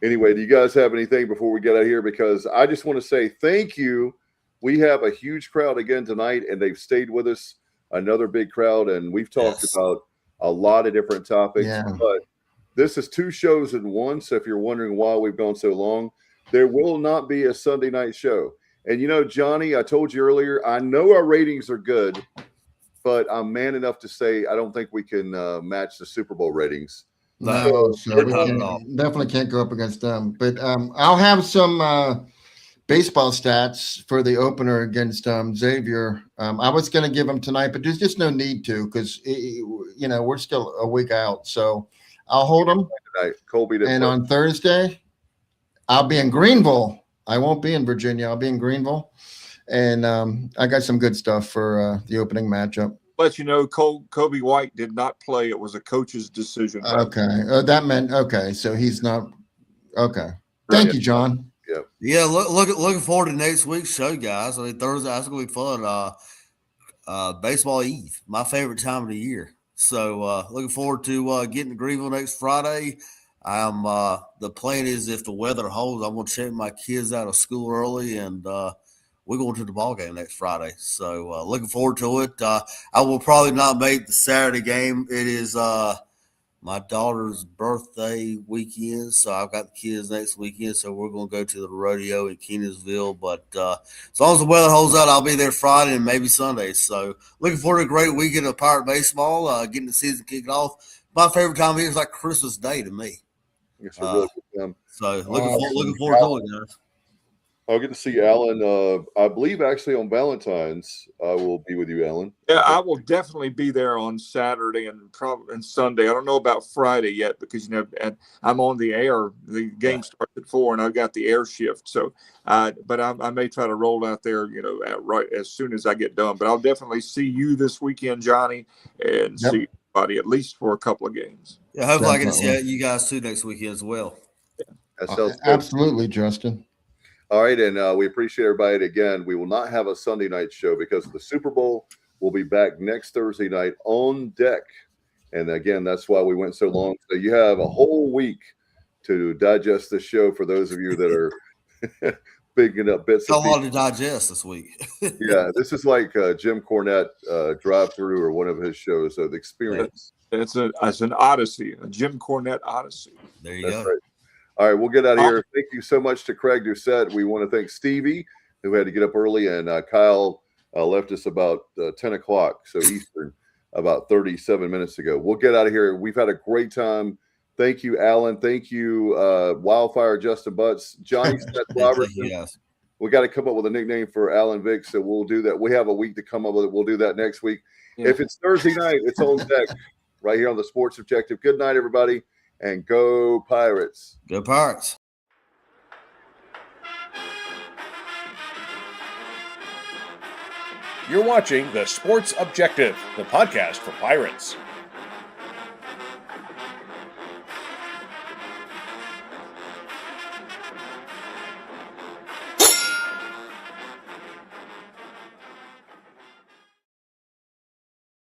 anyway, do you guys have anything before we get out of here? Because I just want to say thank you. We have a huge crowd again tonight, and they've stayed with us. Another big crowd, and we've talked about a lot of different topics. But this is 2 shows in one. So if you're wondering why we've gone so long, there will not be a Sunday night show. And, Johnny, I told you earlier, I know our ratings are good, but I'm man enough to say I don't think we can match the Super Bowl ratings. No, we definitely can't go up against them. But I'll have some baseball stats for the opener against Xavier. I was going to give them tonight, but there's just no need to because, we're still a week out. So I'll hold them. Colby and on Thursday, I'll be in Greenville. I won't be in Virginia. I'll be in Greenville. And I got some good stuff for the opening matchup. Let you know, Kobe White did not play. It was a coach's decision. Okay. That meant, okay. So he's not. Okay. Thank you, John. Yeah. Looking forward to next week's show, guys. I mean, Thursday, that's going to be fun. Baseball Eve, my favorite time of the year. So looking forward to getting to Greenville next Friday. I'm the plan is if the weather holds, I'm gonna check my kids out of school early, and we're going to the ball game next Friday. So looking forward to it. I will probably not make the Saturday game. It is my daughter's birthday weekend, so I've got the kids next weekend. So we're going to go to the rodeo in Kenansville. But as long as the weather holds out, I'll be there Friday and maybe Sunday. So looking forward to a great weekend of Pirate baseball, getting the season kicked off. My favorite time of year is like Christmas Day to me. It's a really good time. So looking forward to it, guys. I'll get to see Alan. I believe actually on Valentine's, I will be with you, Alan. Yeah, I will definitely be there on Saturday and probably and Sunday. I don't know about Friday yet because I'm on the air. The game starts at 4, and I've got the air shift. So, but I may try to roll out there, right as soon as I get done. But I'll definitely see you this weekend, Johnny, and see everybody at least for a couple of games. Yeah, hopefully I get to see you guys too next weekend as well. Absolutely, Justin. All right, and we appreciate everybody. Again, we will not have a Sunday night show because of the Super Bowl. We'll be back next Thursday night on deck. And again, that's why we went so long. So you have a whole week to digest the show for those of you that are picking up bits. It's a lot to digest this week. Yeah, this is like Jim Cornette Drive Through or one of his shows. So the experience. It's an odyssey, a Jim Cornette odyssey. There you go. Right. All right, we'll get out of here. Thank you so much to Craig Doucette. We want to thank Stevie, who had to get up early, and Kyle left us about 10 o'clock, so Eastern, about 37 minutes ago. We'll get out of here. We've had a great time. Thank you, Alan. Thank you, Wildfire Justin Butts, Johnny Seth Robertson. Yes. We got to come up with a nickname for Alan Vick, so we'll do that. We have a week to come up with it. We'll do that next week. Yeah. If it's Thursday night, it's on deck right here on the Sports Objective. Good night, everybody. And go Pirates. Go Pirates. You're watching the Sports Objective, the podcast for Pirates.